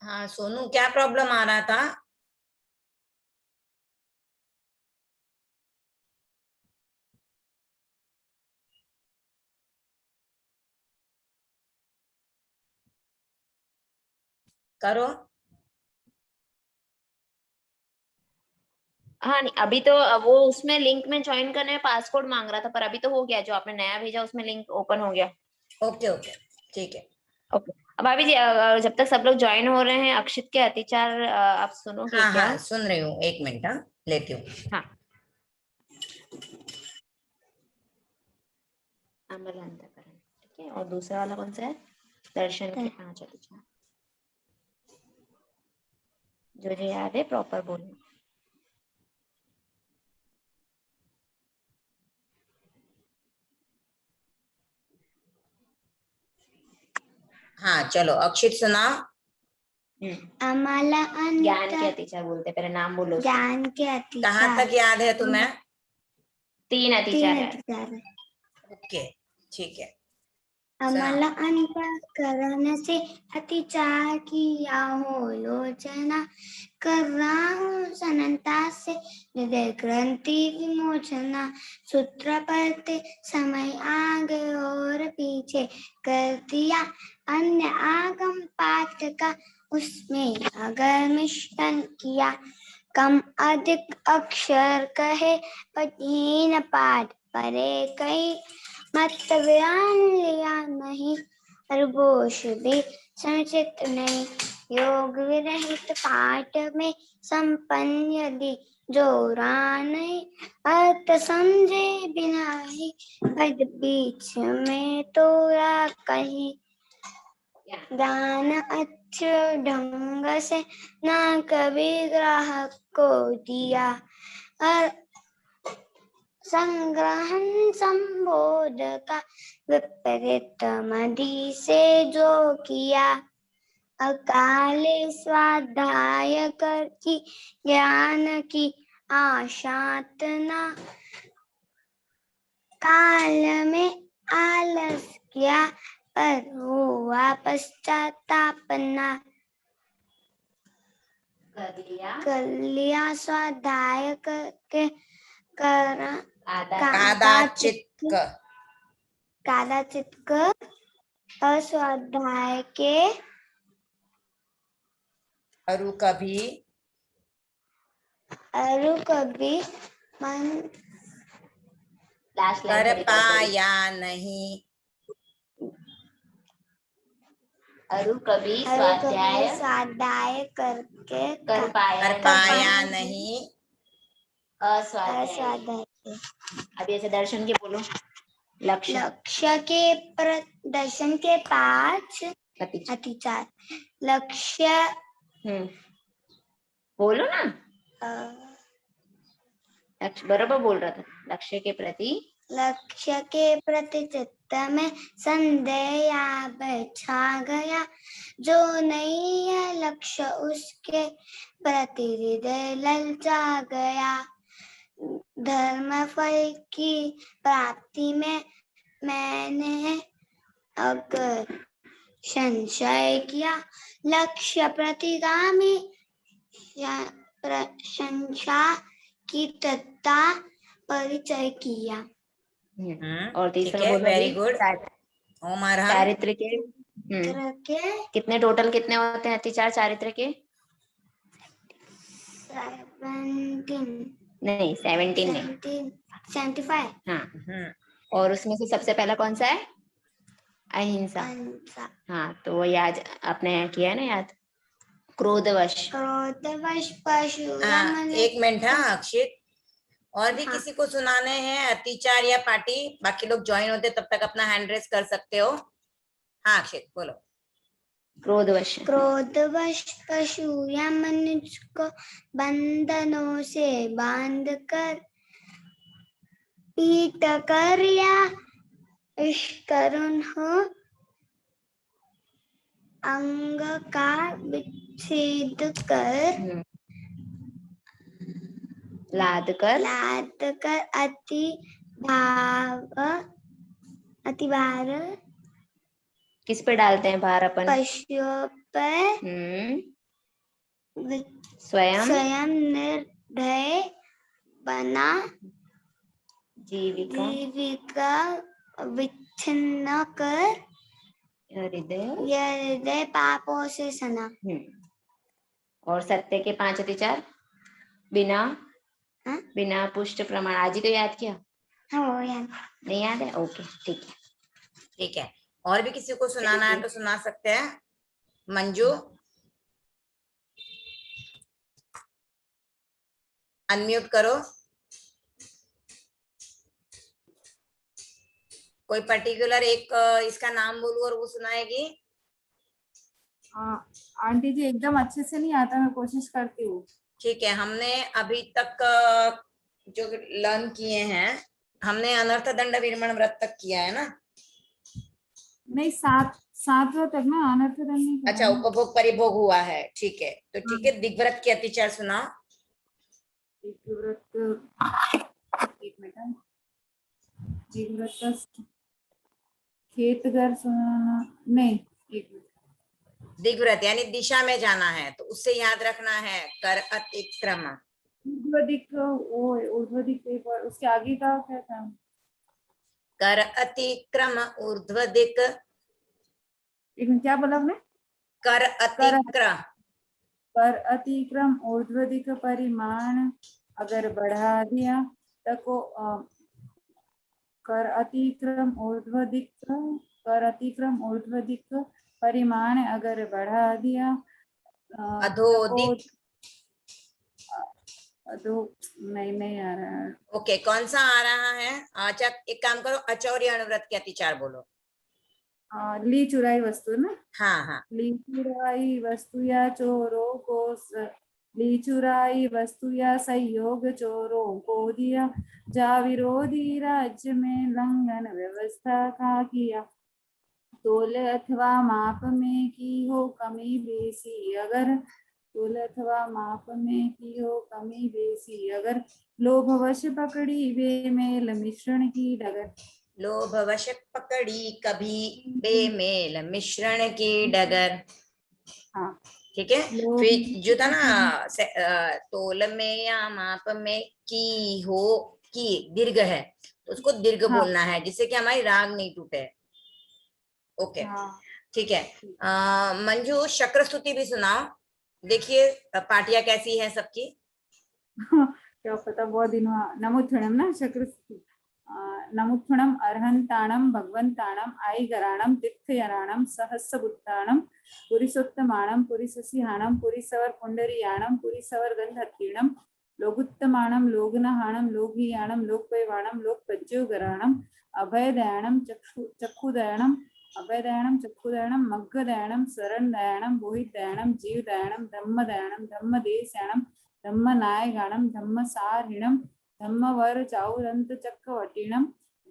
हाँ सोनू, क्या प्रॉब्लम आ रहा था? करो। हाँ नहीं, अभी तो वो उसमें लिंक में ज्वाइन करने में पासकोड मांग रहा था, पर अभी तो हो गया, जो आपने नया भेजा उसमें लिंक ओपन हो गया। ओके ओके, ठीक है। ओके। अब भाभी जी, जब तक सब लोग ज्वाइन हो रहे हैं, अक्षित के अतिचार आप सुनोगे हाँ क्या? हाँ, सुन रही हूँ, एक मिनट, हाँ लेती हूँ। हाँ। अमलांतकरण, ठीक है। और दूसरा वाला कौन सा है? दर्शन के 5 अतिचार। जो जो याद है प्रॉपर बोलना। हाँ चलो, अक्षित सुना। अमला ज्ञान के अतिचार बोलते, पहले नाम बोलो उसका। ज्ञान के कहाँ अतिचार। तक याद है तुम्हें? 3 अतिचार है। ओके, ठीक है। अमल सुनाओ। अंतःकरण से अतिचार किया हो लोचना, कर रहा हूँ सनता से हृदय ग्रंथि विमोचना। सूत्र पढ़ते समय आगे और पीछे कर दिया, अन्य आगम पाठ का उसमें अगर मिश्रण किया। कम अधिक अक्षर कहे पठीन पाठ परे कई, मत व्यान लिया नहीं और घोष भी समुचित नहीं। योग विरहित पाठ में संपन्न यदि जोरा नहीं, अर्थ समझे बिना ही पद बीच में तोड़ा कहीं। दान अच्छे ढंग से ना कभी ग्राहक को दिया, और संग्रहण संबोध का विपरीत मदि से जो किया। अकाल स्वाध्याय कर की ज्ञान की आशातना, काल में आलस किया पर हुआ पश्चातापना। कर लिया स्वाध्याय करके कर कादाचित अस्वाध्याय के अरु कभी मन कर पाया नहीं। अरु कभी स्वाध्याय करके कर पाया नहीं। अस्वाध्याय। अभी ऐसे दर्शन के बोलो। लक्ष्य के दर्शन के 5 अतिचार। लक्ष्य बोलो ना। लक्ष्य बराबर बोल रहा था। लक्ष्य के प्रति चित्त में संदेह छा गया, जो नहीं है लक्ष्य उसके प्रति हृदय ललचा गया। धर्म फल की प्राप्ति में मैंने अगर संशय किया, लक्ष्य प्रतिगामी प्रशंसा की तत्ता परिचय किया। और तीसरा बोलो। Very good. चारित्र के कितने टोटल कितने होते हैं अतिचार चारित्र के? 75। हाँ। और उसमें से सबसे पहला कौन सा है? अहिंसा। हाँ, तो वो याद आपने किया है ना याद। क्रोधवश पशु। एक मिनट, हाँ अक्षित, और भी किसी को सुनाने हैं अतिचार या पार्टी? बाकी लोग ज्वाइन होते तब तक अपना हैंड रेस कर सकते हो। हाँ अक्षित बोलो। क्रोधवश पशु या मनुष्य को बंधनों से बांध कर, पीट कर या करुण हो अंग का विच्छेद कर, लाद कर अति भार किस पे डालते हैं भार अपन? पर स्वयं स्वयं निर्भय बना जीविका विच्छिन्न कर हृदय पापों से सना। और सत्य के 5 अतिचार बिना बिना पुष्ट प्रमाण। आज ही तो याद किया? हाँ याद। नहीं याद है? ओके ठीक है। ठीक है, और भी किसी को सुनाना है तो सुना सकते हैं। मंजू, अनम्यूट करो। कोई पर्टिकुलर एक इसका नाम बोलूं और वो सुनाएगी। आंटी जी एकदम अच्छे से नहीं आता, मैं कोशिश करती हूँ। ठीक है, हमने अभी तक जो लर्न किए हैं, हमने अनर्थ दंड विरमण व्रत तक किया है ना? नहीं, सातवां तक ना अनर्थ दंड नहीं किया अच्छा, ना। उपभोग परिभोग हुआ है, ठीक है। तो ठीक है, दिग्व्रत के अतिचार सुनाओ। दिग्व्रत, एक मिनट। दिग्व्रत खेतगर सुनाना नहीं, एक मिनट। दिग्व्रत यानी दिशा में जाना है, तो उससे याद रखना है कर अतिक्रम। ऊर्ध्वदिक, वो ऊर्ध्वदिक एक बार उसके आगे का क्या था? कर अतिक्रम ऊर्ध्वदिक। एक मिनट, क्या बोला आपने? कर अतिक्रम। कर अतिक्रम ऊर्ध्वदिक परिमाण अगर बढ़ा दिया तो कर अतिक्रम ऊर्ध्वदिक परिमाण अगर बढ़ा दिया अधोदिक। अधो नहीं आ रहा है। ओके, कौन सा आ रहा है? अच्छा, एक काम करो, अचौर्य अनुव्रत के अतिचार बोलो। ली चुराई वस्तु ना। हाँ हाँ, ली चुराई वस्तु या चोरों को ली चुराई वस्तु या संयोग चोरों को दिया, जा विरोधी राज्य में लंघन व्यवस्था का किया, तोल अथवा माप में की हो कमी बेसी अगर, तोल अथवा माप में की हो कमी बेसी अगर, लोभवश पकड़ी बेमेल मिश्रण की डगर। लोभवश पकड़ी कभी बेमेल मिश्रण की डगर। हाँ, ठीक है, लोभ फिर जो था ना तोल में या माप में की हो, की दीर्घ है तो उसको दीर्घ हाँ बोलना है, जिससे कि हमारी राग नहीं टूटे। ओके, हाँ। ठीक है। मंजू, शक्र स्तुति भी सुनाओ। देखिए पाटिया कैसी है सबकी। क्या पता, बहुत दिन हुआ। नमुत्थणम ना शक्र, नमुत्थणम अर्हंताणम भगवंताणम आईगराणम तीर्थयाराणम सहस्रबुत्ताणम पुरीसोत्तमाणम पुरीससिहाणम पुरीसवर पुंडरीयाणम पुरीसवर गंधकीर्णम लोगुत्तमाणम लोगनहाणम लोकहीयाणम लोकपैवाणम लोकपज्योगराणम अभयदयाणम चक्षुदयाणम अभयदयाणम चक्षुदयाणम मग्गदयाणम शरणदयाणम बोहिदयाणम जीवदयाणम धम्मदयाणम धम्मदेशयाणम धम्मनायगाणम धम्मसारिणम धम्मवर चाउरंत चक्रवटीणम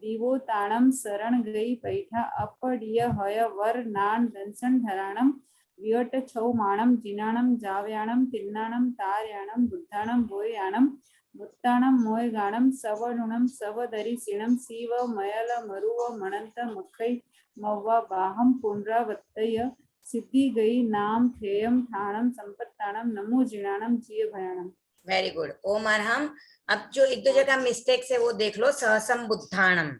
दिवोताणम शरण गई पैठा अपड़िय हय वर नान दंसन धराणम वियट छौमाणम जिनाणम जाव्याणम तिन्नाणम तार्याणम बुद्धाणम भोयाणम मुत्ताणम मोयगाणम सवणुणम सवदरिसिणम शिव मयल मरुव मणंत मक्कई मव्वा बाहम पुनरावत्तय सिद्धि गई नाम थेयम ठाणम संपत्ताणम नमो जिणाणम जीव भयाणम। वेरी गुड, ओम अरहम। अब जो एक दो जगह मिस्टेक्स है वो देख लो। सहसम बुद्धाणम,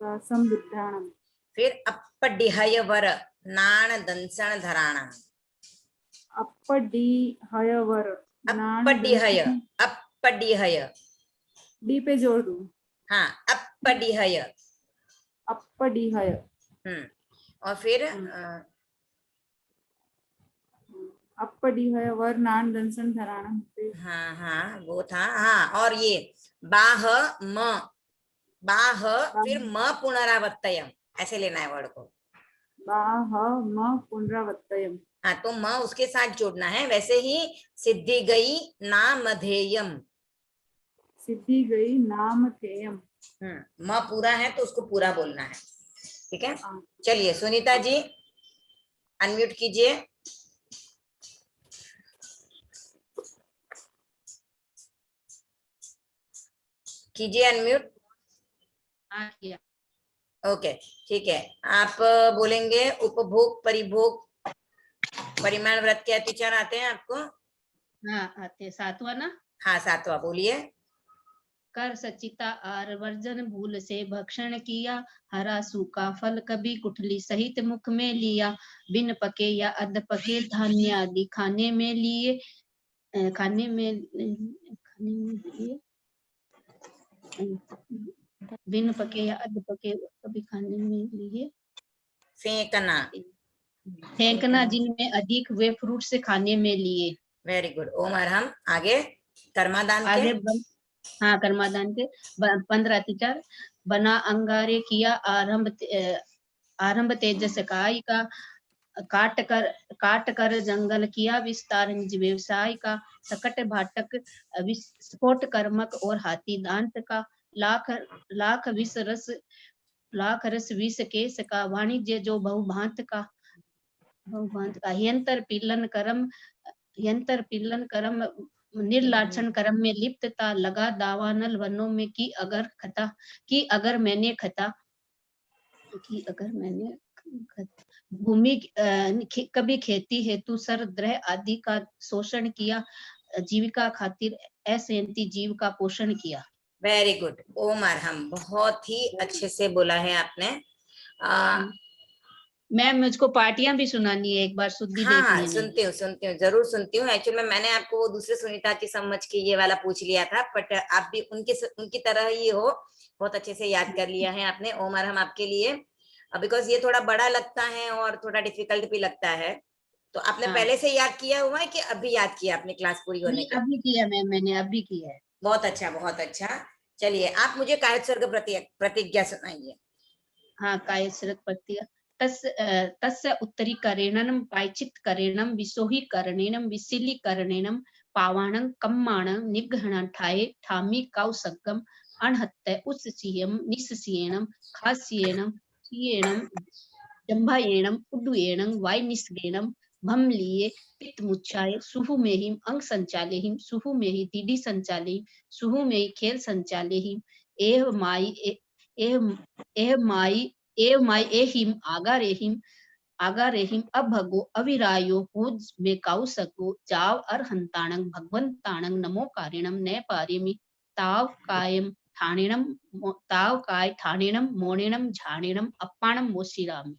संबुद्धाणम, फिर अपडिहय वर नाण दंसन धराणम। अपडी हयवर नान अपडिहय, अपडिहय, डी पे जोड़ दूं, हाँ, अपडिहय। अपडी हय। और फिर अपडी हय वर नान दंसन धराणम। हाँ हाँ वो था, हाँ। और ये बाह म, बाह फिर म पुनरावत्तयम, ऐसे लेना है वर्ड को। बाह म पुनरावत्तयम। हाँ, तो म उसके साथ जोड़ना है। वैसे ही सिद्धि गई नामधेयम। सिद्धि गई नाम थेयम। म पूरा है तो उसको पूरा बोलना है। ठीक है, हाँ। चलिए सुनीता जी अनम्यूट कीजिए। कीजिए अनम्यूट। हाँ किया। ओके, ठीक है। आप बोलेंगे उपभोग परिभोग परिमाण व्रत के अतिचार आते हैं आपको? हाँ आते, 7वां ना। हाँ 7वां बोलिए। कर सचिता आर वर्जन भूल से भक्षण किया, हरा सूखा फल कभी गुठली सहित मुख में लिया, बिन पके या अध पके धान्य आदि खाने में लिए, खाने में लिए, बिन पके या अध पके कभी खाने में लिए, फेंकना। फेंकना जिनमें अधिक वे फ्रूट से खाने में लिए। Very good. ओम अरहम। आगे कर्मादान के। आगे हाँ कर्मादान के 15 अतिचार। बना अंगारे किया आरंभ तेजस काई का, काट कर जंगल किया विस्तार निज व्यवसाय का, सकट भाटक विस्फोट कर्मक और हाथी दांत का, लाख रस विष केस का, वाणिज्य जो बहुभांत का, यंत्र पिलन कर्म निर्लाक्षण कर्म में लिप्तता, लगा दावानल वनों में की अगर मैंने खता भूमि कभी खेती हेतु सर द्रह आदि का शोषण किया, जीविका खातिर असंयंती जीव का पोषण किया। Very good. ओम अरहम। बहुत ही अच्छे से बोला है आपने। मैम मुझको पार्टियां भी सुनानी है, एक बार शुद्धि हाँ देख हाँ लेने। सुनती हूँ जरूर सुनती हूँ। एक्चुअली मैंने आपको वो दूसरे सुनीता की समझ के ये वाला पूछ लिया था, बट आप भी उनकी तरह ही हो, बहुत अच्छे से याद कर लिया है आपने। ओम अरहम आपके लिए, बिकॉज ये थोड़ा बड़ा लगता है और थोड़ा डिफिकल्ट भी लगता है। तो आपने हाँ। पहले से याद किया हुआ है कि अभी याद किया अपनी क्लास पूरी होने के? अभी किया मैम, मैंने अभी किया है। बहुत अच्छा बहुत अच्छा। चलिए आप मुझे कायस्वर्ग प्रतिज्ञा सुनाइए। हाँ कायस्वर्ग प्रतिज्ञा। तस्य उत्तरी करेणम पायचित करेणम विसोही करणेनम विसिली करणेनम पावाणं कम्माणं निगहणं ठामी कौसगम अणहत्य उत्सीयम निस्सीयेणम खास्येणम सीयेणम जंभायेणम उड्डुयेणम वाय निस्गेणम भम लिए पित्त मुच्छाय सुहु मेहिम अंग संचालेहिम सुहु मेहि दीदी संचालेहिम सुहु मेहि खेल संचालेहिम एह माई एहिम आगारेहिम अभगो अविरायो हुज में काउ सको जाव अरहंताणं भगवंताणं नमो कारिणम नय पारिमि ताव काय ठाणेणम मोणेणम झाणेणम अप्पाणम मोशिरामि।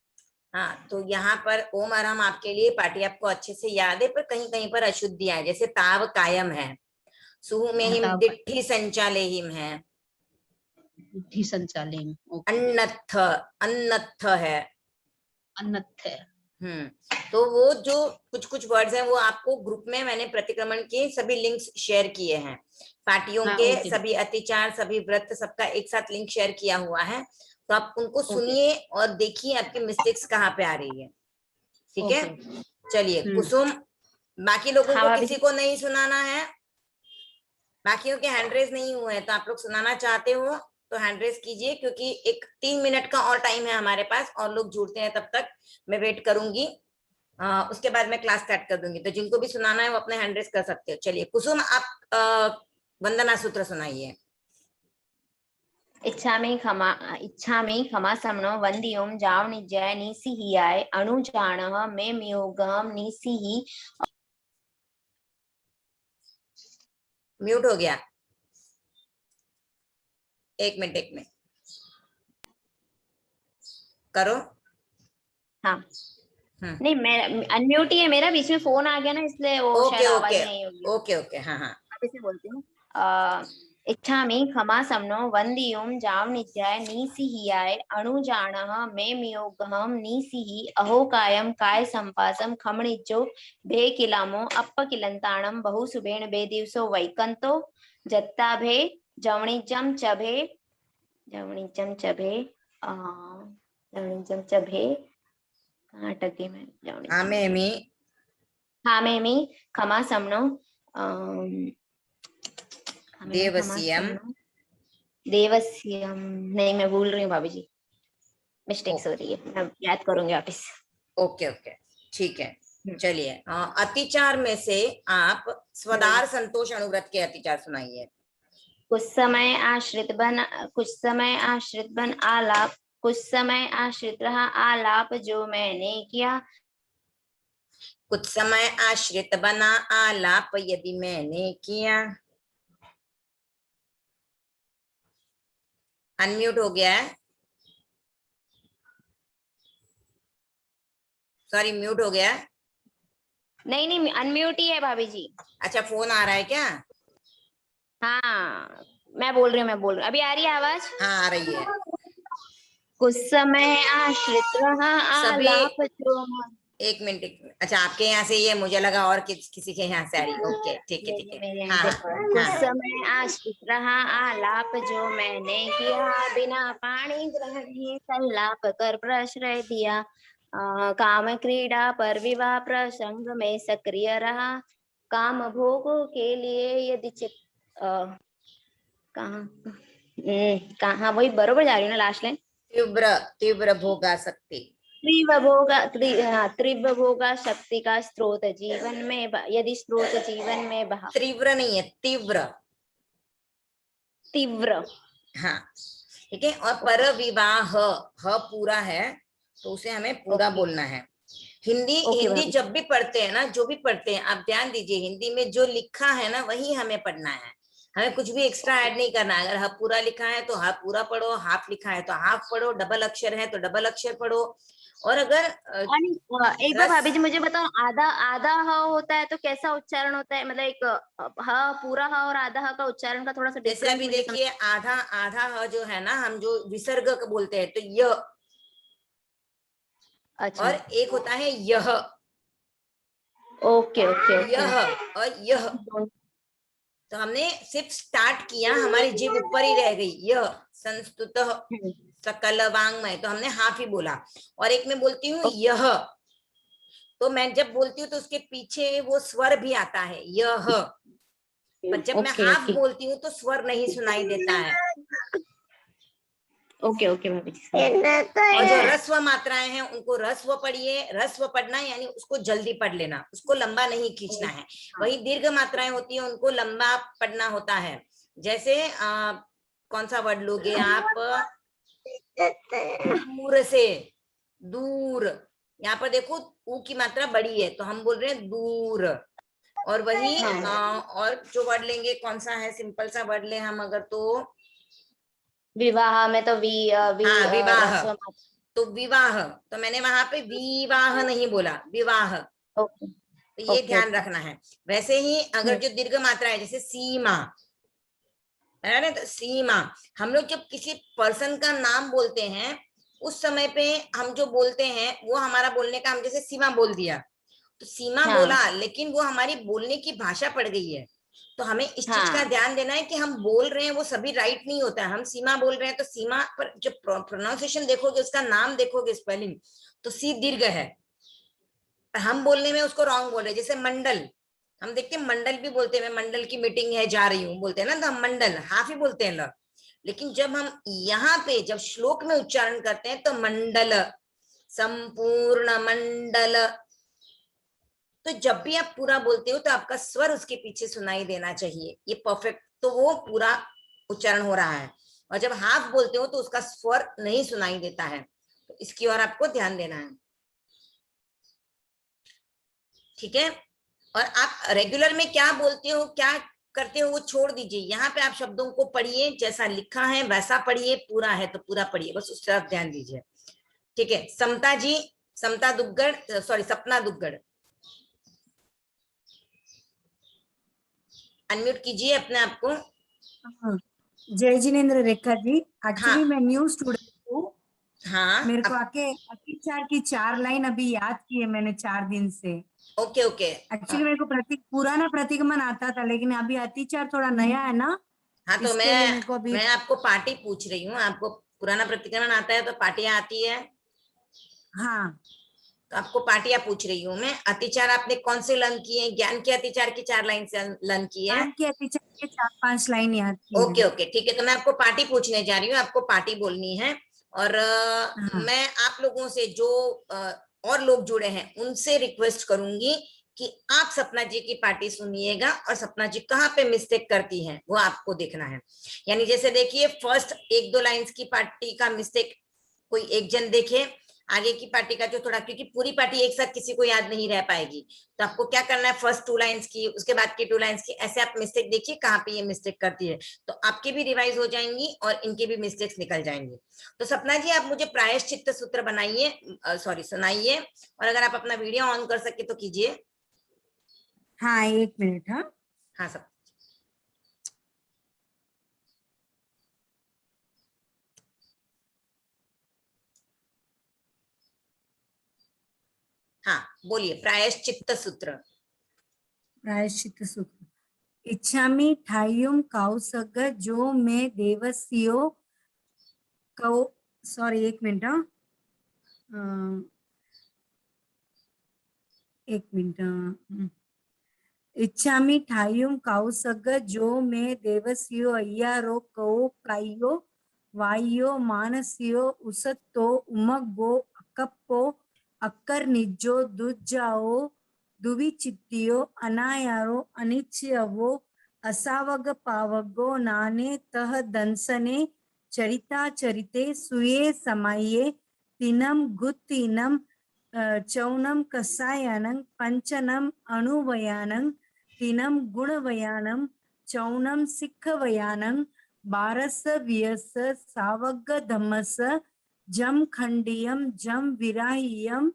हाँ तो यहाँ पर ओम अरहम आपके लिए पार्टी आपको अच्छे से याद है, पर कहीं कहीं पर अशुद्धियां है, जैसे ताव कायम है, सुहु में हिम दिट्ठी संचालेहिम है, दिट्ठी संचालेहिम, अन्नत्थ अन्नत्थ है, अन्नत्थ है। तो वो जो कुछ वर्ड्स हैं वो आपको ग्रुप में मैंने प्रतिक्रमण के सभी लिंक्स शेयर किए हैं, पार्टियों के सभी अतिचार सभी व्रत सबका एक साथ लिंक शेयर किया हुआ है, तो आप उनको सुनिए और देखिए आपकी मिस्टेक्स कहाँ पे आ रही है। ठीक है चलिए कुसुम, बाकी लोगों को किसी को नहीं सुनाना है, बाकियों के हैंड रेज नहीं हुए हैं, तो आप लोग सुनाना चाहते हो तो हैंड रेज कीजिए, क्योंकि एक 3 मिनट का और टाइम है हमारे पास, और लोग जुड़ते हैं तब तक मैं वेट करूंगी, उसके बाद मैं क्लास स्टार्ट कर दूंगी। तो जिनको भी सुनाना है वो अपने हैंड रेज कर सकते हो। चलिए कुसुम आप वंदना सूत्र सुनाइए। इच्छामि खमा समनो वंदियों जाव निजय निसी ही आय अणुजाणः मे मियोगम निसी ही। म्यूट हो गया, एक मिनट करो। हाँ नहीं मैं अनम्यूट ही है मेरा, बीच में फोन आ गया ना इसलिए वो शायद आवाज नहीं होगी। ओके हाँ इसे बोलती हूँ। इच्छामि खमा समनो वंदियों जाव नित्याय नीसी ही आय अणुजाणः मे मियोगहम नीसी ही अहो कायम काय संपासम खमणिजो भे किलामो अप्प किलंताणम बहु सुबेण बे दिवसो वैकंतो जत्ता भे जवणिजम चभे कहाँ अटक गई मैं। हाँ मैं खमा समनो देवस्यम नहीं, मैं भूल रही हूँ भाभी जी, मिस्टेक्स हो रही है, मैं याद करूंगी वापस। ओके ठीक है। चलिए अतिचार में से आप स्वदार संतोष अनुव्रत के अतिचार सुनाइए। कुछ समय आश्रित बन आलाप, कुछ समय आश्रित रहा आलाप जो मैंने किया, कुछ समय आश्रित बना आलाप यदि मैंने किया। अनम्यूट हो गया है, सॉरी म्यूट हो गया है। नहीं नहीं, अनम्यूट ही है भाभी जी। अच्छा, फोन आ रहा है क्या? हाँ, मैं बोल रही हूँ, अभी आ रही है आवाज? हाँ, आ रही है। कुछ समय आश्रित रहा सभी आलाप जो एक मिनट। अच्छा, आपके यहाँ से ये मुझे लगा और किसी के यहाँ से आ रही। ओके, ठीक है, ठीक मेरे है। यहाँ हाँ, से कुछ हाँ, समय आश्रित रहा आलाप जो मैंने किया, बिना पाणी ग्रहण ही संलाप कर प्रश्रय दिया। काम क्रीड़ा पर विवाह प्रसंग में सक्रिय रहा, काम भोगों के लिए यदि कहाँ वही बरोबर जा रही हूँ ना लास्ट लाइन। तीव्र तीव्र भोगासक्ति। तीव्र भोगा शक्ति का स्रोत जीवन में यदि स्रोत जीवन में बहा। तीव्र नहीं है, तीव्र। तीव्र, हाँ, ठीक है। और पर विवाह, ह पूरा है तो उसे हमें पूरा बोलना है। हिंदी भाभी। जब भी पढ़ते हैं ना, जो भी पढ़ते हैं, आप ध्यान दीजिए, हिंदी में जो लिखा है ना वही हमें पढ़ना है। हमें कुछ भी एक्स्ट्रा ऐड नहीं करना है। अगर हाफ पूरा लिखा है तो हाफ पूरा पढ़ो, हाफ लिखा है तो हाफ पढ़ो, डबल अक्षर है तो डबल अक्षर पढ़ो। और अगर एक बार भाभी जी मुझे बताओ, आधा आधा ह होता है तो कैसा उच्चारण होता है? मतलब एक ह पूरा ह और आधा ह का उच्चारण का थोड़ा सा जैसे डिफरेंस अभी मुझे देखिए, आधा आधा ह जो है ना, हम जो विसर्ग बोलते हैं तो य, अच्छा, और एक होता है यह। ओके ओके यह ओके। और यह, तो हमने सिर्फ स्टार्ट किया, हमारी जीभ ऊपर ही रह गई। यह संस्तुतः सकल वांग्मय, तो हमने हाफ ही बोला। और एक मैं बोलती हूँ यह, तो मैं जब बोलती हूँ तो उसके पीछे वो स्वर भी आता है, यह। पर जब मैं ओके हाफ ओके बोलती हूँ तो स्वर नहीं सुनाई देता है। ओके ओके भाभी जी। और जो रस्व मात्राएं हैं उनको रस्व पढ़िए। रस्व पढ़ना यानी उसको जल्दी पढ़ लेना, उसको लंबा नहीं खींचना है। वही दीर्घ मात्राएं होती है उनको लंबा पढ़ना होता है। जैसे कौन सा वर्ड लोगे आप? दूर से, दूर। यहाँ पर देखो ऊ की मात्रा बड़ी है तो हम बोल रहे हैं दूर। और वही और जो वर्ड लेंगे, कौन सा है सिंपल सा वर्ड ले हम अगर, तो विवाह में तो हाँ, विवाह। रस्व तो विवाह, तो मैंने वहां पे विवाह नहीं बोला, विवाह। ओके तो ये ओके ध्यान रखना है। वैसे ही अगर जो दीर्घ मात्रा है, जैसे सीमा है ना, तो सीमा, हम लोग जब किसी पर्सन का नाम बोलते हैं उस समय पे हम जो बोलते हैं वो हमारा बोलने का, हम जैसे सीमा बोल दिया तो सीमा बोला, लेकिन वो हमारी बोलने की भाषा पड़ गई है। तो हमें इस चीज का ध्यान देना है कि हम बोल रहे हैं वो सभी राइट नहीं होता है। हम सीमा बोल रहे हैं तो सीमा पर जब प्रोनाउंसिएशन देखोगे, उसका नाम देखोगे स्पेलिंग, तो सी दीर्घ है, पर हम बोलने में उसको रॉन्ग बोल रहे हैं। जैसे मंडल, हम देखते हैं मंडल भी बोलते हैं, मैं मंडल की मीटिंग है जा रही हूँ बोलते हैं ना, तो हम मंडल हाफ ही बोलते हैं लोग। लेकिन जब हम यहाँ पे जब श्लोक में उच्चारण करते हैं तो मंडल, संपूर्ण मंडल। तो जब भी आप पूरा बोलते हो तो आपका स्वर उसके पीछे सुनाई देना चाहिए, ये परफेक्ट, तो वो पूरा उच्चारण हो रहा है। और जब हाफ बोलते हो तो उसका स्वर नहीं सुनाई देता है, तो इसकी ओर आपको ध्यान देना है। ठीक है। और आप रेगुलर में क्या बोलते हो, क्या करते हो, वो छोड़ दीजिए। यहाँ पे आप शब्दों को पढ़िए, जैसा लिखा है वैसा पढ़िए, पूरा है तो पूरा पढ़िए, बस उस तरफ ध्यान दीजिए। ठीक है। समता जी, समता दुग्गड़, सॉरी सपना दुग्गड़, अनम्यूट कीजिए अपने आप को। जय जिनेन्द्र रेखा जी, एक्चुअली हाँ, मैं न्यू स्टूडेंट हूँ। हाँ, मेरे को आके अतिचार की 4 लाइन अभी याद की है मैंने 4 दिन से। Okay okay. एक्चुअली मेरे को पुराना प्रतिगमन आता था, लेकिन अभी अतिचार थोड़ा नया है ना, हाँ, तो इसके लिए मेरे को अभी मैं आपको पार्टी पूछ रही हूँ। आपको पुराना प्रतिक्रमण आता है तो पार्टियां आती है, हाँ, तो आपको पार्टियां पूछ रही हूँ मैं। अतिचार आपने कौन से लर्न किए हैं? ज्ञान के अतिचार की 4 लाइन से लर्न की है? ज्ञान की अतिचार के 4-5 लाइन याद की ओके है। ओके, ठीक है। तो मैं आपको पार्टी पूछने जा रही हूँ, आपको पार्टी बोलनी है। और हाँ, मैं आप लोगों से जो और लोग जुड़े हैं उनसे रिक्वेस्ट करूंगी कि आप सपना जी की पार्टी सुनिएगा, और सपना जी कहाँ पे मिस्टेक करती हैं वो आपको देखना है। यानी जैसे देखिए, फर्स्ट 1-2 लाइंस की पार्टी का मिस्टेक कोई एक जन देखे, आगे की पार्टी का जो थोड़ा, क्योंकि पूरी पार्टी एक साथ किसी को याद नहीं रह पाएगी, तो आपको क्या करना है, फर्स्ट 2 लाइंस की, उसके बाद की 2 लाइंस की, ऐसे आप मिस्टेक देखिए कहाँ पे ये मिस्टेक करती है, तो आपकी भी रिवाइज हो जाएंगी और इनके भी मिस्टेक्स निकल जाएंगे। तो सपना जी आप मुझे प्रायश्चित्त सूत्र बनाइए, सॉरी सुनाइए, और अगर आप अपना वीडियो ऑन कर सके तो कीजिए। हाँ 1 मिनट। हाँ हाँ सब, हाँ बोलिए, प्रायश्चित्त सूत्र। प्रायश्चित सूत्र। इच्छामि ठायुम कौसग जो मैं देवस्यो कौ, सॉरी 1 मिनट। एक मिनट। इच्छामि ठायुम कौसग जो मैं देवस्यो अय्यारो कौ कायो वायो मानसियो उसत्तो उमग्गो अकप्पो अक्कर निज्जो दुज्जाओ दुविचित्तियो अनायारो अनिच्यवो असावग पावगो नाने तह दंसने चरिता चरिते सुये समये तिनम गुत्तिनम चौनम कसायानं पंचनम अणुवयानं तिनम गुणवयानं चौनम सिक्खवयानं बारस व्यस सावग धम्मस जम खंडियम जम विराह्यम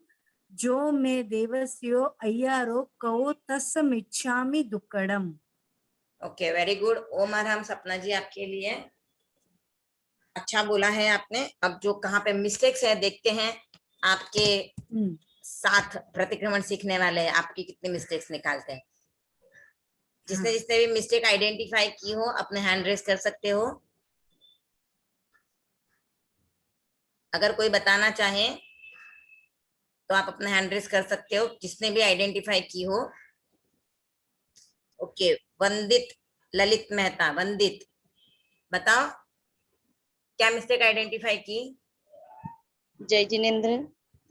जो मे देवस्यो अय्यारो कौ तस्मिच्छामि दुक्कडम। Okay very good. ओम आराम सपना जी आपके लिए, अच्छा बोला है आपने। अब जो कहाँ पे मिस्टेक्स है देखते हैं, आपके साथ प्रतिक्रमण सीखने वाले आपकी कितनी मिस्टेक्स निकालते हैं। जिसने जिसने भी मिस्टेक आइडेंटिफाई की हो अपने हैंड रेस कर सकते हो, अगर कोई बताना चाहे तो आप अपना हैंड रेस कर सकते हो, जिसने भी आइडेंटिफाई की हो। ओके वंदित, ललित मेहता, वंदित बताओ क्या मिस्टेक आइडेंटिफाई की। जय जिनेन्द्र।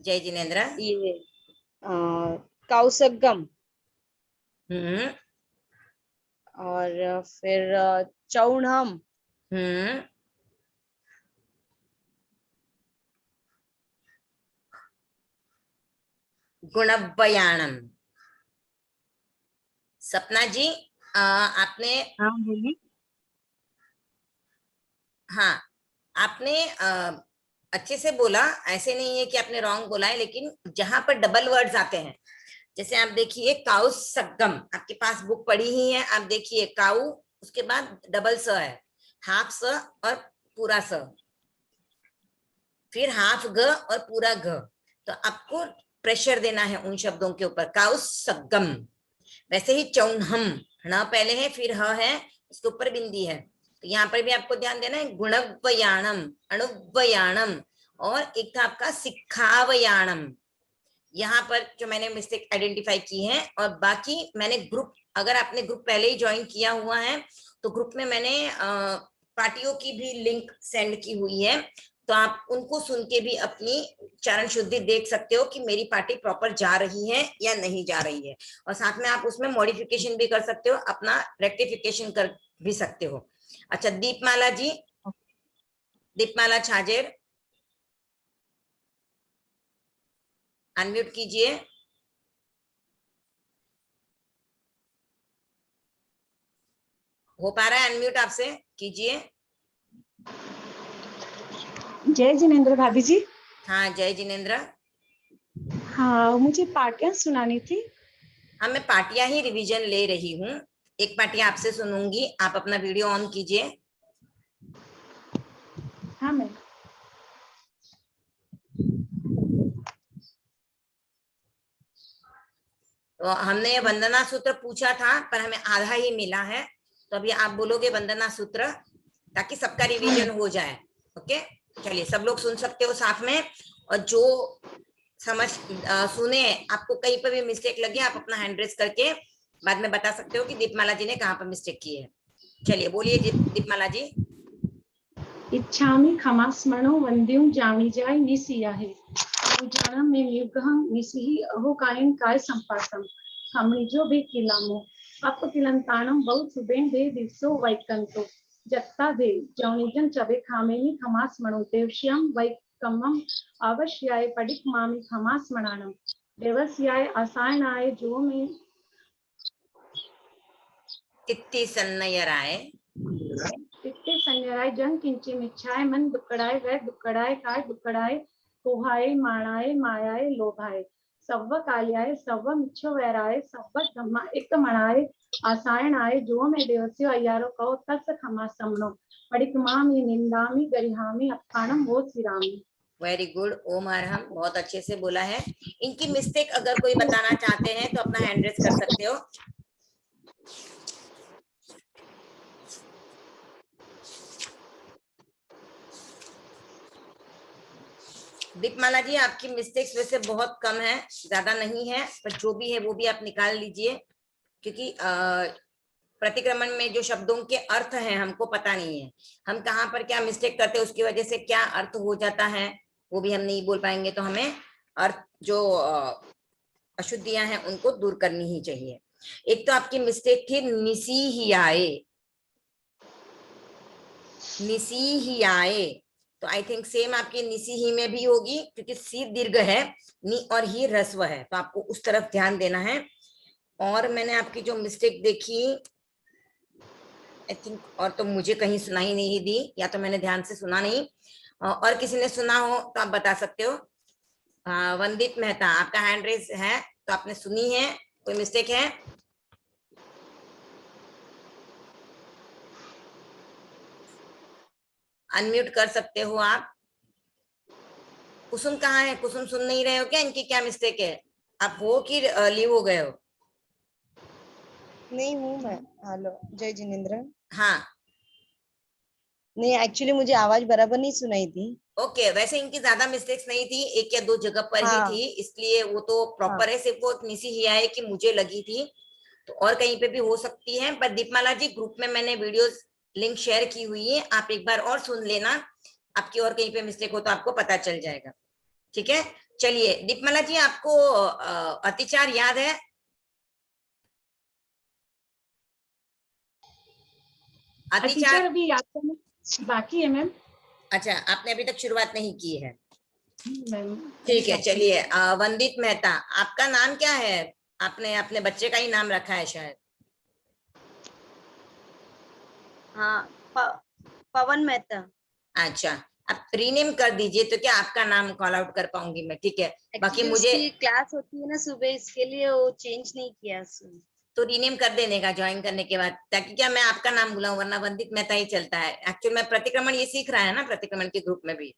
जय जिनेन्द्र। ये कौसगम और फिर चौणम गुणव्वयाणम। सपना जी आपने, हाँ बोलिए। हाँ आपने अच्छे से बोला, ऐसे नहीं है कि आपने रॉन्ग बोला है, लेकिन जहां पर डबल वर्ड्स आते हैं, जैसे आप देखिए काउ सगम, आपके पास बुक पड़ी ही है, आप देखिए काउ, उसके बाद डबल स है, हाफ स और पूरा स, फिर हाफ ग और पूरा घ, तो आपको प्रेशर देना है उन शब्दों के ऊपर, काउ सगम। वैसे ही चौनहम, न पहले है फिर ह है, उसके ऊपर बिंदी है, तो यहाँ पर भी आपको ध्यान देना है, गुणव्वयाणम, अणुव्वयाणम, और एक था आपका सिक्खावयाणम। यहाँ पर जो मैंने मिस्टेक आइडेंटिफाई की है, और बाकी मैंने ग्रुप, अगर आपने ग्रुप पहले ही ज्वाइन किया हुआ है तो ग्रुप में मैंने पार्टियों की भी लिंक सेंड की हुई है, तो आप उनको सुन के भी अपनी चरण शुद्धि देख सकते हो कि मेरी पार्टी प्रॉपर जा रही है या नहीं जा रही है, और साथ में आप उसमें मॉडिफिकेशन भी कर सकते हो, अपना रेक्टिफिकेशन कर भी सकते हो। अच्छा दीपमाला जी, दीपमाला छाजेर अनम्यूट कीजिए। हो पा रहा है अनम्यूट, आपसे कीजिए। जय जिनेन्द्र भाभी जी। हाँ जय जिनेन्द्र। हाँ मुझे पार्टियां सुनानी थी। हाँ मैं पार्टियां ही रिवीजन ले रही हूँ, एक पार्टी आपसे सुनूंगी, आप अपना वीडियो ऑन कीजिए। हाँ मैं तो हमने वंदना सूत्र पूछा था पर हमें आधा ही मिला है, तो अभी आप बोलोगे वंदना सूत्र ताकि सबका रिवीजन हो जाए। ओके चलिए सब लोग सुन सकते हो साथ में, और जो समझ सुने, आपको कहीं पर भी मिस्टेक लगे आप अपना हैंड रेस करके बाद में बता सकते हो कि दीपमाला जी ने कहाँ पर मिस्टेक की है। चलिए बोलिए दीपमाला जी। इच्छामि खमास्मरणो वंद्युं जामी जाय निसियाहे अनुजानम में युगहं निसिहि अहो कायं काय संपासम हमनिजो भी किलामो अप किलंतानम बहु सुबेन दे दिवसो वैकंतो जत्ता दे जौनिजन चबे खामेनी खमास्मरणो देवश्याम पडिक्कमम अवश्याय पडिक्कमामि खमा स्मरणम देवस्याय असायनाय जो में तित्ति सन्नयराय तित्ते संजराय जन किंचिम इच्छाय मन दुक्कड़ाय वह दुक्कड़ाय काय दुक्कड़ाय कोहाय माणाय मायाय लोभाय सव्व काल्याय सव्व मिच्छो वैराय सव्व धम्मा एक मणाय आसायनाय जो में देवस्यो अय्यारो कहो तस् खमा समनो पडिक्कमामि निंदामि गरिहामि अपखानम वो सिरामि। वेरी गुड ओम अरहम, बहुत अच्छे से बोला है। इनकी मिस्टेक अगर कोई बताना चाहते हैं तो अपना हैंड रेज कर सकते हो। दीपमाला जी, आपकी मिस्टेक्स वैसे बहुत कम है, ज्यादा नहीं है, पर जो भी है वो भी आप निकाल लीजिए, क्योंकि प्रतिक्रमण में जो शब्दों के अर्थ हैं हमको पता नहीं है, हम कहाँ पर क्या मिस्टेक करते हैं उसकी वजह से क्या अर्थ हो जाता है वो भी हम नहीं बोल पाएंगे। तो हमें अर्थ जो अशुद्धियां हैं उनको दूर करनी ही चाहिए। एक तो आपकी मिस्टेक थी निसीहियाए, निसीहियाए, तो आई थिंक सेम आपकी निसीही में भी होगी, क्योंकि सी दीर्घ है, नी और ही ह्रस्व है, तो आपको उस तरफ ध्यान देना है। और मैंने आपकी जो मिस्टेक देखी आई थिंक, और तो मुझे कहीं सुनाई नहीं दी, या तो मैंने ध्यान से सुना नहीं, और किसी ने सुना हो तो आप बता सकते हो। वंदित मेहता, आपका हैंड रेज है, तो आपने सुनी है, कोई मिस्टेक है? अनम्यूट कर सकते हो आप। कुसुम कहाँ है? कुसुम सुन नहीं रहे हो क्या? इनकी क्या मिस्टेक है? आप हो कि लीव हो गए हो? नहीं हूँ मैं। हेलो जय जिनेंद्र। हाँ नहीं एक्चुअली मुझे आवाज बराबर नहीं सुनाई थी। ओके, वैसे इनकी ज्यादा मिस्टेक्स नहीं थी, एक या दो जगह पर ही हाँ थी, इसलिए वो तो प्रॉपर है, सिर्फ वो निसी ही है कि मुझे लगी थी, तो और कहीं पे भी हो सकती है। पर दीपमाला जी, ग्रुप में मैंने वीडियोस लिंक शेयर की हुई है, आप एक बार और सुन लेना, आपकी और कहीं पे मिस्टेक हो तो आपको पता चल जाएगा। ठीक है, चलिए दीपमाला जी, आपको अतिचार याद है? अतिचार भी याद करना बाकी है मैम। अच्छा, आपने अभी तक शुरुआत नहीं की है? मैम ठीक है, चलिए वंदित मेहता, आपका नाम क्या है? आपने अपने बच्चे का ही नाम रखा है शायद। हाँ पवन मेहता। अच्छा, आप रीनेम कर दीजिए तो क्या आपका नाम कॉल आउट कर पाऊंगी मैं। ठीक है, बाकी Actually मुझे उसकी क्लास होती है ना सुबह, इसके लिए वो चेंज नहीं किया। तो रीनेम कर देने का ज्वाइन करने के बाद, ताकि क्या मैं आपका नाम बुलाऊं, वरना वंदित मेहता ही चलता है। एक्चुअल में प्रतिक्रमण ये सीख रहा है ना, प्रतिक्रमण के ग्रुप में भी।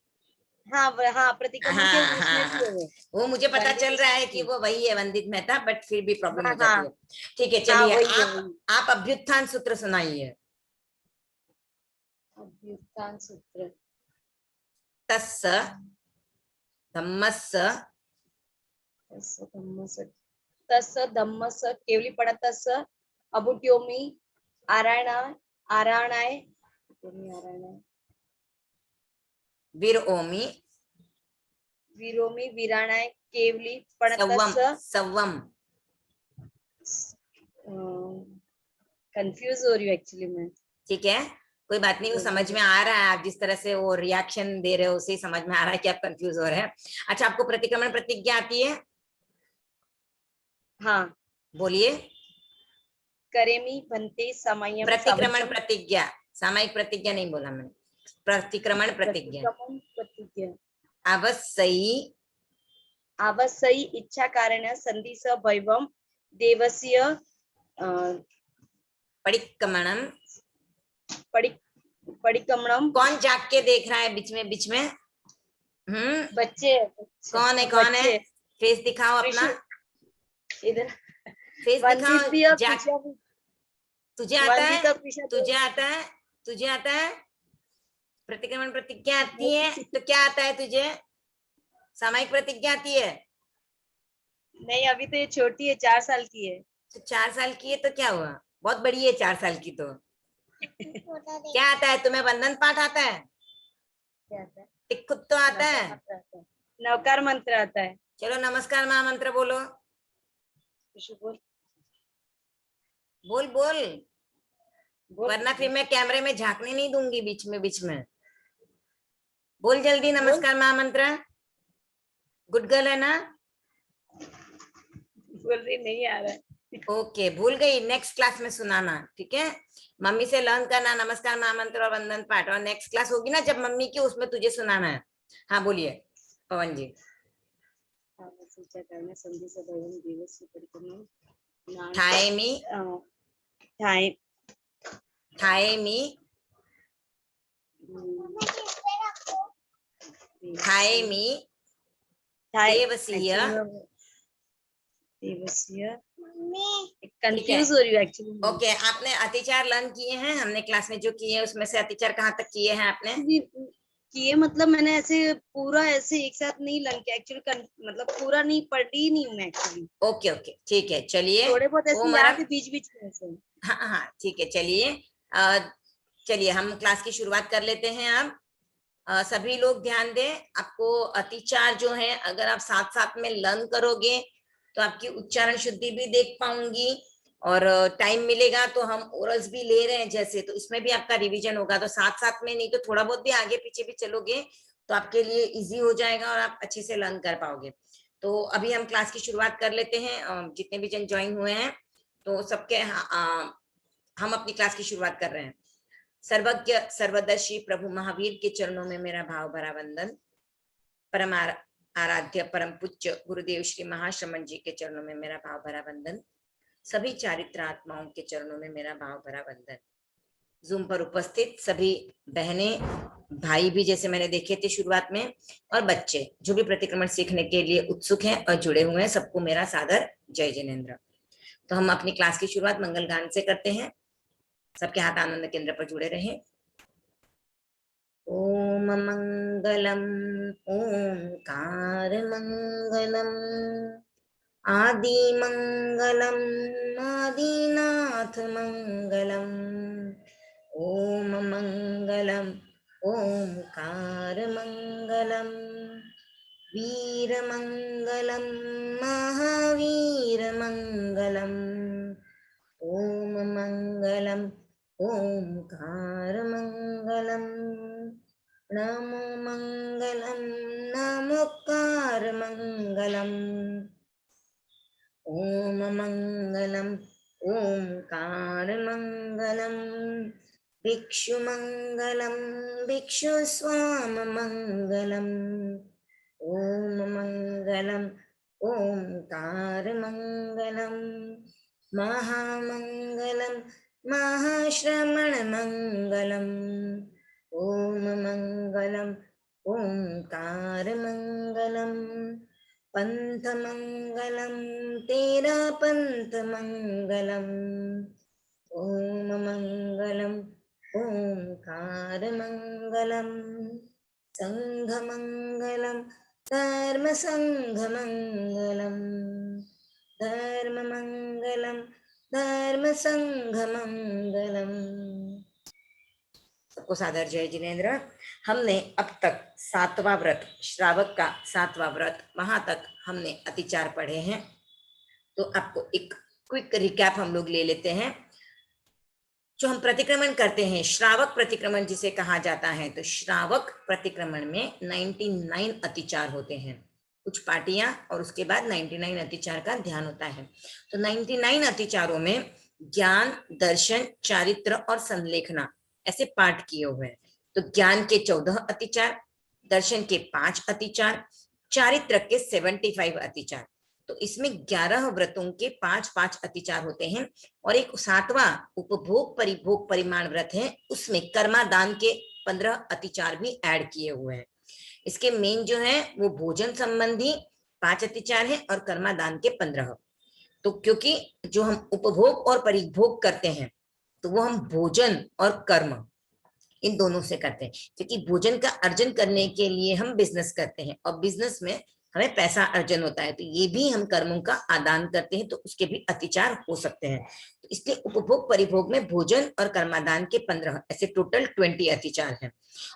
हाँ हाँ प्रतिक्रमण के हाँ उसमें हाँ भी हाँ, है वो। वो मुझे पता वंदित चल रहा है कि उसमें वो वही है वंदित मेहता, बट फिर भी प्रॉब्लम हाँ हो जाती है। ठीक है, हाँ चलिए वही है आप अभ्युत्थान सूत्र सुनाइए। अभ्युत्थान सूत्र। तस्स धम्मस्स तस्य धम्मस केवली पड़ा तस्य अबुट्योमी आराणाय विरओमि विरोमी वीराणाय केवली पड़ा सव्वम तस्य। सव्वम। कंफ्यूज हो रही हूँ एक्चुअली मैं। ठीक है, कोई बात नहीं, वो समझ में आ रहा है, आप जिस तरह से वो रिएक्शन दे रहे हो उसे समझ में आ रहा है कि आप कंफ्यूज हो रहे हैं। अच्छा, आपको प्रतिक्रमण प्रतिज्ञा आती है? हाँ बोलिए। करेमी भन्ते समयम प्रतिक्रमण प्रतिज्ञा, सामायिक प्रतिज्ञा नहीं बोला मैंने, प्रतिक्रमण प्रतिज्ञा। प्रतिक्रमण प्रतिज्ञा। अवस्यई आवश्यई इच्छा कारण संधि स वैभव देवस्य पडिक्कमणम। पडिक्कमणम। कौन जाग के देख रहा है बीच में? बच्चे कौन है? फेस दिखाओ अपना, इधर फेस दिखाओ। जाग, पीछे तुझे आता है? वंदिता पीछे तुझे आता है? तुझे आता है? प्रतिक्रमण प्रतिज्ञा आती है तो क्या आता है तुझे? सामायिक प्रतिज्ञा आती है? नहीं अभी तो ये छोटी है, 4 साल की है। तो 4 साल की है तो क्या हुआ, बहुत बड़ी है 4 साल की तो। क्या आता है तुम्हें? बंधन पाठ आता है? क्या आता है? टिक्कुत तो आता है? नवकार मंत्र आता है। चलो नमस्कार महामंत्र बोलो। बोल बोल, वरना फिर मैं कैमरे में झांकने नहीं दूंगी बीच में। बोल जल्दी नमस्कार महामंत्र। गुड गर्ल है ना? बोल रही नहीं आ रहा है। ओके, भूल गई, नेक्स्ट क्लास में सुनाना, ठीक है? मम्मी से लर्न करना नमस्कार महामंत्र और वंदन पाठ, और नेक्स्ट क्लास होगी ना जब मम्मी की, उसमें तुझे सुनाना है। हाँ बोलिए पवन जी। थाएमी थाएमी थाएमी देवसीय। कंफ्यूज हो रही हूँ एक्चुअली। ओके, आपने अतिचार लर्न किए हैं? हमने क्लास में जो किए हैं उसमें से अतिचार कहाँ तक किए हैं आपने? किए मतलब मैंने ऐसे पूरा ऐसे एक साथ नहीं लर्न किया एक्चुअली, मतलब पूरा नहीं पढ़ी नहीं हूँ मैं एक्चुअली। ओके ओके ठीक है, चलिए। थोड़े बहुत ऐसे याद है बीच बीच में ऐसे। हाँ हाँ ठीक है, चलिए चलिए हम क्लास की शुरुआत कर लेते हैं। अब सभी लोग ध्यान दें, आपको अतिचार जो है अगर आप साथ साथ में लर्न करोगे तो आपकी उच्चारण शुद्धि भी देख पाऊंगी, और टाइम मिलेगा तो हम ओरल्स भी ले रहे हैं जैसे, तो इसमें भी आपका रिवीजन होगा। तो साथ साथ में नहीं तो थोड़ा बहुत भी आगे पीछे भी चलोगे तो आपके लिए इजी हो जाएगा और आप अच्छे से लर्न कर पाओगे। तो अभी हम क्लास की शुरुआत कर लेते हैं। जितने भी जन ज्वाइन हुए हैं तो सबके हम अपनी क्लास की शुरुआत कर रहे हैं। सर्वज्ञ सर्वदर्शी प्रभु महावीर के चरणों में मेरा भाव भरा वंदन। परम आराध्य परम पूज्य गुरुदेव श्री महाश्रमण जी के चरणों में मेरा भाव भरा वंदन। सभी चारित्र आत्माओं के चरणों में मेरा भाव भरा वंदन। जूम पर उपस्थित सभी बहनें भाई भी जैसे मैंने देखे थे शुरुआत में, और बच्चे जो भी प्रतिक्रमण सीखने के लिए उत्सुक हैं और जुड़े हुए हैं, सबको मेरा सादर जय जिनेन्द्र। तो हम अपनी क्लास की शुरुआत मंगल गान से करते हैं। सबके हाथ आनंद केंद्र पर जुड़े रहें। ओम मंगलम ओंकार मंगलम आदि मंगलम आदिनाथ मंगलम। ओम मंगलम ओंकार मंगलम वीर मंगलम महावीर मंगलम। ओम मंगलम ओंकार मंगलम नमो मंगलम नमोकार मंगलम। ओम मंगलम ओंकार मंगलम भिक्षु मंगलम भिक्षु स्वाम मंगलम। ओम मंगलम ओंकार मंगलम महामंगलम महाश्रमण मंगलम। ओम मंगलम ओंकार मंगलम पंथ मंगलम तेरा पंथ मंगलम। ओम मंगलम ओंकार मंगलम संघ मंगलम धर्म संघ मंगलम। धर्म मंगलम धर्म संघ मंगलम। सबको सादर जय जिनेन्द्र। हमने अब तक 7वां व्रत, श्रावक का 7वां व्रत, वहां तक हमने अतिचार पढ़े हैं। तो आपको एक क्विक रिकैप हम लोग ले लेते हैं। जो हम प्रतिक्रमण करते हैं, श्रावक प्रतिक्रमण जिसे कहा जाता है, तो श्रावक प्रतिक्रमण में 99 अतिचार होते हैं, कुछ पार्टियां, और उसके बाद 99 अतिचार का ध्यान होता है। तो 99 अतिचारों में ज्ञान, दर्शन, चारित्र और संलेखना ऐसे पाठ किए हुए हैं। तो ज्ञान के 14 अतिचार, दर्शन के 5 अतिचार, चारित्र के 75 अतिचार। तो इसमें 11 व्रतों के 5-5 अतिचार होते हैं, और एक 7वां उपभोग परिभोग परिमाण व्रत है, उसमें कर्मादान के 15 अतिचार भी ऐड किए हुए हैं। इसके मेन जो है वो भोजन संबंधी 5 अतिचार है और कर्मादान के 15। तो क्योंकि जो हम उपभोग और परिभोग करते हैं तो वो हम भोजन और कर्म इन दोनों से करते हैं, क्योंकि भोजन का अर्जन करने के लिए हम बिजनेस करते हैं और बिजनेस में हमें पैसा अर्जन होता है, तो ये भी हम कर्मों का आदान करते हैं, तो उसके भी अतिचार हो सकते हैं। तो इसलिए उपभोग परिभोग में भोजन और कर्मादान के 15, ऐसे टोटल 20 अतिचार हैं,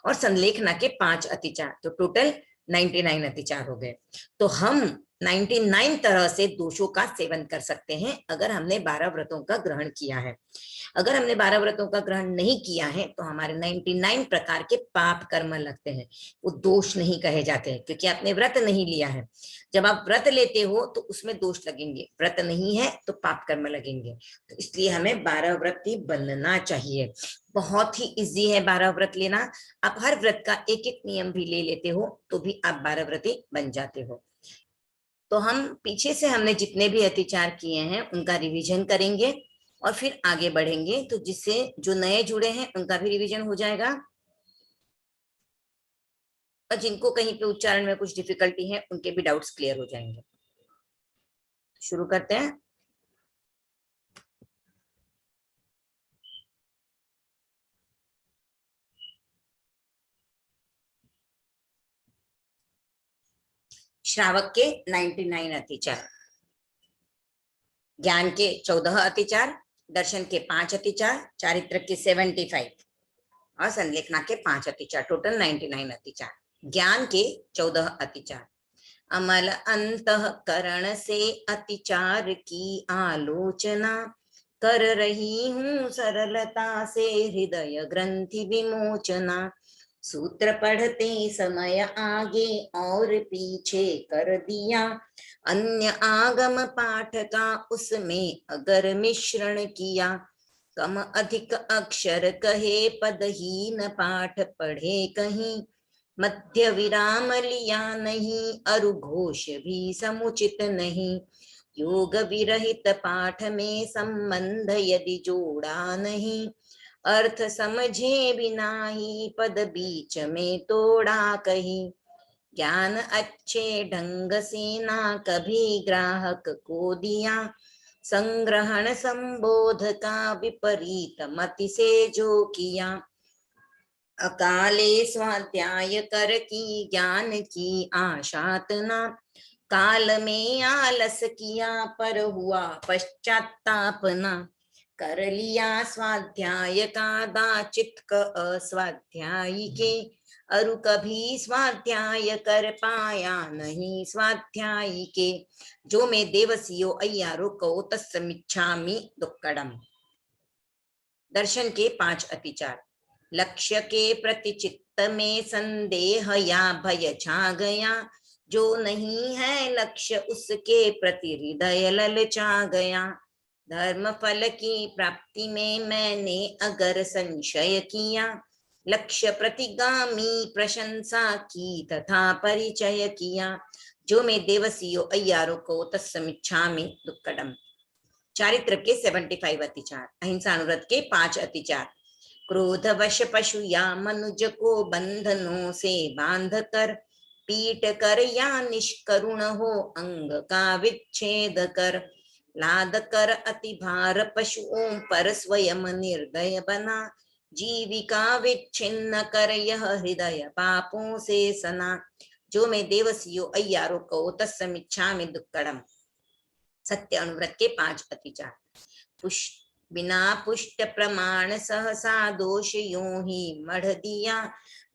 और संलेखना के 5 अतिचार, तो टोटल 99 अतिचार हो गए। तो हम 99 तरह से दोषों का सेवन कर सकते हैं अगर हमने 12 व्रतों का ग्रहण किया है। अगर हमने 12 व्रतों का ग्रहण नहीं किया है तो हमारे 99 प्रकार के पाप कर्म लगते हैं, वो दोष नहीं कहे जाते हैं, क्योंकि आपने व्रत नहीं लिया है। जब आप व्रत लेते हो तो उसमें दोष लगेंगे, व्रत नहीं है तो पाप कर्म लगेंगे। तो इसलिए हमें 12 व्रती बनना चाहिए। बहुत ही इजी है 12 व्रत लेना। आप हर व्रत का एक एक नियम भी ले लेते हो तो भी आप 12 व्रती बन जाते हो। तो हम पीछे से हमने जितने भी अतिचार किए हैं उनका रिवीजन करेंगे और फिर आगे बढ़ेंगे, तो जिससे जो नए जुड़े हैं उनका भी रिवीजन हो जाएगा, और जिनको कहीं पे उच्चारण में कुछ डिफिकल्टी है उनके भी डाउट्स क्लियर हो जाएंगे। शुरू करते हैं। श्रावक के 99 अतिचार, ज्ञान के 14 अतिचार, दर्शन के 5 अतिचार, चारित्र के 75 और संलेखना के 5 अतिचार, टोटल 99 अतिचार। ज्ञान के 14 अतिचार। अमल अंतःकरण से अतिचार की आलोचना कर रही हूँ सरलता से हृदय ग्रंथि विमोचना। सूत्र पढ़ते समय आगे और पीछे कर दिया, अन्य आगम पाठ का उसमें अगर मिश्रण किया। कम अधिक अक्षर कहे पदहीन पाठ पढ़े कहीं, मध्य विराम लिया नहीं अरु घोष भी समुचित नहीं। योग विरहित पाठ में संबंध यदि जोड़ा नहीं, अर्थ समझे बिना ही पद बीच में तोड़ा कहीं। ज्ञान अच्छे ढंग से ना कभी ग्राहक को दिया, संग्रहण संबोध का विपरीत मति से जो किया। अकाले स्वाध्याय कर की ज्ञान की आशातना, काल में आलस किया पर हुआ पश्चातापना। कर लिया स्वाध्याय का दाचित अस्वाध्यायी के, अरु कभी स्वाध्याय कर पाया नहीं स्वाध्यायी के। जो मैं देवसियो अय्यारो कहो तत्समिच्छामि दुक्कडम। दर्शन के 5 अतिचार। लक्ष्य के प्रति चित्त में संदेह या भय छा गया, जो नहीं है लक्ष्य उसके प्रति हृदय ललचा गया। धर्म फल की प्राप्ति में मैंने अगर संशय किया, लक्ष्य प्रतिगामी प्रशंसा की तथा परिचय किया। जो मैं देवसियो अय्यारो को तत्समिच्छामि दुक्कडम। चारित्र के 75 अतिचार। अहिंसा अनुव्रत के 5 अतिचार। क्रोधवश पशु या मनुज को बंधनों से बांध कर, पीट कर या निष्करुण हो अंग का विच्छेद कर। लाद कर अति भार पशुओं पर स्वयं निर्दय बना, जीविका विच्छिन्न कर यह हृदय पापों से सना। जो मैं देवसियो अय्यारो को तत्समिच्छामि दुक्कडम। सत्य अनुव्रत के 5 अतिचार। बिना पुष्ट प्रमाण सहसा दोष यूं ही मढ़ दिया,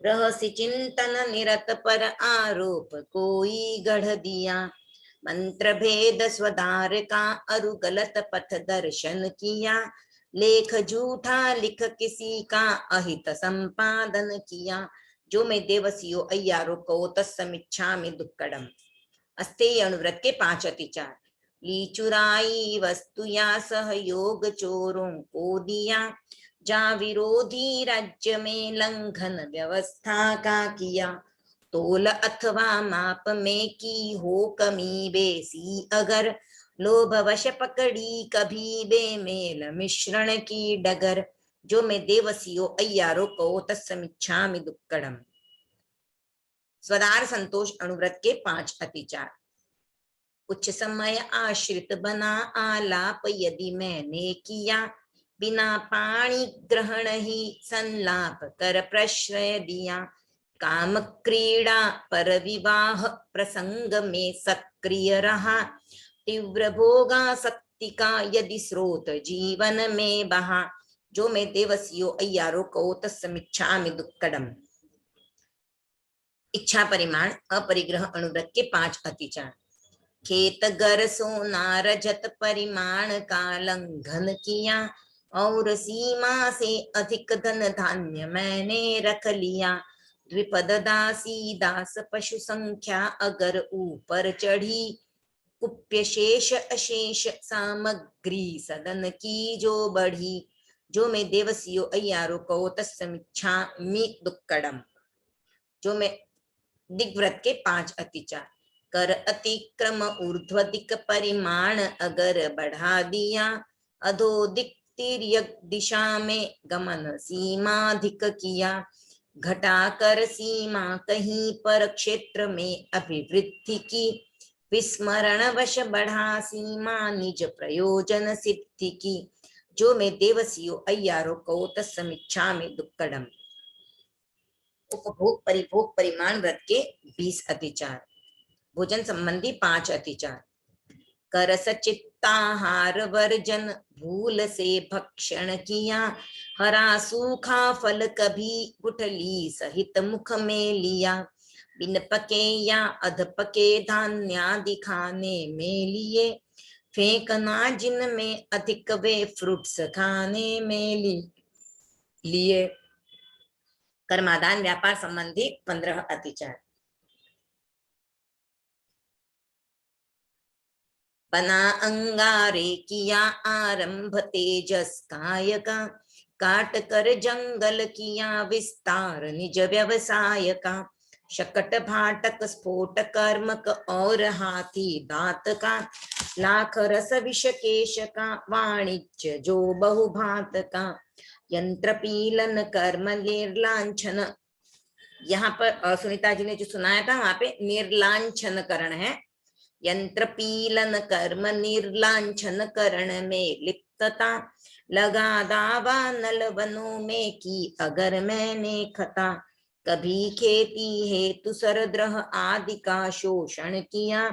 रहस्य चिंतन निरत पर आरोप कोई गढ़ दिया। मंत्र भेद स्वधार का अरु गलत पथ दर्शन किया, लेख झूठा लिख किसी का अहित संपादन किया। जो मैं देवसियो अय्यारो को तत्समिच्छामि दुक्कडम। अस्तेय अनुव्रत के 5 अतिचार। ली चुराई वस्तु या सहयोग चोरों को दिया, जा विरोधी राज्य में लंघन व्यवस्था का किया। तोल अथवा माप में की हो कमी बेसी अगर, लोभवश पकड़ी कभी बेमेल मिश्रण की डगर। जो मैं देवसियो अय्यारो को तत्समिच्छामि दुक्कडम। स्वदार संतोष अनुव्रत के 5 अतिचार। कुछ समय आश्रित बना आलाप यदि मैंने किया, बिना पाणी ग्रहण ही संलाप कर प्रश्रय दिया। काम क्रीड़ा पर विवाह प्रसंग में सक्रिय रहा, तीव्र भोगासक्ति का यदि स्रोत जीवन में बहा। जो मैं देवसियो अय्यारो को तत्समिच्छामि दुक्कडम। इच्छा परिमाण अपरिग्रह अनुव्रत के 5 अतिचार। खेत गर सोना रजत परिमाण का लंघन किया, और सीमा से अधिक धन धान्य मैंने रख लिया। द्विपद दासी दास पशु संख्या अगर ऊपर चढ़ी, कुप्य शेष अशेष सामग्री सदन की जो बढ़ी। जो मैं देवसियो अय्यारो को तस्मिच्छामि दुक्कडम। जो मैं दिग्व्रत के 5 अतिचार। कर अतिक्रम ऊर्ध्वदिक परिमाण अगर बढ़ा दिया, अधोदिक तिर्यक दिशा में गमन सीमाधिक किया। घटाकर सीमा कहीं पर क्षेत्र में अभिवृद्धि की, विस्मरण वश बढ़ा सीमा निज प्रयोजन सिद्धि की। जो मैं देवसियो अय्यारो को तस्मिच्छामि दुक्कडम। उपभोग परिभोग परिमाण व्रत के 20 अतिचार। भोजन संबंधी 5 अतिचार। कर सचित्ताहार वर्जन भूल से भक्षण किया, हरा सूखा फल कभी गुठली सहित मुख में लिया। बिन पके या अध पके धान्यादि खाने में लिए, फेंकना जिनमें अधिक वे फ्रूट्स खाने में लिए। कर्मादान व्यापार संबंधी 15 अतिचार। बना अंगारे किया आरंभ तेजस काय का, काट कर जंगल किया विस्तार निज व्यवसाय का। शकट भाटक स्फोट कर्मक और हाथी दांत का, लाख रस विष केश का वाणिज्य जो बहुभात का। यंत्र पीलन कर्म निर्लांछन। यहाँ पर सुनीता जी ने जो सुनाया था वहां पे निर्लांछन करण है। यंत्र पीलन कर्म निर्लांछन करण में लिप्तता, लगा दावा नल वनों में की अगर मैंने खता। कभी खेती हेतु सरद्रह आदि का शोषण किया,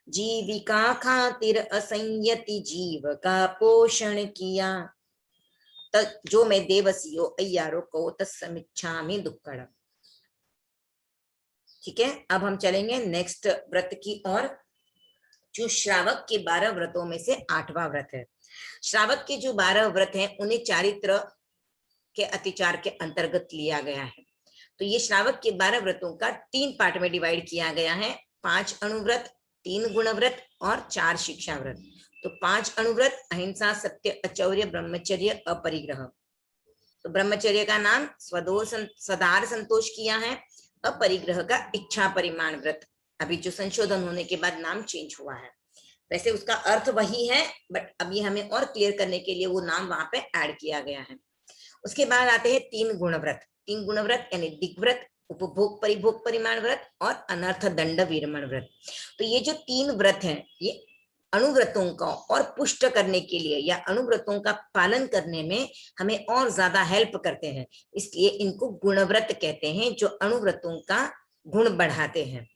जीविका खातिर असंयति जीव का पोषण किया। जो मैं देवसियो अय्यारो को तस्मिच्छामि दुक्कडम। ठीक है, अब हम चलेंगे नेक्स्ट व्रत की ओर, जो श्रावक के 12 व्रतों में से 8वां व्रत है। श्रावक के जो 12 व्रत हैं उन्हें चारित्र के अतिचार के अंतर्गत लिया गया है। तो ये श्रावक के 12 व्रतों का 3 पार्ट में डिवाइड किया गया है। 5 अणुव्रत, 3 गुणव्रत और 4 शिक्षा व्रत। तो 5 अणुव्रत अहिंसा, सत्य, अचौर्य, ब्रह्मचर्य, अपरिग्रह। तो ब्रह्मचर्य का नाम स्वदार संतोष किया है। अपरिग्रह का इच्छा परिमाण व्रत, अभी जो संशोधन होने के बाद नाम चेंज हुआ है। वैसे उसका अर्थ वही है, बट अभी हमें और क्लियर करने के लिए वो नाम वहां पे ऐड किया गया है। उसके बाद आते हैं 3 गुणव्रत। 3 गुणव्रत यानी दिग्व्रत, उपभोग परिभोग परिमाण व्रत और अनर्थ दंड विरमण व्रत। तो ये जो 3 व्रत हैं, ये अणुव्रतों का और पुष्ट करने के लिए या अणुव्रतों का पालन करने में हमें और ज्यादा हेल्प करते हैं, इसलिए इनको गुणव्रत कहते हैं, जो अणुव्रतों का गुण बढ़ाते हैं।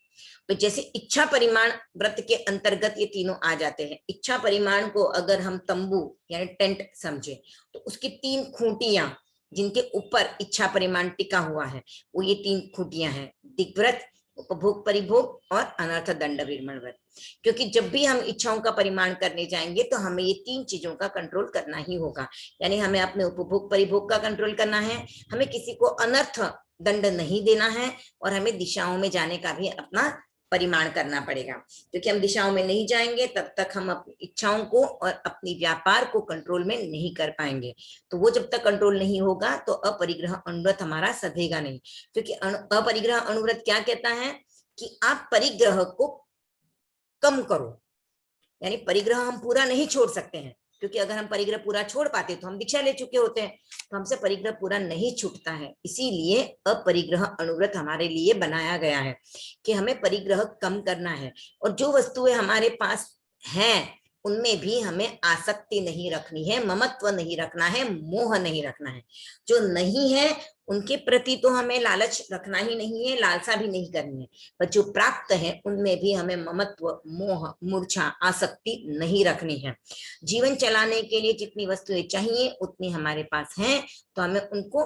तो जैसे इच्छा परिमाण व्रत के अंतर्गत ये तीनों आ जाते हैं। इच्छा परिमाण को अगर हम तंबू यानी टेंट समझे, तो उसकी 3 खूंटियां जिनके ऊपर इच्छा परिमाण टिका हुआ है, वो ये 3 खूंटियां हैं, दिग्व्रत, उपभोग परिभोग और अनर्थ दंड विरमण व्रत। क्योंकि जब भी हम इच्छाओं का परिमाण करने जाएंगे तो हमें ये 3 चीजों का कंट्रोल करना ही होगा। यानी हमें अपने उपभोग परिभोग का कंट्रोल करना है, हमें किसी को अनर्थ दंड नहीं देना है, और हमें दिशाओं में जाने का भी अपना परिमाण करना पड़ेगा। क्योंकि हम दिशाओं में नहीं जाएंगे तब तक हम अपनी इच्छाओं को और अपनी व्यापार को कंट्रोल में नहीं कर पाएंगे। तो वो जब तक कंट्रोल नहीं होगा तो अपरिग्रह अणुव्रत हमारा सधेगा नहीं। क्योंकि अपरिग्रह अणुव्रत क्या कहता है कि आप परिग्रह को कम करो, यानी परिग्रह हम पूरा नहीं छोड़ सकते हैं, क्योंकि अगर हम परिग्रह पूरा छोड़ पाते तो हम दीक्षा ले चुके होते हैं, तो हमसे परिग्रह पूरा नहीं छूटता है। इसीलिए अपरिग्रह अणुव्रत हमारे लिए बनाया गया है कि हमें परिग्रह कम करना है, और जो वस्तुएं हमारे पास हैं उनमें भी हमें आसक्ति नहीं रखनी है, ममत्व नहीं रखना है, मोह नहीं रखना है। जो नहीं है उनके प्रति तो हमें लालच रखना ही नहीं है, लालसा भी नहीं करनी है, पर जो प्राप्त है उनमें भी हमें ममत्व, मोह, मूर्छा, आसक्ति नहीं रखनी है। जीवन चलाने के लिए जितनी वस्तुएं चाहिए उतनी हमारे पास हैं, तो हमें उनको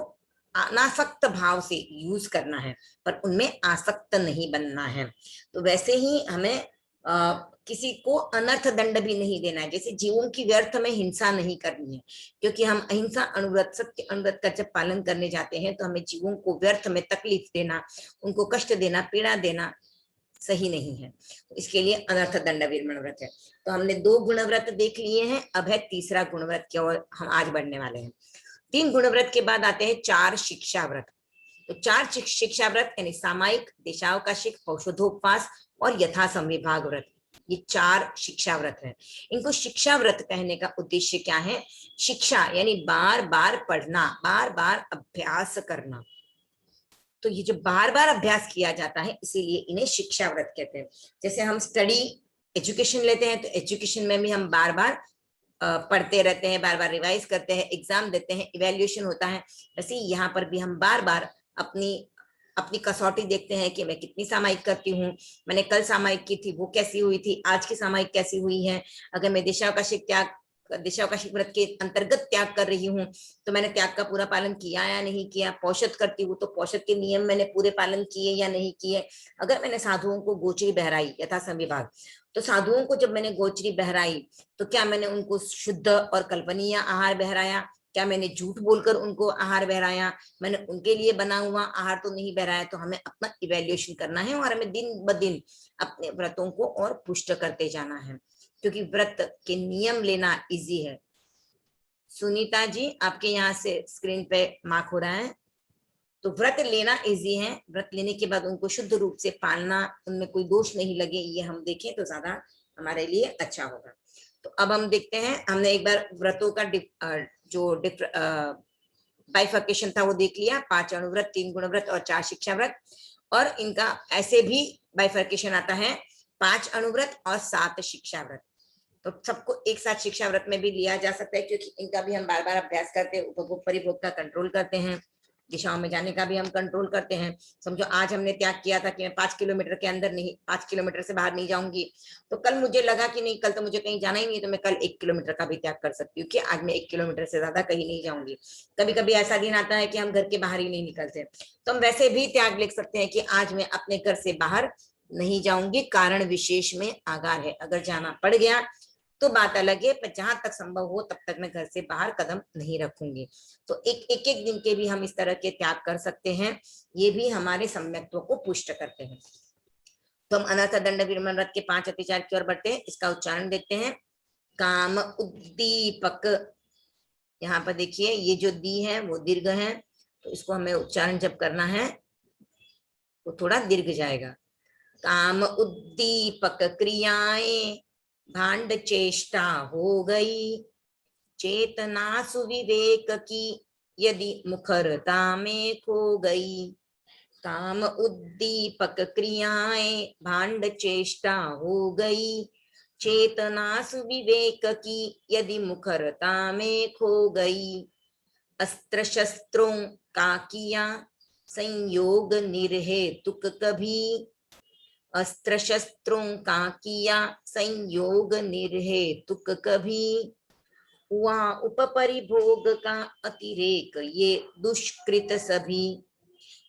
अनासक्त भाव से यूज करना है, पर उनमें आसक्त नहीं बनना है। तो वैसे ही हमें किसी को अनर्थ दंड भी नहीं देना है, जैसे जीवों की व्यर्थ में हिंसा नहीं करनी है, क्योंकि हम अहिंसा अनुव्रत सत्य अनुव्रत का जब पालन करने जाते हैं तो हमें जीवों को व्यर्थ में तकलीफ देना, उनको कष्ट देना, पीड़ा देना सही नहीं है। इसके लिए अनर्थ दंड विरमण व्रत है। तो हमने 2 गुणव्रत देख लिए हैं, अब है तीसरा गुणव्रत की ओर हम आज बढ़ने वाले हैं। 3 गुणव्रत के बाद आते हैं 4 शिक्षा व्रत। तो 4 शिक्षा व्रत यानी सामायिक, देशावकाशिक, औषधोपवास और यथा संविभाग व्रत, ये 4 शिक्षा व्रत है। इनको शिक्षा व्रत कहने का उद्देश्य क्या है? शिक्षा यानी बार बार पढ़ना, बार बार अभ्यास करना। तो ये जो बार बार अभ्यास किया जाता है इसीलिए इन्हें शिक्षा व्रत कहते हैं। जैसे हम स्टडी एजुकेशन लेते हैं तो एजुकेशन में भी हम बार बार पढ़ते रहते हैं, बार बार रिवाइज करते हैं, एग्जाम देते हैं, इवैल्यूएशन होता है। वैसे यहाँ पर भी हम बार बार अपनी कसौटी देखते हैं कि मैं कितनी सामायिक करती हूँ, मैंने कल सामायिक की थी वो कैसी हुई थी, आज की सामायिक कैसी हुई है। अगर मैं देशावकाशिक व्रत के अंतर्गत त्याग कर रही हूँ तो मैंने त्याग का पूरा पालन किया या नहीं किया। पौषध करती हूँ तो पौषध के नियम मैंने पूरे पालन किए या नहीं किए। अगर मैंने साधुओं को गोचरी बहराई यथा संविभाग, तो साधुओं को जब मैंने गोचरी बहराई तो क्या मैंने उनको शुद्ध और कल्पनीय आहार बहराया? क्या मैंने झूठ बोलकर उनको आहार बहराया? मैंने उनके लिए बना हुआ आहार तो नहीं बहराया। तो हमें अपना इवैल्यूएशन करना है और हमें दिन ब दिन अपने व्रतों को और पुष्ट करते जाना है, क्योंकि व्रत के नियम लेना इजी है। सुनीता जी, आपके यहाँ से स्क्रीन पे मार्क हो रहा है। तो व्रत लेना इजी है, व्रत लेने के बाद उनको शुद्ध रूप से पालना, उनमें कोई दोष नहीं लगे, ये हम देखें तो ज्यादा हमारे लिए अच्छा होगा। तो अब हम देखते हैं, हमने एक बार व्रतों का जो बाइफर्केशन था वो देख लिया, 5 अनुव्रत, 3 गुणव्रत और 4 शिक्षा व्रत। और इनका ऐसे भी बाइफर्केशन आता है 5 अनुव्रत और 7 शिक्षा व्रत। तो सबको एक साथ शिक्षा व्रत में भी लिया जा सकता है, क्योंकि इनका भी हम बार बार अभ्यास करते हैं, उपभोग परिभोग का कंट्रोल करते हैं, दिशाओं में जाने का भी हम कंट्रोल करते हैं। समझो आज हमने त्याग किया था कि मैं 5 किलोमीटर के अंदर नहीं, 5 किलोमीटर से बाहर नहीं जाऊंगी, तो कल मुझे लगा कि नहीं, कल तो मुझे कहीं जाना ही नहीं, तो मैं कल 1 किलोमीटर का भी त्याग कर सकती हूँ कि आज मैं 1 किलोमीटर से ज्यादा कहीं नहीं जाऊंगी। कभी कभी ऐसा दिन आता है कि हम घर के बाहर ही नहीं निकलते, तो हम वैसे भी त्याग लिख सकते हैं कि आज मैं अपने घर से बाहर नहीं जाऊंगी, कारण विशेष में आगार है। अगर जाना पड़ गया तो बात अलग है, पर जहां तक संभव हो तब तक मैं घर से बाहर कदम नहीं रखूंगी। तो एक दिन के भी हम इस तरह के त्याग कर सकते हैं, ये भी हमारे सम्यक्त्व को पुष्ट करते हैं। तो हम अनर्थ दंड विरमण व्रत के 5 अतिचार की ओर बढ़ते हैं। इसका उच्चारण देखते हैं। काम उद्दीपक, यहाँ पर देखिए ये जो दी है वो दीर्घ है, तो इसको हमें उच्चारण जब करना है तो थोड़ा दीर्घ जाएगा। काम उद्दीपक क्रियाएं भांड चेष्टा हो गई, चेतना सुविवेक की यदि मुखरता में खो गई। काम उद्दीपक क्रियाएं भांड चेष्टा हो गई, चेतना सुविवेक की यदि मुखरता में खो गई। अस्त्र शस्त्रों का किया संयोग निर्हेतुक कभी, अस्त्र शस्त्रों का किया संयोग निर्हेतुक कभी। हुआ उपपरिभोग का अतिरेक ये दुष्कृत सभी,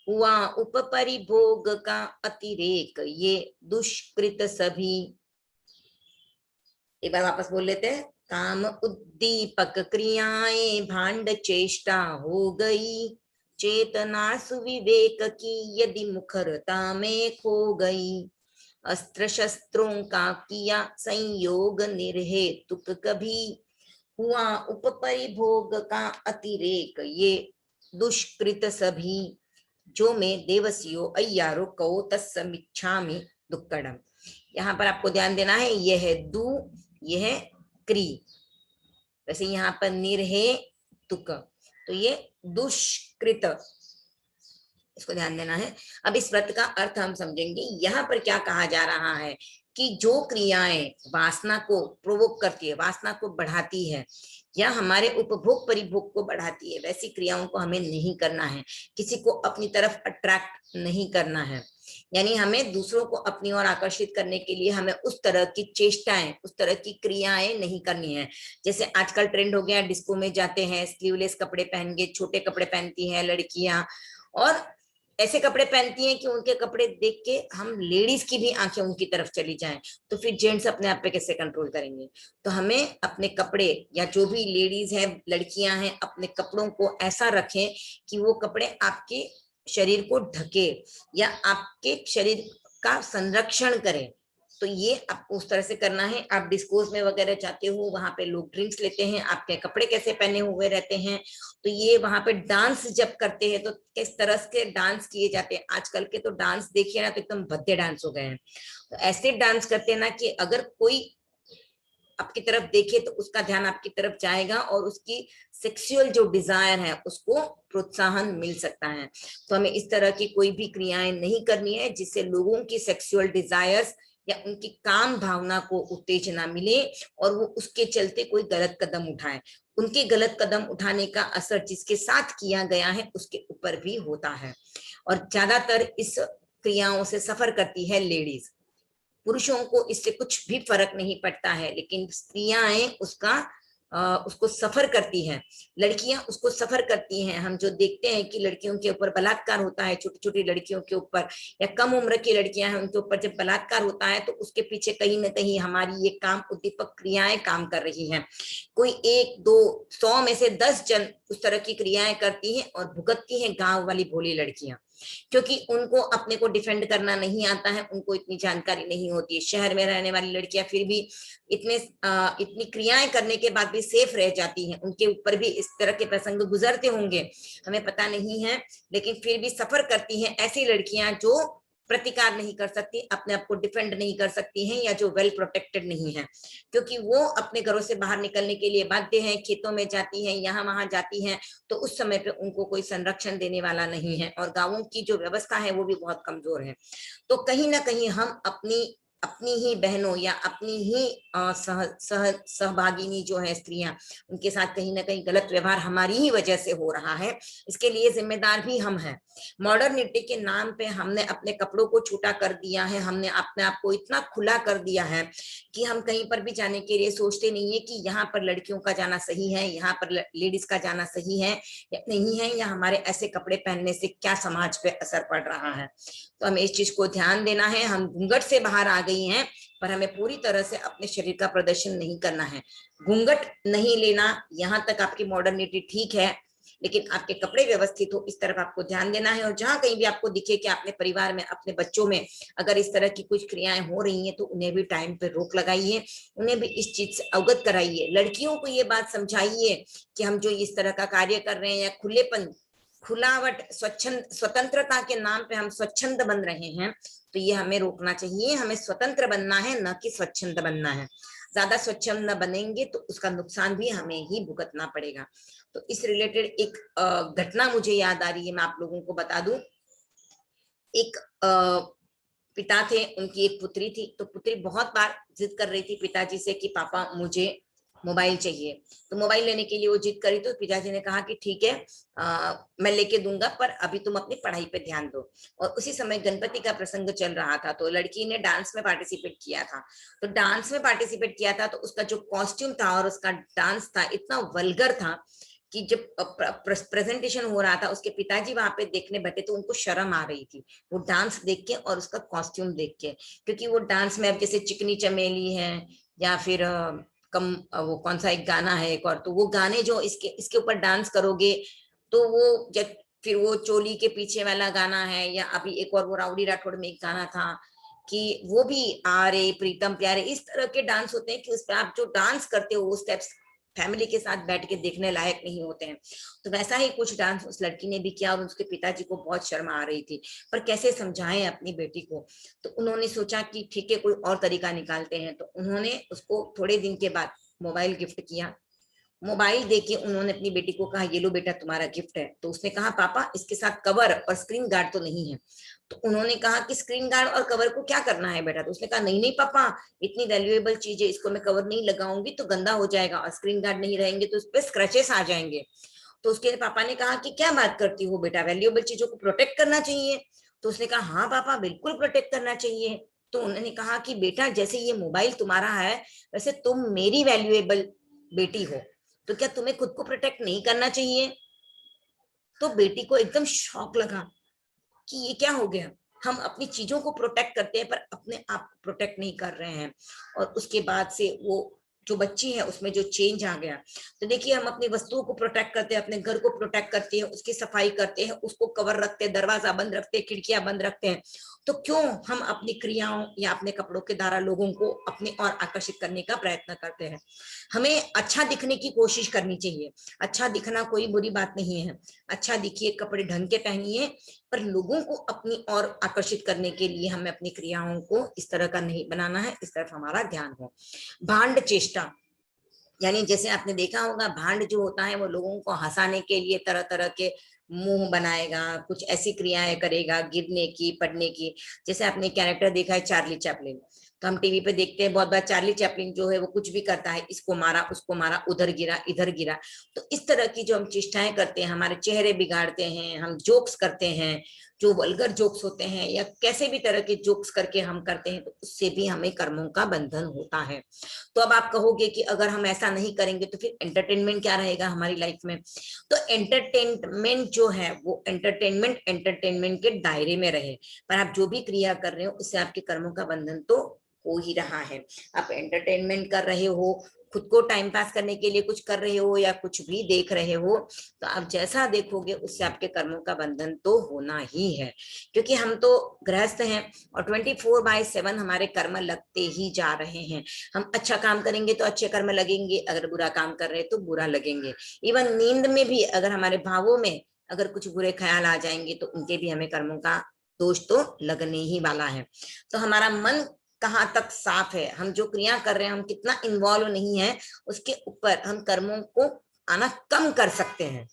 हुआ उपपरिभोग का अतिरेक ये दुष्कृत सभी। एक बार वापस बोल लेते हैं। काम उद्दीपक क्रियाएं भांड चेष्टा हो गई, चेतना सुविवेक की यदि मुखरता में खो गई। अस्त्र शस्त्रों का किया संयोग निर्हेतुक कभी, हुआ उपपरिभोग का अतिरेक ये दुष्कृत सभी। जो में देवसियो अय्यारो कहो तत्समिच्छामि दुक्कडम। यहाँ पर आपको ध्यान देना है, यह है दु, यह है क्री। वैसे यहाँ पर निर्हेतुक, तो ये दुष्कृत, इसको ध्यान देना है। अब इस व्रत का अर्थ हम समझेंगे। यहाँ पर क्या कहा जा रहा है कि जो क्रियाएं वासना को प्रोवोक करती है, वासना को बढ़ाती है या हमारे उपभोग परिभोग को बढ़ाती है, वैसी क्रियाओं को हमें नहीं करना है। किसी को अपनी तरफ अट्रैक्ट नहीं करना है, यानी हमें दूसरों को अपनी ओर आकर्षित करने के लिए हमें उस तरह की चेष्टाएं, उस तरह की क्रियाएं नहीं करनी है। जैसे आजकल ट्रेंड हो गया, डिस्को में जाते हैं, स्लीवलेस कपड़े पहन के, छोटे कपड़े पहनती हैं लड़कियां, और ऐसे कपड़े पहनती हैं कि उनके कपड़े देख के हम लेडीज की भी आंखें उनकी तरफ चली जाएं, तो फिर जेंट्स अपने आप पे कैसे कंट्रोल करेंगे। तो हमें अपने कपड़े, या जो भी लेडीज हैं, लड़कियां हैं, अपने कपड़ों को ऐसा रखें कि वो कपड़े आपके शरीर को ढके या आपके शरीर का संरक्षण करें। तो ये आपको उस तरह से करना है। आप डिस्कोर्स में वगैरह जाते हो, वहां पे लोग ड्रिंक्स लेते हैं, आपके कपड़े कैसे पहने हुए रहते हैं, तो ये वहां पे डांस जब करते हैं तो किस तरह के डांस किए जाते हैं। आजकल के तो डांस देखिए ना, तो एकदम भद्दे डांस हो गए हैं। तो ऐसे डांस करते हैं ना कि अगर कोई आपकी तरफ देखे तो उसका ध्यान आपकी तरफ जाएगा और उसकी सेक्सुअल जो डिजायर है उसको प्रोत्साहन मिल सकता है। तो हमें इस तरह की कोई भी क्रियाएं नहीं करनी है जिससे लोगों की सेक्सुअल डिजायर्स या उनकी काम भावना को उत्तेजना मिले और वो उसके चलते कोई गलत कदम उठाए। उनके गलत कदम उठाने का असर जिसके साथ किया गया है उसके ऊपर भी होता है। और ज्यादातर इस क्रियाओं से सफर करती है लेडीज। पुरुषों को इससे कुछ भी फर्क नहीं पड़ता है, लेकिन स्त्रियां उसको सफर करती हैं, लड़कियां उसको सफर करती हैं। हम जो देखते हैं कि लड़कियों के ऊपर बलात्कार होता है, छोटी छोटी लड़कियों के ऊपर या कम उम्र की लड़कियां हैं उनके ऊपर जब बलात्कार होता है, तो उसके पीछे कहीं ना कहीं हमारी ये काम उद्दीपक क्रियाएं काम कर रही हैं। कोई 1 2 100 में से 10 जन उस तरह की क्रियाएं करती हैं और भुगतती हैं गांव वाली भोली लड़कियां, क्योंकि उनको अपने को डिफेंड करना नहीं आता है, उनको इतनी जानकारी नहीं होती है। शहर में रहने वाली लड़कियां फिर भी इतनी क्रियाएं करने के बाद भी सेफ रह जाती हैं। उनके ऊपर भी इस तरह के प्रसंग गुजरते होंगे, हमें पता नहीं है, लेकिन फिर भी सफर करती हैं ऐसी लड़कियां जो प्रतिकार नहीं कर सकती, अपने आप को डिफेंड नहीं कर सकती हैं, या जो वेल प्रोटेक्टेड नहीं है, क्योंकि वो अपने घरों से बाहर निकलने के लिए बाध्य हैं, खेतों में जाती हैं, यहाँ वहां जाती हैं, तो उस समय पे उनको कोई संरक्षण देने वाला नहीं है और गांवों की जो व्यवस्था है वो भी बहुत कमजोर है। तो कहीं ना कहीं हम अपनी ही बहनों या अपनी ही सहभागिनी जो है स्त्रियां, उनके साथ कहीं ना कहीं गलत व्यवहार हमारी ही वजह से हो रहा है। इसके लिए जिम्मेदार भी हम हैं। मॉडर्निटी के नाम पे हमने अपने कपड़ों को छोटा कर दिया है, हमने अपने आप को इतना खुला कर दिया है कि हम कहीं पर भी जाने के लिए सोचते नहीं है कि यहाँ पर लड़कियों का जाना सही है, यहाँ पर लेडीज का जाना सही है या नहीं है, या हमारे ऐसे कपड़े पहनने से क्या समाज पे असर पड़ रहा है। तो हमें इस चीज को ध्यान देना है। हम घूंघट से बाहर आ गई हैं, पर हमें पूरी तरह से अपने शरीर का प्रदर्शन नहीं करना है। घूंघट नहीं लेना, यहाँ तक आपकी मॉडर्निटी ठीक है, लेकिन आपके कपड़े व्यवस्थित हो इस तरफ आपको ध्यान देना है। और जहां कहीं भी आपको दिखे कि अपने परिवार में, अपने बच्चों में अगर इस तरह की कुछ क्रियाएं हो रही हैं, तो उन्हें भी टाइम पे रोक लगाइए, उन्हें भी इस चीज से अवगत कराइए। लड़कियों को ये बात समझाइए कि हम जो इस तरह का कार्य कर रहे हैं या खुलेपन, खुलावट, स्वतंत्रता के नाम पे हम स्वच्छंद बन रहे हैं, तो ये हमें रोकना चाहिए। हमें स्वतंत्र बनना है, न कि स्वच्छंद बनना है। ज्यादा स्वच्छंद बनेंगे तो उसका नुकसान भी हमें ही भुगतना पड़ेगा। तो इस रिलेटेड एक घटना मुझे याद आ रही है, मैं आप लोगों को बता दूं। एक पिता थे, उनकी एक पुत्री थी। तो पुत्री बहुत बार जिद कर रही थी पिताजी से कि पापा मुझे मोबाइल चाहिए। तो मोबाइल लेने के लिए वो जिद करी, तो पिताजी ने कहा कि ठीक है, मैं लेके दूंगा, पर अभी तुम अपनी पढ़ाई पे ध्यान दो। और उसी समय गणपति का प्रसंग चल रहा था, तो लड़की ने डांस में पार्टिसिपेट किया था। तो डांस में पार्टिसिपेट किया था, तो उसका जो कॉस्ट्यूम था और उसका डांस था इतना वल्गर था कि जब प्रेजेंटेशन हो रहा था, उसके पिताजी वहां पे देखने बैठे तो उनको शर्म आ रही थी, वो डांस देख के और उसका कॉस्ट्यूम देख के। क्योंकि वो डांस में अब जैसे चिकनी चमेली है या फिर वो कौन सा एक गाना है एक और, तो वो गाने जो इसके ऊपर डांस करोगे तो वो जब फिर वो चोली के पीछे वाला गाना है, या अभी एक और वो राउडी राठौड़ में एक गाना था कि वो भी आ रे प्रीतम प्यारे, इस तरह के डांस होते हैं कि उस पर आप जो डांस करते हो वो स्टेप्स फैमिली के साथ बैठ के देखने लायक नहीं होते हैं। तो वैसा ही कुछ डांस उस लड़की ने भी किया और उसके पिताजी को बहुत शर्म आ रही थी, पर कैसे समझाएं अपनी बेटी को। तो उन्होंने सोचा कि ठीक है, कोई और तरीका निकालते हैं। तो उन्होंने उसको थोड़े दिन के बाद मोबाइल गिफ्ट किया। मोबाइल देके उन्होंने अपनी बेटी को कहा, ये लो बेटा तुम्हारा गिफ्ट है। तो उसने कहा पापा इसके साथ कवर और स्क्रीन गार्ड तो नहीं है। तो उन्होंने कहा कि स्क्रीन गार्ड और कवर को क्या करना है बेटा। तो उसने कहा नहीं नहीं पापा, इतनी वैल्यूएबल चीज है, इसको मैं कवर नहीं लगाऊंगी तो गंदा हो जाएगा, और स्क्रीन गार्ड नहीं रहेंगे तो उस पर स्क्रैचेस आ जाएंगे। तो उसके पापा ने कहा कि क्या बात करती हो बेटा, वैल्यूएबल चीजों को प्रोटेक्ट करना चाहिए। तो उसने कहा हाँ पापा बिल्कुल प्रोटेक्ट करना चाहिए। तो उन्होंने कहा कि बेटा जैसे ये मोबाइल तुम्हारा है, वैसे तुम मेरी वैल्यूएबल बेटी हो, तो क्या तुम्हें खुद को प्रोटेक्ट नहीं करना चाहिए। तो बेटी को एकदम शॉक लगा कि ये क्या हो गया, हम अपनी चीजों को प्रोटेक्ट करते हैं पर अपने आप को प्रोटेक्ट नहीं कर रहे हैं, और उसके बाद से वो जो बच्ची है उसमें जो चेंज आ गया। तो देखिए, हम अपनी वस्तुओं को प्रोटेक्ट करते हैं, अपने घर को प्रोटेक्ट करते हैं, उसकी सफाई करते हैं, उसको कवर रखते हैं, दरवाजा बंद रखते हैं, खिड़कियां बंद रखते हैं, तो क्यों हम अपनी क्रियाओं या अपने कपड़ों के द्वारा लोगों को अपने और आकर्षित करने का प्रयत्न करते हैं। हमें अच्छा दिखने की कोशिश करनी चाहिए, अच्छा दिखना कोई बुरी बात नहीं है, अच्छा दिखिए, कपड़े ढंग के पहनिए, पर लोगों को अपनी और आकर्षित करने के लिए हमें अपनी क्रियाओं को इस तरह का नहीं बनाना है, इस तरफ हमारा ध्यान हो। भांड चेष्टा, यानी जैसे आपने देखा होगा, भांड जो होता है वो लोगों को हंसाने के लिए तरह तरह के मुंह बनाएगा, कुछ ऐसी क्रियाएं करेगा, गिरने की, पड़ने की। जैसे आपने कैरेक्टर देखा है चार्ली चैपलिन, तो हम टीवी पे देखते हैं बहुत बार चार्ली चैपलिन जो है वो कुछ भी करता है, इसको मारा, उसको मारा, उधर गिरा, इधर गिरा। तो इस तरह की जो हम चेष्टाएं करते हैं, हमारे चेहरे बिगाड़ते हैं, हम जोक्स करते हैं, जो वल्गर जोक्स होते हैं या कैसे भी तरह के जोक्स करके हम करते हैं, तो उससे भी हमें कर्मों का बंधन होता है। तो अब आप कहोगे कि अगर हम ऐसा नहीं करेंगे तो फिर एंटरटेनमेंट क्या रहेगा हमारी लाइफ में? तो एंटरटेनमेंट जो है वो एंटरटेनमेंट के दायरे में रहे, पर आप जो भी क्रिया कर रहे हो उससे आपके कर्मों का बंधन तो हो ही रहा है। आप एंटरटेनमेंट कर रहे हो, खुद को टाइम पास करने के लिए कुछ कर रहे हो या कुछ भी देख रहे हो, तो आप जैसा देखोगे उससे आपके कर्मों का बंधन तो होना ही है, क्योंकि हम तो गृहस्थ हैं और 24/7 हमारे कर्म लगते ही जा रहे हैं। हम अच्छा काम करेंगे तो अच्छे कर्म लगेंगे, अगर बुरा काम कर रहे हैं तो बुरा लगेंगे। इवन नींद में भी अगर हमारे भावों में अगर कुछ बुरे ख्याल आ जाएंगे तो उनके भी हमें कर्मों का दोष तो लगने ही वाला है। तो हमारा मन कहाँ तक साफ है, हम जो क्रिया कर रहे हैं, हम कितना इन्वॉल्व नहीं है, उसके ऊपर हम कर्मों को आना कम कर सकते हैं।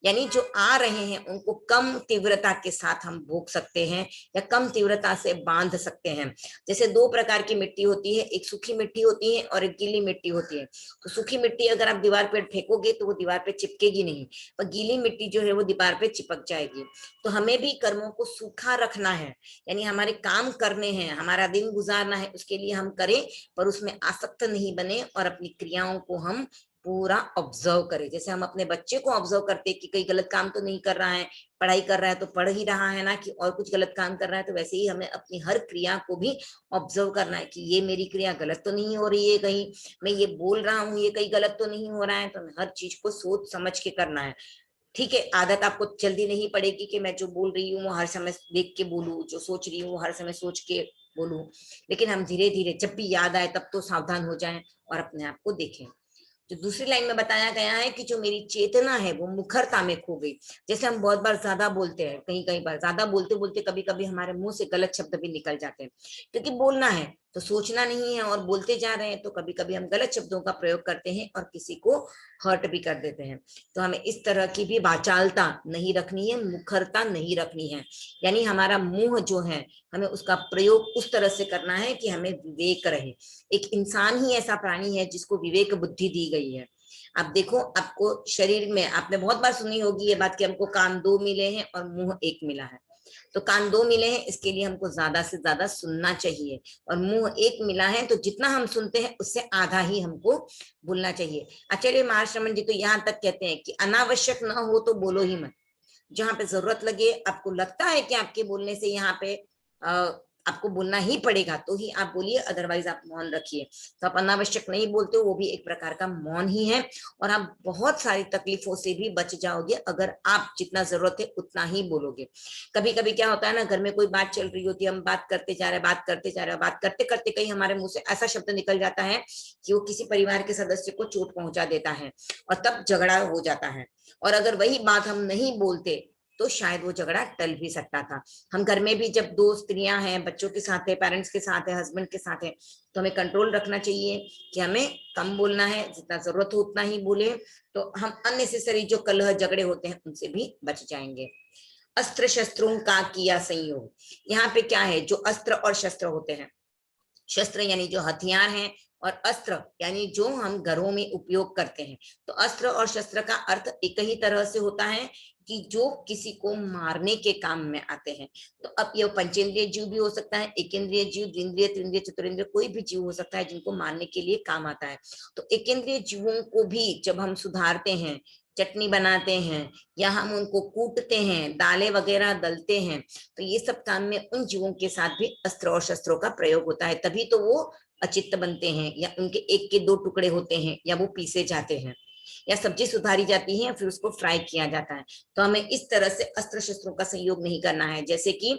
यानी जो आ रहे हैं उनको कम तीव्रता के साथ हम भोग सकते हैं या कम तीव्रता से बांध सकते हैं। जैसे दो प्रकार की मिट्टी होती है, एक सूखी मिट्टी होती है और एक गीली मिट्टी होती है। तो सूखी मिट्टी अगर आप दीवार पे फेंकोगे तो वो दीवार पे चिपकेगी नहीं, पर गीली मिट्टी जो है वो दीवार पे चिपक जाएगी। तो हमें भी कर्मों को सूखा रखना है, यानी हमारे काम करने हैं, हमारा दिन गुजारना है, उसके लिए हम करें, पर उसमें आसक्त नहीं बने और अपनी क्रियाओं को हम पूरा ऑब्जर्व करें। जैसे हम अपने बच्चे को ऑब्जर्व करते हैं कि कहीं गलत काम तो नहीं कर रहा है, पढ़ाई कर रहा है तो पढ़ ही रहा है ना, कि और कुछ गलत काम कर रहा है, तो वैसे ही हमें अपनी हर क्रिया को भी ऑब्जर्व करना है कि ये मेरी क्रिया गलत तो नहीं हो रही है, कहीं मैं ये बोल रहा हूँ ये कहीं गलत तो नहीं हो रहा है। तो हमें हर चीज को सोच समझ के करना है। ठीक है, आदत आपको जल्दी नहीं पड़ेगी कि मैं जो बोल रही हूँ वो हर समय देख के बोलूं, जो सोच रही हूँ वो हर समय सोच के बोलूं, लेकिन हम धीरे धीरे जब भी याद आए तब तो सावधान हो जाएं और अपने आप को देखें। जो दूसरी लाइन में बताया गया है कि जो मेरी चेतना है वो मुखरता में खो गई। जैसे हम बहुत बार ज्यादा बोलते हैं, कहीं कहीं बार ज्यादा बोलते बोलते कभी कभी हमारे मुंह से गलत शब्द भी निकल जाते हैं, क्योंकि बोलना है तो सोचना नहीं है और बोलते जा रहे हैं, तो कभी कभी हम गलत शब्दों का प्रयोग करते हैं और किसी को हर्ट भी कर देते हैं। तो हमें इस तरह की भी वाचालता नहीं रखनी है, मुखरता नहीं रखनी है, यानी हमारा मुंह जो है हमें उसका प्रयोग उस तरह से करना है कि हमें विवेक रहे। एक इंसान ही ऐसा प्राणी है जिसको विवेक बुद्धि दी गई है। आप देखो, आपको शरीर में आपने बहुत बार सुनी होगी ये बात कि हमको कान 2 मिले हैं और मुंह 1 मिला है। तो कान 2 मिले हैं इसके लिए हमको ज्यादा से ज्यादा सुनना चाहिए, और मुंह 1 मिला है तो जितना हम सुनते हैं उससे आधा ही हमको बोलना चाहिए। आचार्य महाश्रमण जी तो यहाँ तक कहते हैं कि अनावश्यक ना हो तो बोलो ही मत। जहां पे जरूरत लगे, आपको लगता है कि आपके बोलने से यहाँ पे आपको बोलना ही पड़ेगा तो ही आप बोलिए, अदरवाइज आप मौन रखिए। तो आप अनावश्यक नहीं बोलते हो, वो भी एक प्रकार का मौन ही है, और आप बहुत सारी तकलीफों से भी बच जाओगे अगर आप जितना जरूरत है उतना ही बोलोगे। कभी कभी क्या होता है ना, घर में कोई बात चल रही होती है, हम बात करते जा रहे हैं, बात करते जा रहे हैं, बात करते करते कहीं हमारे मुंह से ऐसा शब्द निकल जाता है कि वो किसी परिवार के सदस्य को चोट पहुंचा देता है, और तब झगड़ा हो जाता है। और अगर वही बात हम नहीं बोलते तो शायद वो झगड़ा टल भी सकता था। हम घर में भी जब दो स्त्रियां हैं, बच्चों के साथ है, पेरेंट्स के साथ है, हस्बैंड के साथ है, तो हमें कंट्रोल रखना चाहिए कि हमें कम बोलना है, जितना जरूरत हो उतना ही बोले, तो हम अननेसेसरी जो कलह झगड़े होते हैं उनसे भी बच जाएंगे। अस्त्र शस्त्रों का किया संयोग, यहाँ पे क्या है, जो अस्त्र और शस्त्र होते हैं, शस्त्र यानी जो हथियार हैं, और अस्त्र यानी जो हम घरों में उपयोग करते हैं। तो अस्त्र और शस्त्र का अर्थ एक ही तरह से होता है कि जो किसी को मारने के काम में आते हैं। तो अब ये पंचेंद्रिय जीव भी हो सकता है, एकेंद्रिय जीव, द्विंद्रिय, त्रिंद्रिय, चतुरेंद्रिय, कोई भी जीव हो सकता है जिनको मारने के लिए काम आता है। तो एकेंद्रिय जीवों को भी जब हम सुधारते हैं, चटनी बनाते हैं या हम उनको कूटते हैं, दालें वगैरह दलते हैं, तो ये सब काम में उन जीवों के साथ भी अस्त्र और शस्त्रों का प्रयोग होता है, तभी तो वो अचित्त बनते हैं, या उनके एक के दो टुकड़े होते हैं, या वो पीसे जाते हैं, या सब्जी सुधारी जाती है, फिर उसको फ्राई किया जाता है। तो हमें इस तरह से अस्त्र शस्त्रों का संयोग नहीं करना है। जैसे कि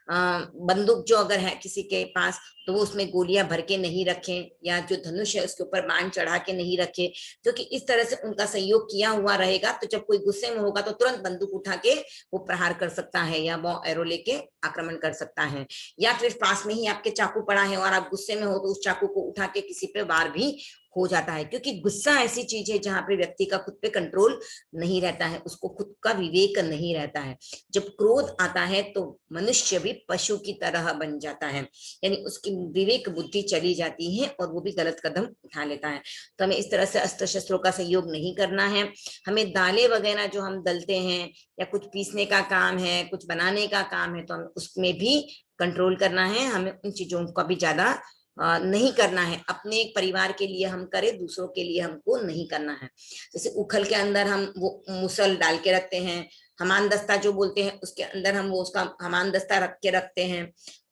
बंदूक जो अगर है किसी के पास, तो वो उसमें गोलियां भर के नहीं रखें, या जो धनुष है उसके ऊपर बाण चढ़ा के नहीं रखे, क्योंकि इस तरह से उनका संयोग किया हुआ रहेगा, तो जब कोई गुस्से में होगा तो तुरंत बंदूक उठा के वो प्रहार कर सकता है, या बॉ एरो लेके आक्रमण कर सकता है, या फिर पास में ही आपके चाकू पड़ा है और आप गुस्से में हो तो उस चाकू को उठा के किसी पे वार भी हो जाता है। क्योंकि गुस्सा ऐसी चीज है जहां पे व्यक्ति का खुद पे कंट्रोल नहीं रहता है, उसको खुद का विवेक नहीं रहता है। जब क्रोध आता है तो मनुष्य भी पशु की तरह बन जाता है, यानी उसकी विवेक बुद्धि चली जाती है और वो भी गलत कदम उठा लेता है। तो हमें इस तरह से अस्त्र शस्त्रों का संयोग नहीं करना है। हमें दालें वगैरह जो हम दलते हैं, या कुछ पीसने का काम है, कुछ बनाने का काम है, तो हमें उसमें भी कंट्रोल करना है। हमें उन चीजों का भी ज्यादा नहीं करना है। अपने एक परिवार के लिए हम करें, दूसरों के लिए हमको नहीं करना है। जैसे उखल के अंदर हम वो मुसल डाल के रखते हैं, हमान दस्ता जो बोलते हैं उसके अंदर हम वो उसका हमान दस्ता रख के रखते हैं,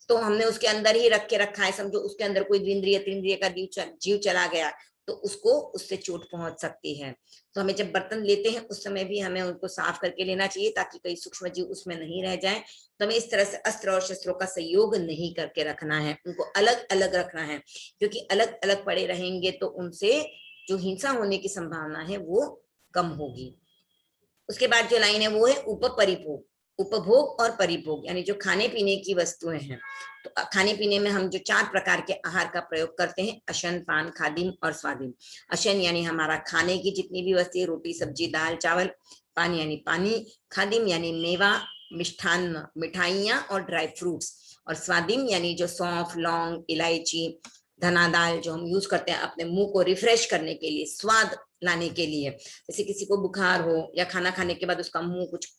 तो हमने उसके अंदर ही रख के रखा है, समझो उसके अंदर कोई द्विंद्रिय तीन्द्रिय का जीव चला गया तो उसको उससे चोट पहुंच सकती है। तो हमें जब बर्तन लेते हैं उस समय भी हमें उनको साफ करके लेना चाहिए, ताकि कोई सूक्ष्म जीव उसमें नहीं रह जाए। तो हमें इस तरह से अस्त्र और शस्त्रों का संयोग नहीं करके रखना है, उनको अलग अलग रखना है, क्योंकि अलग अलग पड़े रहेंगे तो उनसे जो हिंसा होने की संभावना है वो कम होगी। उसके बाद जो लाइन है वो है उपपरिभोग। उपभोग और परिभोग यानी जो खाने पीने की वस्तुएं हैं, तो खाने पीने में हम जो 4 प्रकार के आहार का प्रयोग करते हैं, अशन, पान, खादिम और स्वादिम। अशन यानी हमारा खाने की जितनी भी वस्तुएं, रोटी सब्जी दाल चावल, पान यानी पानी, खादिम यानी मेवा मिष्ठान्न मिठाइयाँ और ड्राई फ्रूट्स, और स्वादिम यानी जो सौंफ लौंग इलायची धना दाल जो हम यूज करते हैं अपने मुंह को रिफ्रेश करने के लिए, स्वाद लाने के लिए। जैसे किसी को बुखार हो या खाना खाने के बाद उसका मुंह कुछ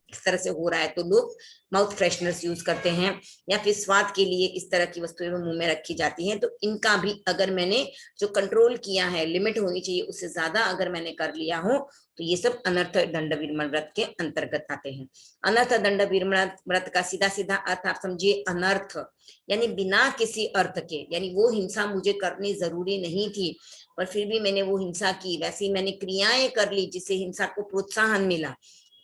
इस तरह से हो रहा है तो लोग माउथ फ्रेशनर्स यूज करते हैं, या फिर स्वाद के लिए इस तरह की वस्तुएं मुंह में रखी जाती हैं। तो इनका भी अगर मैंने जो कंट्रोल किया है, लिमिट होनी चाहिए, उससे ज्यादा अगर मैंने कर लिया हो तो ये सब अनर्थ दंड विरमण व्रत के अंतर्गत आते हैं। अनर्थ दंड विरमण व्रत का सीधा सीधा अर्थ आप समझिए अनर्थ यानी बिना किसी अर्थ के, यानी वो हिंसा मुझे करनी जरूरी नहीं थी पर फिर भी मैंने वो हिंसा की, वैसी मैंने क्रियाएं कर ली जिससे हिंसा को प्रोत्साहन मिला,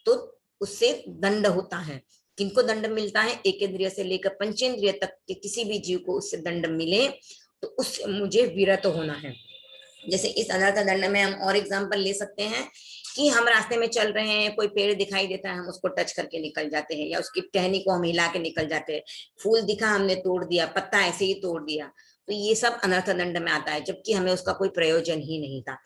तो उससे दंड होता है। किनको दंड मिलता है? एकेंद्रिय से लेकर पंचेंद्रिय तक के किसी भी जीव को उससे दंड मिले तो उससे मुझे विरत होना है। जैसे इस अनर्थ दंड में हम और एग्जांपल ले सकते हैं कि हम रास्ते में चल रहे हैं, कोई पेड़ दिखाई देता है, हम उसको टच करके निकल जाते हैं, या उसकी टहनी को हम हिला के निकल जाते हैं, फूल दिखा हमने तोड़ दिया, पत्ता ऐसे ही तोड़ दिया, तो ये सब अनर्थ दंड में आता है, जबकि हमें उसका कोई प्रयोजन ही नहीं था।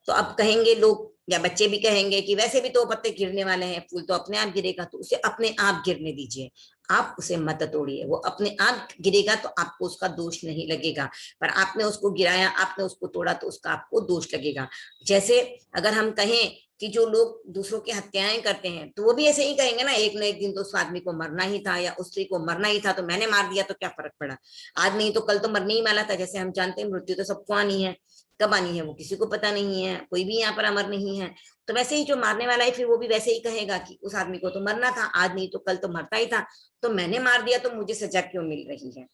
तो अब कहेंगे लोग या बच्चे भी कहेंगे कि वैसे भी तो पत्ते गिरने वाले हैं, फूल तो अपने आप गिरेगा, तो उसे अपने आप गिरने दीजिए, आप उसे मत तोड़िए, वो अपने आप गिरेगा तो आपको उसका दोष नहीं लगेगा, पर आपने उसको गिराया, आपने उसको तोड़ा तो उसका आपको दोष लगेगा। जैसे अगर हम कहें कि जो लोग दूसरों की हत्याएं करते हैं तो वो भी ऐसे ही कहेंगे ना, एक न एक दिन तो उस आदमी को मरना ही था या उस स्त्री को मरना ही था, तो मैंने मार दिया तो क्या फर्क पड़ा, आज नहीं तो कल तो मरने ही वाला था। जैसे हम जानते हैं मृत्यु तो सबको आनी है, कब आनी है वो किसी को पता नहीं है, कोई भी यहाँ पर अमर नहीं है। तो वैसे ही जो मारने वाला है फिर वो भी वैसे ही कहेगा कि उस आदमी को तो मरना था, आज नहीं तो कल तो मरता ही था, तो मैंने मार दिया तो मुझे सजा क्यों मिल रही है।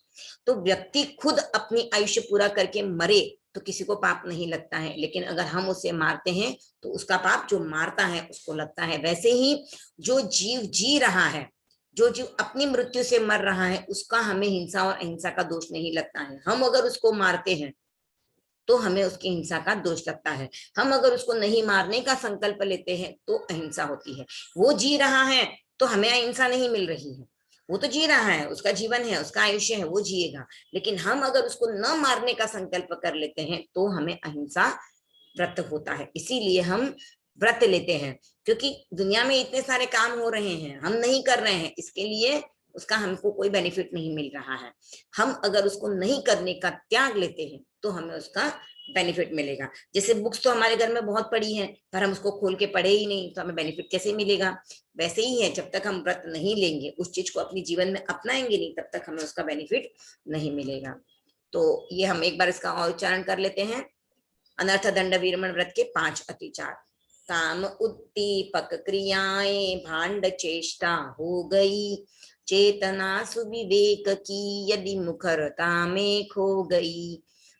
तो व्यक्ति खुद अपनी आयुष्य पूरा करके मरे तो किसी को पाप नहीं लगता है, लेकिन अगर हम उसे मारते हैं तो उसका पाप जो मारता है उसको लगता है। वैसे ही जो जीव जी रहा है, जो जीव अपनी मृत्यु से मर रहा है, उसका हमें हिंसा और अहिंसा का दोष नहीं लगता है। हम अगर उसको मारते हैं तो हमें उसकी हिंसा का दोष लगता है, हम अगर उसको नहीं मारने का संकल्प लेते हैं तो अहिंसा होती है। वो जी रहा है तो हमें अहिंसा नहीं मिल रही है, वो तो जी रहा है, उसका जीवन है, उसका आयुष्य है, वो जिएगा, लेकिन हम अगर उसको न मारने का संकल्प कर लेते हैं तो हमें अहिंसा व्रत होता है। इसीलिए हम व्रत लेते हैं, क्योंकि दुनिया में इतने सारे काम हो रहे हैं, हम नहीं कर रहे हैं, इसके लिए उसका हमको कोई बेनिफिट नहीं मिल रहा है। हम अगर उसको नहीं करने का त्याग लेते हैं तो हमें उसका बेनिफिट मिलेगा। जैसे बुक्स तो हमारे घर में बहुत पड़ी हैं पर हम उसको खोल के पढ़े ही नहीं, तो हमें बेनिफिट कैसे मिलेगा। वैसे ही है, जब तक हम व्रत नहीं लेंगे, उस चीज को अपनी जीवन में अपनाएंगे नहीं, तब तक हमें उसका बेनिफिट नहीं मिलेगा। तो ये हम एक बार इसका और उच्चारण कर लेते हैं। अनर्थ दंड विरमण व्रत के 5 अतिचार। काम उद्दीपक क्रियाएं भांड चेष्टा हो गई, चेतना सुविवेक की यदि मुखरता में खो गई,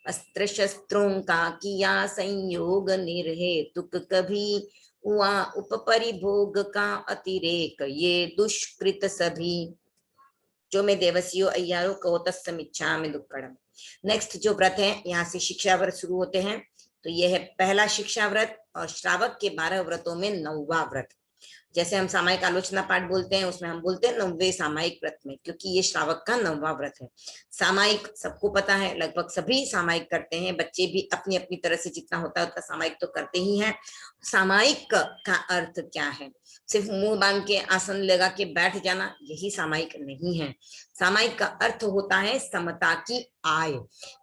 अस्त्र शस्त्रों का किया संयोग निर्हेतुक कभी, हुआ उपपरिभोग का अतिरेक ये दुष्कृत सभी, जो मैं देवसियो अय्यारो कहो तत्समिच्छामि दुक्कड़म। नेक्स्ट जो व्रत है, यहाँ से शिक्षा व्रत शुरू होते हैं। तो यह है पहला शिक्षा व्रत और श्रावक के 12 व्रतों में 9वां व्रत। जैसे हम सामायिक आलोचना पाठ बोलते हैं, उसमें हम बोलते हैं 9वें सामायिक व्रत में, क्योंकि ये श्रावक का 9वां व्रत है। सामायिक सबको पता है, लगभग सभी सामायिक करते हैं, बच्चे भी अपनी अपनी तरह से जितना होता है उतना सामायिक तो करते ही हैं। सामायिक का अर्थ क्या है? सिर्फ मुंह बांध के आसन लगा के बैठ जाना, यही सामायिक नहीं है। सामायिक का अर्थ होता है समता की आय।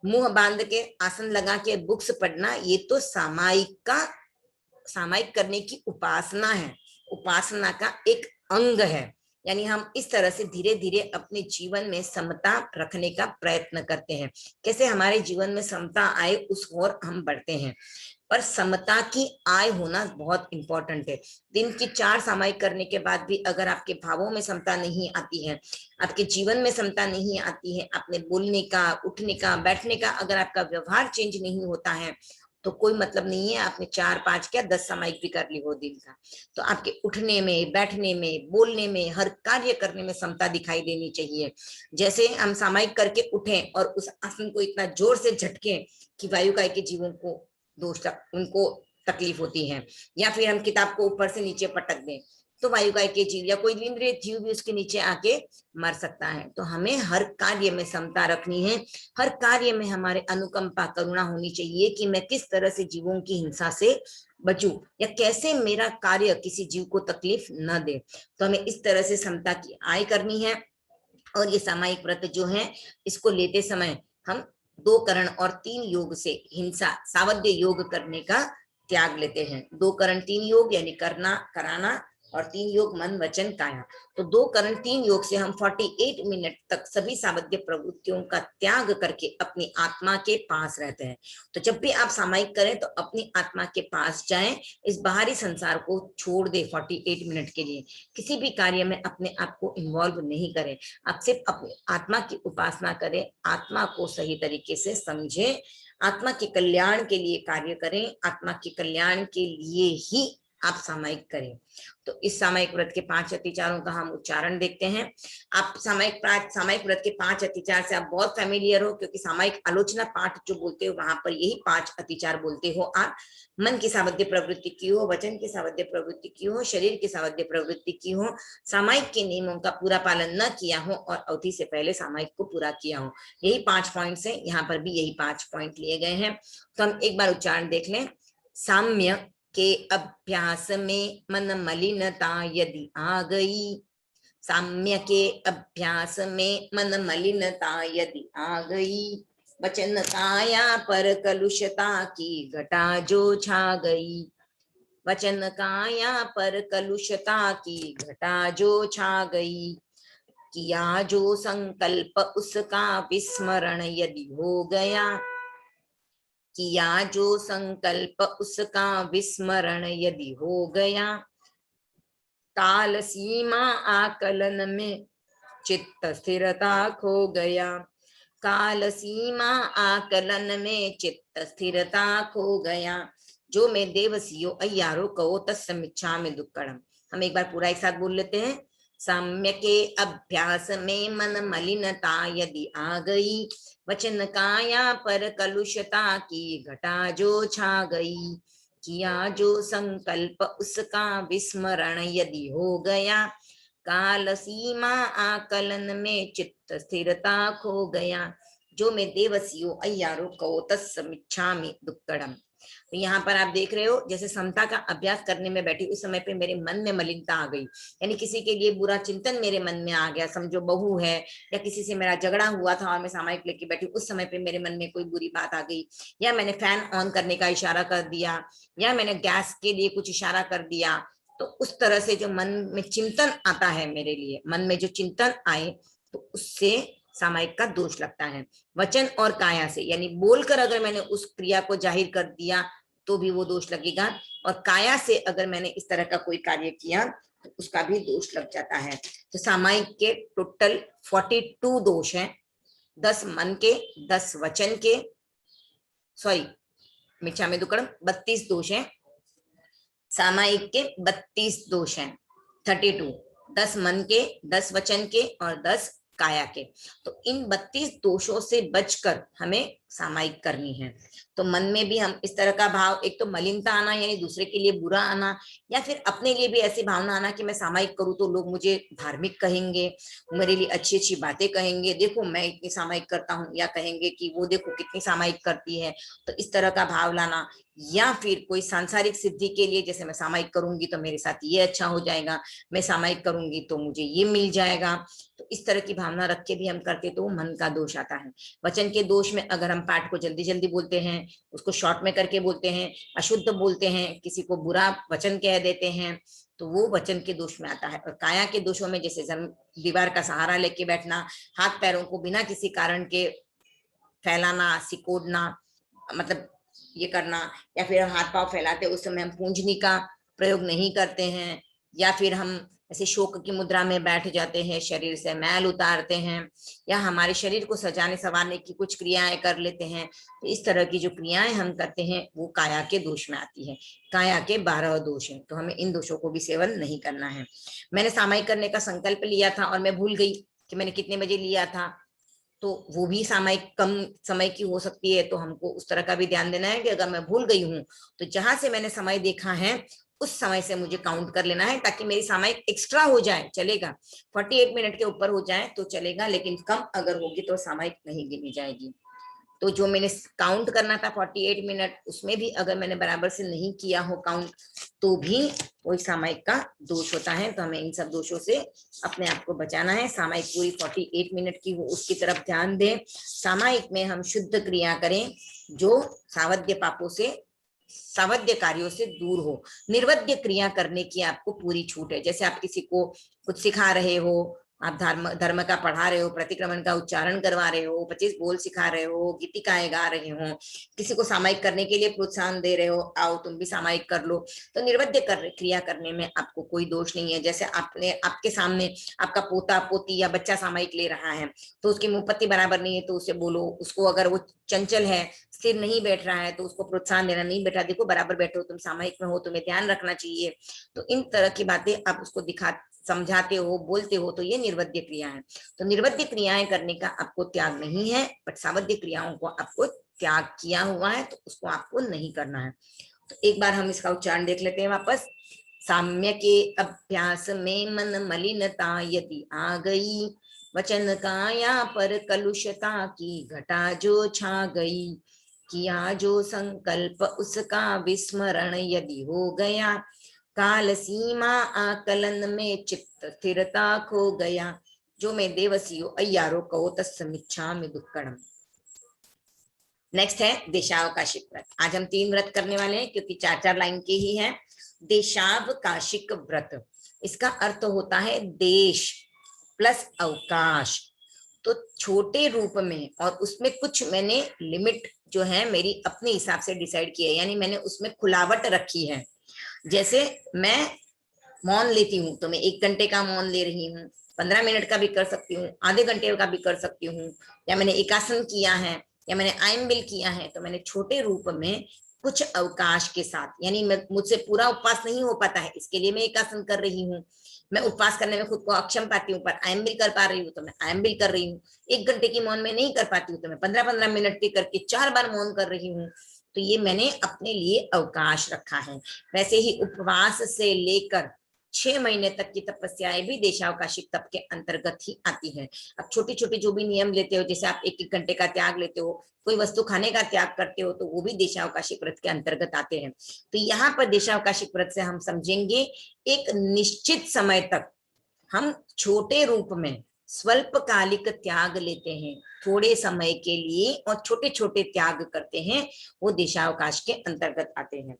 मुंह बांध के आसन लगा के बुक्स पढ़ना, ये तो सामायिक करने की उपासना है, उपासना का एक अंग है। यानी हम इस तरह से धीरे धीरे अपने जीवन में समता रखने का प्रयत्न करते हैं। कैसे हमारे जीवन में समता आए उस ओर हम बढ़ते हैं। पर समता की आय होना बहुत इंपॉर्टेंट है। दिन की 4 सामायिक करने के बाद भी अगर आपके भावों में समता नहीं आती है, आपके जीवन में समता नहीं आती है, अपने बोलने का, उठने का, बैठने का अगर आपका व्यवहार चेंज नहीं होता है, तो कोई मतलब नहीं है आपने 4, 5 क्या 10 सामायिक भी कर ली हो दिन का। तो आपके उठने में, बैठने में, बोलने में, हर कार्य करने में समता दिखाई देनी चाहिए। जैसे हम सामायिक करके उठें और उस आसन को इतना जोर से झटके कि वायुकाय के जीवों को उनको तकलीफ होती है, या फिर हम किताब को ऊपर से नीचे पटक दें, तो वायुकाय के जीव या कोई इंद्रिय जीव भी उसके नीचे आके मर सकता है। तो हमें हर कार्य में समता रखनी है। हर कार्य में हमारे अनुकंपा, करुणा होनी चाहिए कि मैं किस तरह से जीवों की हिंसा से बचूं, या कैसे मेरा कार्य किसी जीव को तकलीफ न दे। तो हमें इस तरह से समता की आय करनी है। और ये सामायिक व्रत जो है, इसको लेते समय हम 2 करण और 3 योग से हिंसा सावध्य योग करने का त्याग लेते हैं। 2 करण 3 योग यानी करना, कराना, और 3 योग मन वचन काया। तो 2 करण 3 योग से हम 48 मिनट तक सभी सावध्य प्रवृत्तियों का त्याग करके अपनी आत्मा के पास रहते हैं। तो जब भी आप सामायिक करें तो अपनी आत्मा के पास जाएं, इस बाहरी संसार को छोड़ दे 48 मिनट के लिए। किसी भी कार्य में अपने आप को इन्वॉल्व नहीं करें, आप सिर्फ अपनी आत्मा की उपासना करें, आत्मा को सही तरीके से समझें, आत्मा के कल्याण के लिए कार्य करें, आत्मा के कल्याण के लिए ही आप सामायिक करें। तो इस सामायिक व्रत के 5 अतिचारों का हम उच्चारण देखते हैं। आप सामायिक व्रत के 5 अतिचार से आप बहुत फैमिलियर हो, क्योंकि सामायिक आलोचना पाठ जो बोलते हो वहां पर यही 5 अतिचार बोलते हो आप। मन की सावध्य प्रवृत्ति की हो, वचन की सावध्य प्रवृत्ति की हो, शरीर की सावध्य प्रवृत्ति की हो, सामायिक के नियमों का पूरा पालन न किया हो, और अवधि से पहले सामायिक को पूरा किया हो। यही 5 पॉइंट्स हैं, यहाँ पर भी यही 5 पॉइंट लिए गए हैं। तो हम एक बार उच्चारण देख लें। साम्य के अभ्यास में मन मलिनता यदि आ गई, साम्य के अभ्यास में मन मलिनता यदि आ गई, वचन काया पर कलुषता की घटा जो छा गई, वचन काया पर कलुषता की घटा जो छा गई, किया जो संकल्प उसका विस्मरण यदि हो गया, किया जो संकल्प उसका विस्मरण यदि हो गया, काल सीमा आकलन में चित्त स्थिरता खो गया, काल सीमा आकलन में चित्त स्थिरता खो गया, जो मैं देवसियो अय्यारो कहो तत्समिच्छामि दुक्कड़म। हम एक बार पूरा एक साथ बोल लेते हैं। साम्य के अभ्यास में मन मलिनता यदि आ गई, वचन काया पर कलुषता की घटा जो छा गई, किया जो संकल्प उसका विस्मरण यदि हो गया, काल सीमा आकलन में चित्त स्थिरता खो गया, जो मैं देवसियो अय्यारो कहो तत्समिच्छामि दुक्कड़म। तो यहाँ पर आप देख रहे हो, जैसे समता का अभ्यास करने में बैठी उस समय पे मेरे मन में मलिनता आ गई, यानी किसी के लिए बुरा चिंतन मेरे मन में आ गया। समझो बहू है या किसी से मेरा झगड़ा हुआ था और मैं सामायिक लेके बैठी, उस समय पे मेरे मन में कोई बुरी बात आ गई, या मैंने फैन ऑन करने का इशारा कर दिया, या मैंने गैस के लिए कुछ इशारा कर दिया। तो उस तरह से जो मन में चिंतन आता है, मेरे लिए मन में जो चिंतन आए, तो उससे सामायिक का दोष लगता है। वचन और काया से, यानी बोलकर अगर मैंने उस क्रिया को जाहिर कर दिया तो भी वो दोष लगेगा। और काया से अगर मैंने इस तरह का कोई कार्य किया तो उसका भी दोष लग जाता है। तो सामायिक के टोटल 42 दोष हैं, 10 मन के, 10 वचन के, सॉरी मिच्छा में दुक्कड़म 32 दोष हैं। सामायिक के 32 दोष हैं, 32, 10 मन के, 10 वचन के और 10 काया के। तो इन 32 दोषों से बचकर हमें सामायिक करनी है। तो मन में भी हम इस तरह का भाव, एक तो मलिनता आना यानी दूसरे के लिए बुरा आना, या फिर अपने लिए भी ऐसी भावना आना कि मैं सामायिक करूं तो लोग मुझे धार्मिक कहेंगे, मेरे लिए अच्छी अच्छी बातें कहेंगे, देखो मैं इतनी सामायिक करता हूं, या कहेंगे कि वो देखो कितनी सामायिक करती है। तो इस तरह का भाव लाना, या फिर कोई सांसारिक सिद्धि के लिए, जैसे मैं सामायिक करूंगी तो मेरे साथ ये अच्छा हो जाएगा, मैं सामायिक करूंगी तो मुझे ये मिल जाएगा। तो इस तरह की भावना रख के भी हम करते तो मन का दोष आता है। वचन के दोष में अगर हम पाठ को जल्दी जल्दी बोलते हैं, उसको शॉर्ट में करके बोलते हैं, अशुद्ध बोलते हैं, किसी को बुरा वचन कह देते हैं, तो वो वचन के दोष में आता है। और काया के दोषों में जैसे दीवार का सहारा लेके बैठना, हाथ पैरों को बिना किसी कारण के फैलाना, सिकोड़ना, मतलब ये करना, या फिर हम हाथ पांव फैलाते उस समय हम पूंजनी का प्रयोग नहीं करते हैं, या फिर हम ऐसे शोक की मुद्रा में बैठ जाते हैं, शरीर से मैल उतारते हैं, या हमारे शरीर को सजाने संवारने की कुछ क्रियाएं कर लेते हैं। तो इस तरह की जो क्रियाएं हम करते हैं वो काया के दोष में आती है। काया के 12 दोष हैं, तो हमें इन दोषों को भी सेवन नहीं करना है। मैंने सामायिक करने का संकल्प लिया था और मैं भूल गई कि मैंने कितने बजे लिया था, तो वो भी सामायिक कम समय की हो सकती है। तो हमको उस तरह का भी ध्यान देना है कि अगर मैं भूल गई हूँ तो जहां से मैंने समय देखा है उस समय से मुझे काउंट कर लेना है, ताकि मेरी सामायिक एक्स्ट्रा हो जाए चलेगा, 48 मिनट के ऊपर हो जाए तो चलेगा, लेकिन कम अगर होगी तो सामायिक नहीं गिनी जाएगी। तो जो मैंने काउंट करना था 48 मिनट, उसमें भी अगर मैंने बराबर से नहीं किया हो काउंट तो भी वही सामायिक का दोष होता है। तो हमें इन सब दोषों से अपने आप को बचाना है। सामायिक पूरी 48 मिनट की हो उसकी तरफ ध्यान दें। सामायिक में हम शुद्ध क्रिया करें जो सावध्य पापों से, सावध्य कार्यों से दूर हो। निर्वध्य क्रिया करने की आपको पूरी छूट है। जैसे आप किसी को कुछ सिखा रहे हो, आप धर्म का पढ़ा रहे हो, प्रतिक्रमण का उच्चारण करवा रहे हो, 25 बोल सिखा रहे हो, गीतिकाएं गा रहे हो, किसी को सामायिक करने के लिए प्रोत्साहन दे रहे हो, आओ तुम भी सामायिक कर लो, तो निर्वध्य क्रिया करने में आपको कोई दोष नहीं है। जैसे आपके सामने आपका पोता पोती या बच्चा सामायिक ले रहा है तो उसकी मुंहपत्ती बराबर नहीं है तो उसे बोलो, उसको अगर वो चंचल है, स्थिर नहीं बैठ रहा है तो उसको प्रोत्साहन देना, नहीं बेटा देखो बराबर बैठो, तुम सामायिक में हो, तुम्हें ध्यान रखना चाहिए। तो इन तरह की बातें आप उसको समझाते हो, बोलते हो, तो ये निर्वध्य क्रिया है। तो निर्वध्य क्रियाएं करने का आपको त्याग नहीं है, बट सावध्य क्रियाओं को आपको त्याग किया हुआ है, तो उसको आपको नहीं करना है। तो एक बार हम इसका उच्चारण देख लेते हैं वापस। साम्य के अभ्यास में मन मलिनता यदि आ गई, वचन काया पर कलुषता की घटा जो छा गई, किया जो संकल्प उसका विस्मरण यदि हो गया, काल सीमा आकलन में चित्त स्थिरता खो गया, जो मैं देवसियो अय्यारो कहो तस्मिच्छामि दुक्कड़म। नेक्स्ट है देशावकाशिक व्रत। आज हम 3 व्रत करने वाले हैं क्योंकि 4-4 लाइन के ही हैं। देशावकाशिक व्रत, इसका अर्थ होता है देश प्लस अवकाश। तो छोटे रूप में, और उसमें कुछ मैंने लिमिट जो है मेरी अपने हिसाब से डिसाइड की है, यानी मैंने उसमें खुलावट रखी है। जैसे मैं मौन लेती हूँ तो मैं 1 घंटे का मौन ले रही हूँ, 15 मिनट का भी कर सकती हूँ, आधे घंटे का भी कर सकती हूँ, या मैंने एकासन किया है या मैंने आयम्बिल किया है, तो मैंने छोटे रूप में कुछ अवकाश के साथ, यानी मुझसे पूरा उपवास नहीं हो पाता है, इसके लिए मैं एकासन कर रही हूँ। मैं उपवास करने में खुद को अक्षम पाती हूँ पर आयम्बिल कर पा रही हूँ तो मैं आयम्बिल कर रही हूँ। 1 घंटे की मौन में नहीं कर पाती हूँ तो मैं 15-15 मिनट के करके 4 बार मौन कर रही हूँ। तो ये मैंने अपने लिए अवकाश रखा है। वैसे ही उपवास से लेकर 6 महीने तक की तपस्याएं भी देशावकाशिक तप के अंतर्गत ही आती है। अब छोटे छोटे जो भी नियम लेते हो, जैसे आप 1-1 घंटे का त्याग लेते हो, कोई वस्तु खाने का त्याग करते हो, तो वो भी देशावकाशिक व्रत के अंतर्गत आते हैं। तो यहाँ पर देशावकाशिक व्रत से हम समझेंगे एक निश्चित समय तक हम छोटे रूप में स्वल्पकालिक त्याग लेते हैं, थोड़े समय के लिए, और छोटे छोटे त्याग करते हैं, वो देशावकाश के अंतर्गत आते हैं।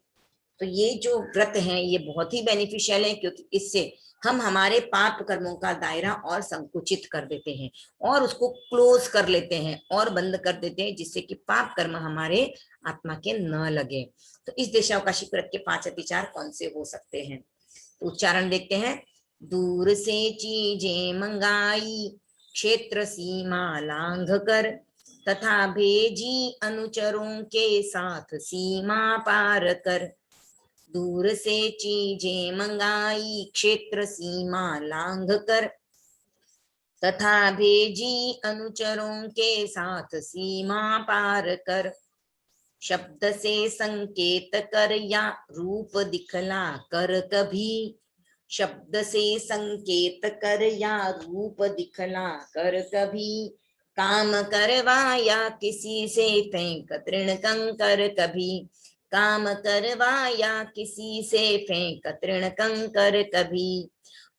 तो ये जो व्रत हैं ये बहुत ही बेनिफिशियल है, क्योंकि इससे हम हमारे पाप कर्मों का दायरा और संकुचित कर देते हैं और उसको क्लोज कर लेते हैं और बंद कर देते हैं, जिससे कि पाप कर्म हमारे आत्मा के न लगे। तो इस देशावकाशी व्रत के 5 अतिचार कौन से हो सकते हैं? तो उच्चारण देखते हैं। दूर से चीजें मंगाई, क्षेत्र सीमा लांघ कर, तथा भेजी अनुचरों के साथ सीमा पार कर। दूर से चीजें मंगाई, क्षेत्र सीमा लांघ कर, तथा भेजी अनुचरों के साथ सीमा पार कर। शब्द से संकेत कर या रूप दिखला कर कभी, शब्द से संकेत कर या रूप दिखला कर कभी, काम करवाया किसी से फेंक तृण कंकर कभी, काम करवाया किसी से फेंक तृण कंकर कभी।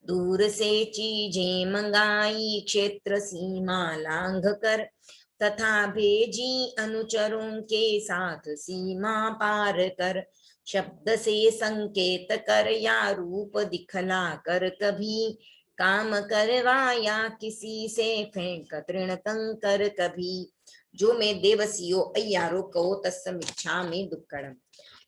दूर से चीजें मंगाई, क्षेत्र सीमा लांघ कर, तथा भेजी अनुचरों के साथ सीमा पार कर। शब्द से संकेत कर या रूप दिखला कर कभी, काम करवाया किसी से फेंक तृण कंकर कभी। जो मैं देवसियो अय्यारो कहो तत्समिच्छामि दुक्कड़म।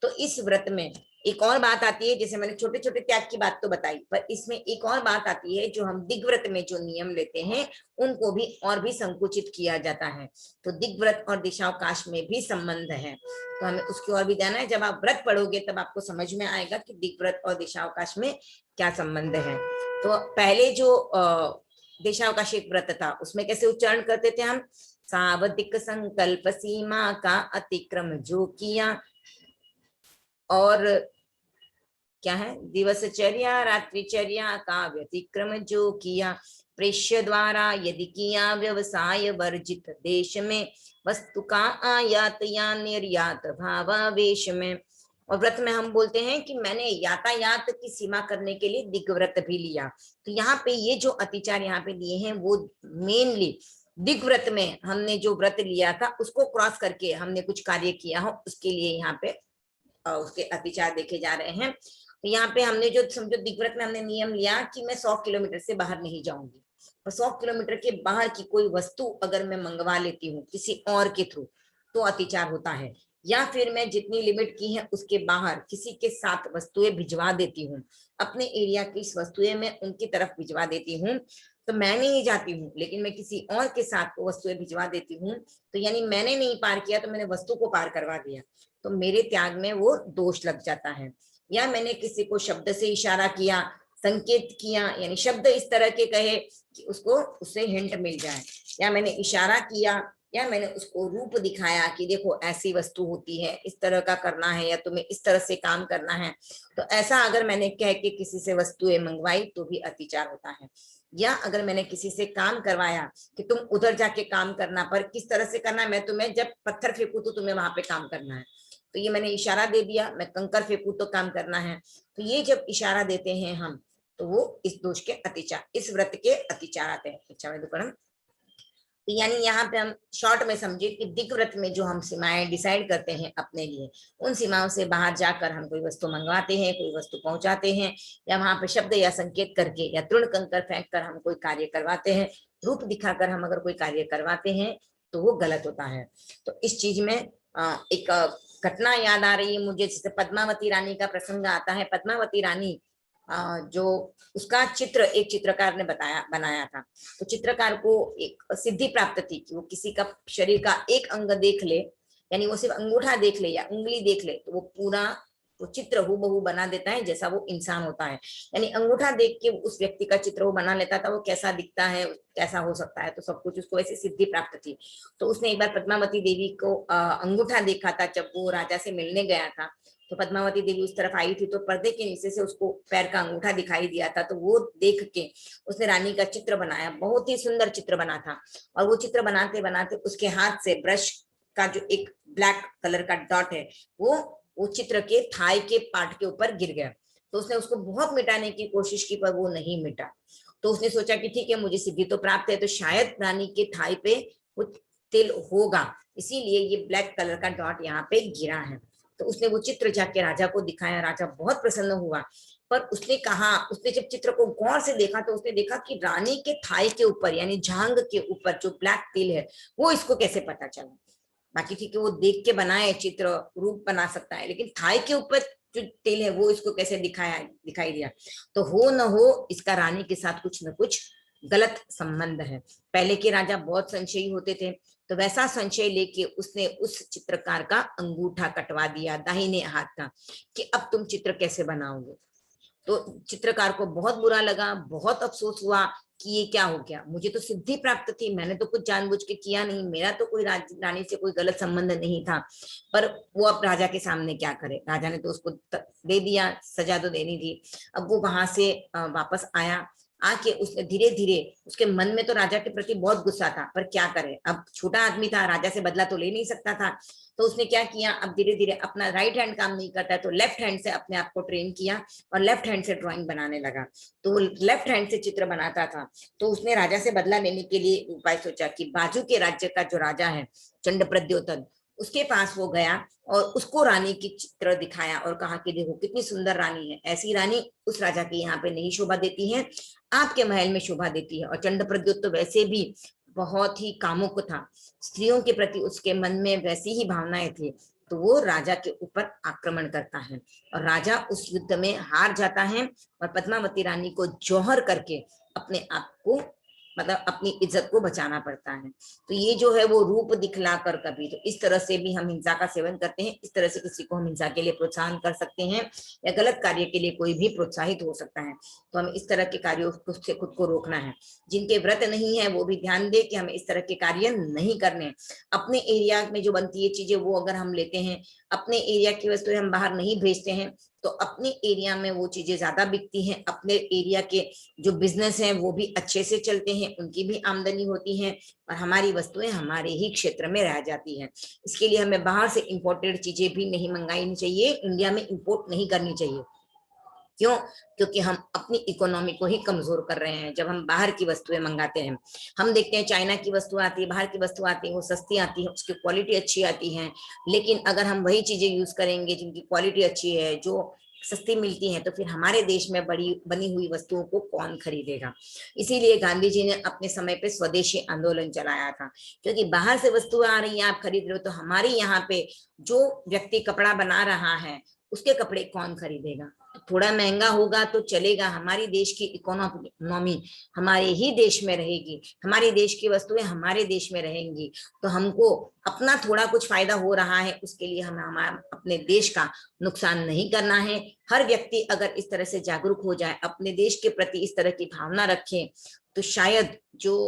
तो इस व्रत में एक और बात आती है, जैसे मैंने छोटे छोटे त्याग की बात तो बताई, पर इसमें एक और बात आती है, जो हम दिग्व्रत में जो नियम लेते हैं उनको भी और भी संकुचित किया जाता है। तो दिग्व्रत और दिशावकाश में भी संबंध है, तो हमें उसकी ओर भी ध्यान है। जब आप व्रत पढ़ोगे तब आपको समझ में आएगा कि दिग्व्रत और दिशावकाश में क्या संबंध है। तो पहले जो दिशावकाश एक व्रत था उसमें कैसे उच्चारण करते थे हम? सावधिक संकल्प सीमा का अतिक्रम जो किया, और क्या है? दिवसचर्या रात्रिचर्या का व्यतिक्रम जो किया, प्रेष्य द्वारा यदि किया व्यवसाय वर्जित देश में, वस्तु का आयात या निर्यात भावावेश में। और व्रत में हम बोलते हैं कि मैंने यातायात की सीमा करने के लिए दिग्व्रत भी लिया। तो यहाँ पे ये जो अतिचार यहाँ पे दिए हैं वो मेनली दिग्व्रत में हमने जो व्रत लिया था उसको क्रॉस करके हमने कुछ कार्य किया हो, उसके लिए यहाँ पे उसके अतिचार देखे जा रहे हैं। तो यहाँ पे हमने जो समझो दिग्व्रत में हमने नियम लिया कि मैं 100 किलोमीटर से बाहर नहीं जाऊंगी, और 100 किलोमीटर के बाहर की कोई वस्तु अगर मैं मंगवा लेती हूँ किसी और के थ्रू तो अतिचार होता है। या फिर मैं जितनी लिमिट की है उसके बाहर किसी के साथ वस्तुएं भिजवा देती हूँ, अपने एरिया की वस्तुएं मैं उनकी तरफ भिजवा देती हूँ, तो मैं नहीं जाती हूँ लेकिन मैं किसी और के साथ वस्तुएं भिजवा देती हूँ, तो यानी मैंने नहीं पार किया तो मैंने वस्तु को पार करवा दिया, तो मेरे त्याग में वो दोष लग जाता है। या मैंने किसी को शब्द से इशारा किया, संकेत किया, यानी शब्द इस तरह के कहे कि उसको उससे हिंट मिल जाए, या मैंने इशारा किया, या मैंने उसको रूप दिखाया कि देखो ऐसी वस्तु होती है, इस तरह का करना है, या तुम्हें इस तरह से काम करना है। तो ऐसा अगर मैंने कह के किसी से वस्तुएं मंगवाई तो भी अतिचार होता है। या अगर मैंने किसी से काम करवाया कि तुम उधर जाके काम करना, पर किस तरह से करना है, मैं तुम्हें जब पत्थर फेंकू तो तुम्हें वहां पे काम करना है, तो ये मैंने इशारा दे दिया, मैं कंकर फेंकू तो काम करना है। तो ये जब इशारा देते हैं हम तो वो इस दोष के अतिचार, इस व्रत के अतिचार आते हैं। अच्छा मैं दुपहर, तो यानी यहाँ पे हम शॉर्ट में समझे कि दिग्व्रत में जो हम सीमाएं डिसाइड करते हैं अपने लिए, उन सीमाओं से बाहर जाकर हम कोई वस्तु मंगवाते हैं, कोई वस्तु पहुंचाते हैं, या वहां पे शब्द या संकेत करके या तृण कंकर फेंक कर हम कोई कार्य करवाते हैं, रूप दिखाकर हम अगर कोई कार्य करवाते हैं तो वो गलत होता है। तो इस चीज में एक घटना याद आ रही है मुझे, जैसे पद्मावती रानी का प्रसंग आता है। पद्मावती रानी जो उसका चित्र एक चित्रकार ने बनाया था, तो चित्रकार को एक सिद्धि प्राप्त थी कि वो किसी का शरीर का एक अंग देख ले, यानी वो सिर्फ अंगूठा देख ले या उंगली देख ले तो वो पूरा वो चित्र हूबहू बना देता है जैसा वो इंसान होता है। यानी अंगूठा देख के उस व्यक्ति का चित्र वो बना लेता था, वो कैसा दिखता है, कैसा हो सकता है, तो सब कुछ उसको ऐसी सिद्धि प्राप्त थी। तो उसने एक बार पद्मावती देवी को अंगूठा देखा था जब वो राजा से मिलने गया था। तो पद्मावती देवी उस तरफ आई थी तो पर्दे के नीचे से उसको पैर का अंगूठा दिखाई दिया था, तो वो देख के उसने रानी का चित्र बनाया, बहुत ही सुंदर चित्र बना था। और वो चित्र बनाते बनाते उसके हाथ से ब्रश का जो एक ब्लैक कलर का डॉट है वो चित्र के थाई के पार्ट के ऊपर गिर गया। तो उसने उसको बहुत मिटाने की कोशिश की पर वो नहीं मिटा। तो उसने सोचा कि ठीक है मुझे सिद्धि तो प्राप्त है, तो शायद रानी के थाई पे कुछ तिल होगा, इसीलिए ये ब्लैक कलर का डॉट यहाँ पे गिरा है। तो उसने वो चित्र जाके राजा को दिखाया, राजा बहुत प्रसन्न हुआ। पर उसने कहा, उसने जब चित्र को गौर से देखा तो उसने देखा कि रानी के थाई के ऊपर यानी जांघ के ऊपर जो ब्लैक तिल है वो इसको कैसे पता चला। बाकी ठीक है वो देख के बनाए चित्र रूप बना सकता है, लेकिन थाई के ऊपर जो तिल है वो इसको कैसे दिखाई दिया। तो हो न हो इसका रानी के साथ कुछ न कुछ गलत संबंध है। पहले के राजा बहुत संशयी होते थे, तो वैसा संशय लेके उसने उस चित्रकार का अंगूठा कटवा दिया दाहिने हाथ का कि अब तुम चित्र कैसे बनाओगे। तो चित्रकार को बहुत बुरा लगा, बहुत अफसोस हुआ कि ये क्या हो गया, मुझे तो सिद्धि प्राप्त थी, मैंने तो कुछ जानबूझ के किया नहीं, मेरा तो कोई रानी से कोई गलत संबंध नहीं था। पर वो अब राजा के सामने क्या करे, राजा ने तो उसको दे दिया, सजा तो देनी थी। अब वो वहां से वापस आया, आके उसने धीरे धीरे, उसके मन में तो राजा के प्रति बहुत गुस्सा था, पर क्या करे, अब छोटा आदमी था, राजा से बदला तो ले नहीं सकता था। तो उसने क्या किया, अब धीरे धीरे अपना राइट हैंड काम नहीं करता है तो लेफ्ट हैंड से अपने आप को ट्रेन किया और लेफ्ट हैंड से ड्राइंग बनाने लगा। तो वो लेफ्ट हैंड से चित्र बनाता था। तो उसने राजा से बदला लेने के लिए उपाय सोचा कि बाजू के राज्य का जो राजा है चंडप्रद्योतन, उसके पास वो गया और उसको रानी की चित्र दिखाया और कहा कि देखो कितनी सुंदर रानी है, ऐसी रानी उस राजा के यहाँ पे नहीं शोभा देती है, आपके महल में शोभा देती है। और चंडप्रद्योत तो वैसे भी बहुत ही कामुक था, स्त्रियों के प्रति उसके मन में वैसी ही भावनाएं थी। तो वो राजा के ऊपर आक्रमण करता है और राजा उस युद्ध में हार जाता है और पद्मावती रानी को जौहर करके अपने आप को, मतलब अपनी इज्जत को बचाना पड़ता है। तो ये जो है वो रूप दिखला कर कभी, तो इस तरह से भी हम हिंसा का सेवन करते हैं, इस तरह से किसी को हम हिंसा के लिए प्रोत्साहन कर सकते हैं या गलत कार्य के लिए कोई भी प्रोत्साहित हो सकता है। तो हमें इस तरह के कार्यों से खुद को रोकना है। जिनके व्रत नहीं है वो भी ध्यान दे कि हमें इस तरह के कार्य नहीं करने। अपने एरिया में जो बनती है चीजें वो अगर हम लेते हैं, अपने एरिया की वस्तुएं हम बाहर नहीं भेजते हैं, तो अपने एरिया में वो चीजें ज्यादा बिकती हैं, अपने एरिया के जो बिजनेस हैं वो भी अच्छे से चलते हैं, उनकी भी आमदनी होती है और हमारी वस्तुएं हमारे ही क्षेत्र में रह जाती हैं। इसके लिए हमें बाहर से इंपोर्टेड चीजें भी नहीं मंगानी चाहिए, इंडिया में इंपोर्ट नहीं करनी चाहिए। क्यों? क्योंकि हम अपनी इकोनॉमी को ही कमजोर कर रहे हैं जब हम बाहर की वस्तुएं मंगाते हैं। हम देखते हैं चाइना की वस्तु आती है, बाहर की वस्तु आती है, वो सस्ती आती है, उसकी क्वालिटी अच्छी आती है, लेकिन अगर हम वही चीजें यूज करेंगे जिनकी क्वालिटी अच्छी है, जो सस्ती मिलती है, तो फिर हमारे देश में बनी हुई वस्तुओं को कौन खरीदेगा। इसीलिए गांधी जी ने अपने समय पे स्वदेशी आंदोलन चलाया था, क्योंकि बाहर से वस्तुएं आ रही हैं, आप खरीद रहे हो, तो हमारे यहाँ पे जो व्यक्ति कपड़ा बना रहा है उसके कपड़े कौन खरीदेगा। थोड़ा महंगा होगा तो चलेगा, हमारी देश की इकोनॉमी हमारे ही देश में रहेगी, हमारे देश की वस्तुएं हमारे देश में रहेंगी। तो हमको अपना थोड़ा कुछ फायदा हो रहा है, उसके लिए हमें अपने देश का नुकसान नहीं करना है। हर व्यक्ति अगर इस तरह से जागरूक हो जाए, अपने देश के प्रति इस तरह की भावना रखे, तो शायद जो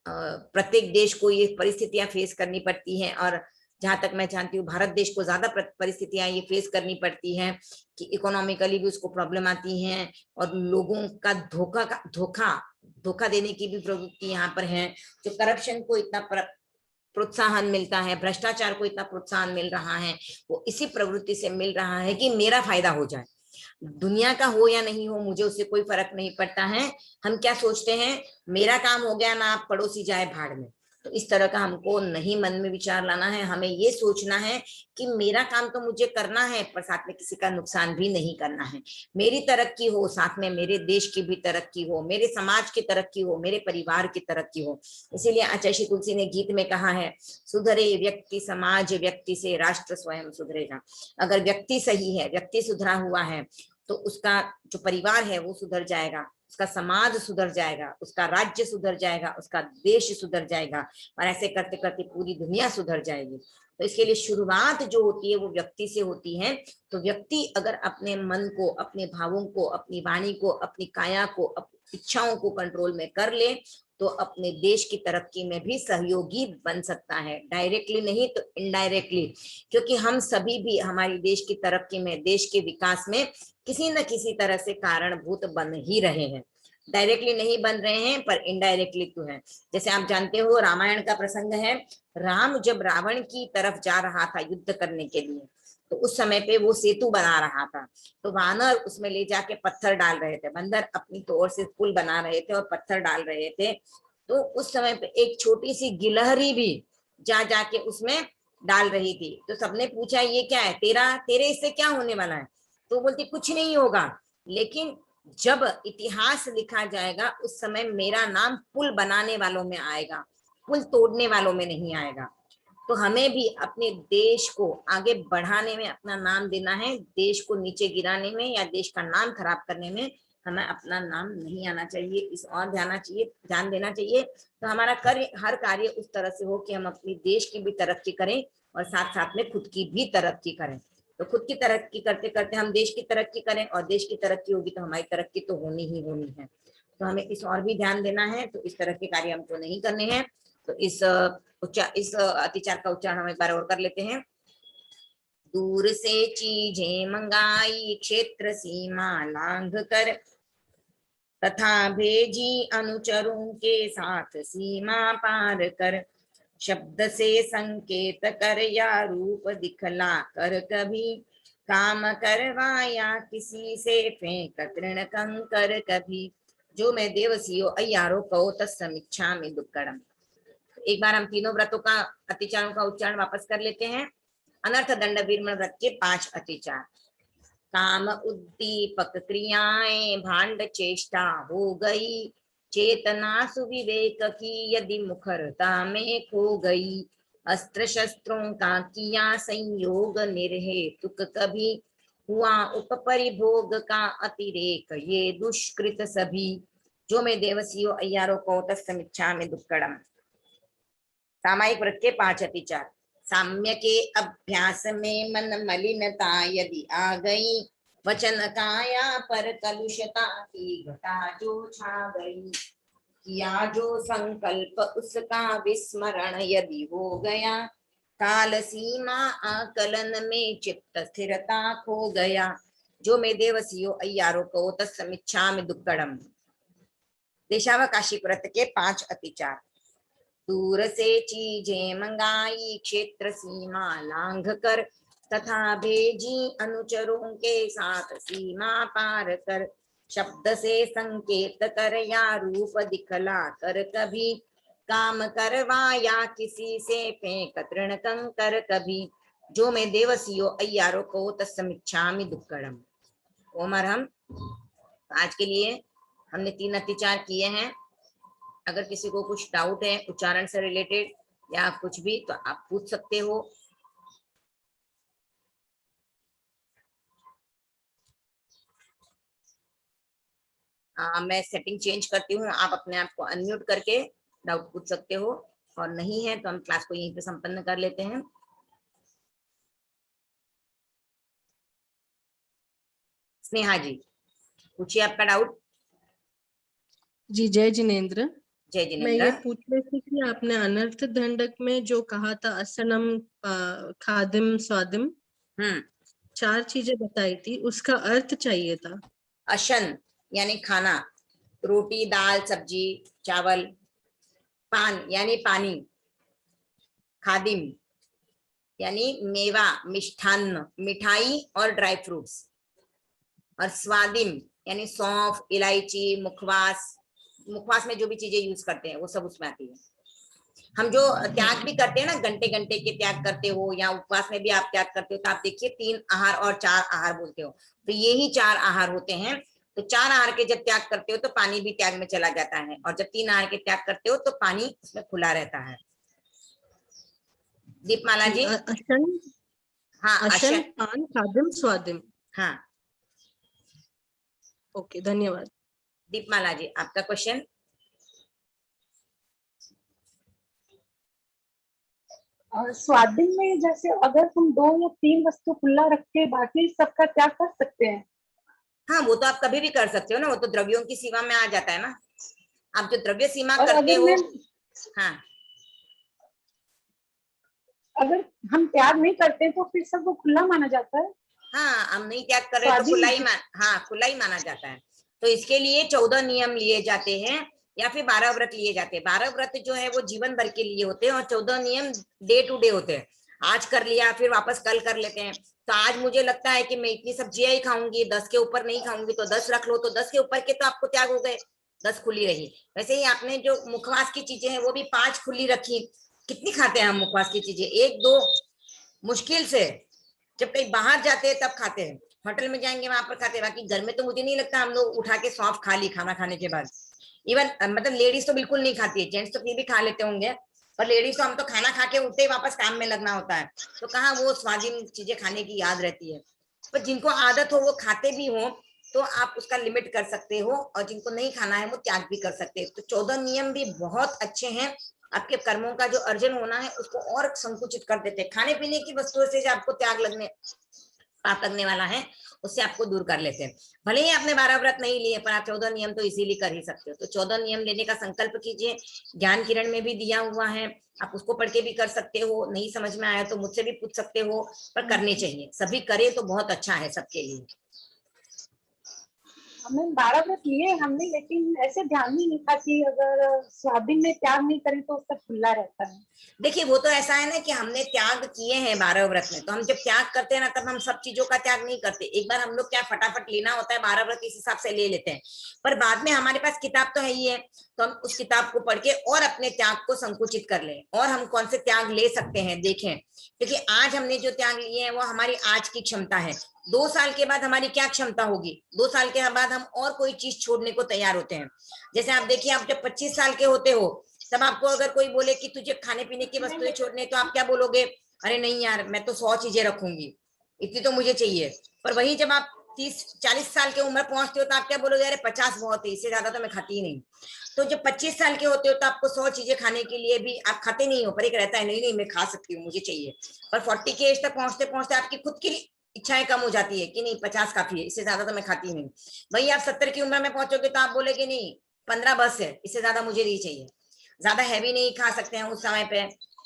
प्रत्येक देश को ये परिस्थितियां फेस करनी पड़ती हैं, और जहां तक मैं जानती हूँ भारत देश को ज्यादा परिस्थितियां ये फेस करनी पड़ती हैं कि इकोनॉमिकली भी उसको प्रॉब्लम आती हैं और लोगों का धोखा देने की भी प्रवृत्ति यहाँ पर है। जो करप्शन को इतना प्रोत्साहन मिलता है, भ्रष्टाचार को इतना प्रोत्साहन मिल रहा है, वो इसी प्रवृत्ति से मिल रहा है कि मेरा फायदा हो जाए। दुनिया का हो या नहीं हो मुझे उससे कोई फर्क नहीं पड़ता है। हम क्या सोचते हैं, मेरा काम हो गया ना, आप पड़ोसी जाए भाड़ में। तो इस तरह का हमको नहीं मन में विचार लाना है। हमें ये सोचना है कि मेरा काम तो मुझे करना है, पर साथ में किसी का नुकसान भी नहीं करना है। मेरी तरक्की हो, साथ में मेरे देश की भी तरक्की हो, मेरे समाज की तरक्की हो, मेरे परिवार की तरक्की हो। इसीलिए आचार्य श्री तुलसी ने गीत में कहा है, सुधरे व्यक्ति समाज, व्यक्ति से राष्ट्र स्वयं सुधरेगा। अगर व्यक्ति सही है, व्यक्ति सुधरा हुआ है, तो उसका जो परिवार है वो सुधर जाएगा, उसका समाज सुधर जाएगा, उसका राज्य सुधर जाएगा, उसका देश सुधर जाएगा, और ऐसे करते करते पूरी दुनिया सुधर जाएगी। तो इसके लिए शुरुआत जो होती है वो व्यक्ति से होती है। तो व्यक्ति अगर अपने मन को, अपने भावों को, अपनी वाणी को, अपनी काया को, अपनी इच्छाओं को कंट्रोल में कर ले, तो अपने देश की तरक्की में भी सहयोगी बन सकता है, डायरेक्टली नहीं तो इनडायरेक्टली। क्योंकि हम सभी भी हमारी देश की तरक्की में, देश के विकास में किसी न किसी तरह से कारणभूत बन ही रहे हैं। डायरेक्टली नहीं बन रहे हैं पर इनडायरेक्टली तो है। जैसे आप जानते हो रामायण का प्रसंग है, राम जब रावण की तरफ जा रहा था युद्ध करने के लिए, तो उस समय पे वो सेतु बना रहा था, तो वानर उसमें ले जाके पत्थर डाल रहे थे, बंदर अपनी तौर से पुल बना रहे थे और पत्थर डाल रहे थे। तो उस समय पे एक छोटी सी गिलहरी भी जाके उसमें डाल रही थी। तो सबने पूछा ये क्या है, तेरे इससे क्या होने वाला है? तो बोलती कुछ नहीं होगा, लेकिन जब इतिहास लिखा जाएगा उस समय मेरा नाम पुल बनाने वालों में आएगा, पुल तोड़ने वालों में नहीं आएगा। तो हमें भी अपने देश को आगे बढ़ाने में अपना नाम देना है, देश को नीचे गिराने में या देश का नाम खराब करने में हमें अपना नाम नहीं आना चाहिए। इस और ध्यान देना चाहिए। तो हमारा हर कार्य उस तरह से हो कि हम अपने देश की भी तरक्की करें और साथ साथ में खुद की भी तरक्की करें। तो खुद की तरक्की करते करते हम देश की तरक्की करें, और देश की तरक्की होगी तो हमारी तरक्की तो होनी ही होनी है। तो हमें इस और भी ध्यान देना है। तो इस तरह के कार्य हमको नहीं करने हैं। तो इस अतिचार का उच्चारण हम एक बार और कर लेते हैं। दूर से चीजें मंगाई क्षेत्र सीमा लांघ कर, तथा भेजी अनुचरों के साथ सीमा पार कर, शब्द से संकेत कर या रूप दिखला कर, कभी काम करवाया किसी से फेंक तृण कंकर, कभी जो मैं देवसियो अय्यारो कहो तत्समिच्छामि दुक्कडम। एक बार हम तीनों व्रतों का अतिचारों का उच्चारण वापस कर लेते हैं। अनर्थ दंड वीरमण व्रत के 5 अतिचार। काम उद्दीपक क्रियाएं भांड चेष्टा हो गई, चेतना सुविवेक की यदि मुखरता में खो गई, अस्त्र शस्त्रों का किया संयोग निर्हेतुक, कभी हुआ उपपरिभोग का अतिरेक ये दुष्कृत सभी, जो मैं देवसियो अय्यारो को तत्समिच्छामि दुक्कडम। सामायिक व्रत के 5 अतिचार। साम्य के अभ्यास में मन मलिनता यदि आ गई, वचन काया पर कलुषता की घटा जो छा गई, किया जो संकल्प उसका विस्मरण यदि हो गया, काल सीमा आकलन में चित्त स्थिरता खो गया, जो मैं देवसियो अय्यारो को तत्समिच्छामि दुक्कडम। देशावकाशी व्रत के 5 अतिचार। दूर से चीजें मंगाई क्षेत्र सीमा लांघ कर, तथा भेजी अनुचरों के साथ सीमा पार कर, शब्द से संकेत कर या रूप दिखला कर, कभी काम करवाया किसी से फेंक तृण कंकर, कभी जो मैं देवसियो अय्यारो को तत्समिच्छामि दुक्कडम। ओमर हम आज के लिए हमने 3 अतिचार किए हैं। अगर किसी को कुछ डाउट है उच्चारण से रिलेटेड या कुछ भी, तो आप पूछ सकते हो। मैं सेटिंग चेंज करती हूँ, आप अपने आप को अनम्यूट करके डाउट पूछ सकते हो, और नहीं है तो हम क्लास को यहीं पे संपन्न कर लेते हैं। स्नेहा जी पूछिए आपका डाउट। जी जय जिनेन्द्र। जय मैं जिनेन्द्र। ये पूछ रही थी कि आपने अनर्थ दंडक में जो कहा था असनम खादिम स्वादिम 4 चीजें बताई थी, उसका अर्थ चाहिए था। अशन यानी खाना, रोटी दाल सब्जी चावल, पान यानी पानी, खादिम यानी मेवा मिष्ठान्न मिठाई और ड्राई फ्रूट्स, और स्वादिम यानी सौंफ इलायची मुखवास, मुखवास में जो भी चीजें यूज करते हैं वो सब उसमें आती है। हम जो त्याग भी करते हैं ना, घंटे घंटे के त्याग करते हो या उपवास में भी आप त्याग करते हो, तो आप देखिए 3 आहार और 4 आहार बोलते हो, तो ये ही 4 आहार होते हैं। तो 4 आहार के जब त्याग करते हो तो पानी भी त्याग में चला जाता है, और जब 3 आहार के त्याग करते हो तो पानी उसमें खुला रहता है। दीपमाला जी। अशन, हाँ अशन पान खादिम स्वादिम। हाँ ओके धन्यवाद। दीपमाला जी आपका क्वेश्चन। स्वादिम में जैसे अगर हम 2 या 3 वस्तु खुला रख के बाकी सबका त्याग कर सकते हैं। हाँ वो तो आप कभी भी कर सकते हो ना, वो तो द्रव्यों की सीमा में आ जाता है ना। आप जो द्रव्य सीमा और करते हो। हाँ अगर हम त्याग नहीं करते तो फिर सब वो खुला माना जाता है। हाँ हम नहीं त्याग कर रहे तो खुला ही माना जाता है। तो इसके लिए 14 नियम लिए जाते हैं या फिर 12 व्रत लिए जाते हैं। 12 व्रत जो है वो जीवन भर के लिए होते हैं, और 14 नियम डे टू डे होते हैं। आज कर लिया फिर वापस कल कर लेते हैं। तो आज मुझे लगता है कि मैं इतनी सब्जियां ही खाऊंगी, 10 के ऊपर नहीं खाऊंगी, तो 10 रख लो, तो 10 के ऊपर के तो आपको त्याग हो गए, 10 खुली रही। वैसे ही आपने जो मुखवास की चीजें हैं वो भी 5 खुली रखी। कितनी खाते हैं हम मुखवास की चीजें? 1-2 मुश्किल से, जब कहीं बाहर जाते हैं तब खाते हैं, होटल में जाएंगे वहां पर खाते हैं। बाकी घर में तो मुझे नहीं लगता हम लोग उठा के सौंफ खा ली खाना खाने के बाद। इवन मतलब लेडीज तो बिल्कुल नहीं खाती है, जेंट्स तो फिर भी खा लेते होंगे, पर लेडीज तो हम तो खाना खा के उठते ही वापस काम में लगना होता है, तो कहाँ वो स्वादिष्ट चीजें खाने की याद रहती है। पर जिनको आदत हो वो खाते भी हो तो आप उसका लिमिट कर सकते हो, और जिनको नहीं खाना है वो त्याग भी कर सकते हो। तो 14 नियम भी बहुत अच्छे हैं, आपके कर्मों का जो अर्जन होना है उसको और संकुचित कर देते हैं। खाने पीने की वस्तुओं से जो आपको त्याग लगने पाप लगने वाला है उससे आपको दूर कर लेते हैं। भले ही आपने 12 व्रत नहीं लिए पर आप 14 नियम तो इजीली कर ही सकते हो। तो 14 नियम लेने का संकल्प कीजिए, ज्ञान किरण में भी दिया हुआ है, आप उसको पढ़ के भी कर सकते हो, नहीं समझ में आया तो मुझसे भी पूछ सकते हो, पर करने चाहिए, सभी करे तो बहुत अच्छा है सबके लिए। हमने 12 व्रत लिए हमने, लेकिन ऐसे ध्यान ही नहीं था कि अगर स्वाधीन में त्याग नहीं करें तो उसका खुला रहता है। देखिए वो तो ऐसा है ना कि हमने त्याग किए हैं 12 व्रत में, तो हम जब त्याग करते हैं ना तब हम सब चीजों का त्याग नहीं करते। एक बार हम लोग क्या फटाफट लेना होता है 12 व्रत इस हिसाब से ले लेते हैं, पर बाद में हमारे पास किताब तो है ही है, तो हम उस किताब को पढ़ के और अपने त्याग को संकुचित कर लें, और हम कौन से त्याग ले सकते हैं देखें। क्योंकि आज हमने जो त्याग लिए हैं वो हमारी आज की क्षमता है, 2 साल के बाद हमारी क्या क्षमता होगी, 2 साल के बाद हम और कोई चीज छोड़ने को तैयार होते हैं। जैसे आप देखिए, आप जब 25 साल के होते हो तब आपको अगर कोई बोले कि तुझे खाने पीने की वस्तुएं छोड़ने, तो आप क्या बोलोगे, अरे नहीं यार मैं तो 100 चीजें रखूंगी, इतनी तो मुझे चाहिए। पर वही जब आप 30-40 साल की उम्र पहुंचते हो तो आप क्या बोलोगे, अरे 50 बहुत है, इससे ज्यादा तो मैं खाती ही नहीं। तो जब 25 साल के होते हो तो आपको 100 चीजें खाने के लिए भी आप खाते नहीं हो, पर एक रहता है नहीं नहीं मैं खा सकती हूँ, मुझे चाहिए। पर 40 के एज तक पहुंचते पहुंचते आपकी खुद की इच्छाएं कम हो जाती है कि नहीं 50 काफी है, इससे ज्यादा तो मैं खाती नहीं। वही आप 70 की उम्र में पहुंचोगे तो आप बोलेगे नहीं 15 बस है, इससे ज्यादा मुझे नहीं चाहिए। ज्यादा हैवी नहीं खा सकते हैं उस समय पे,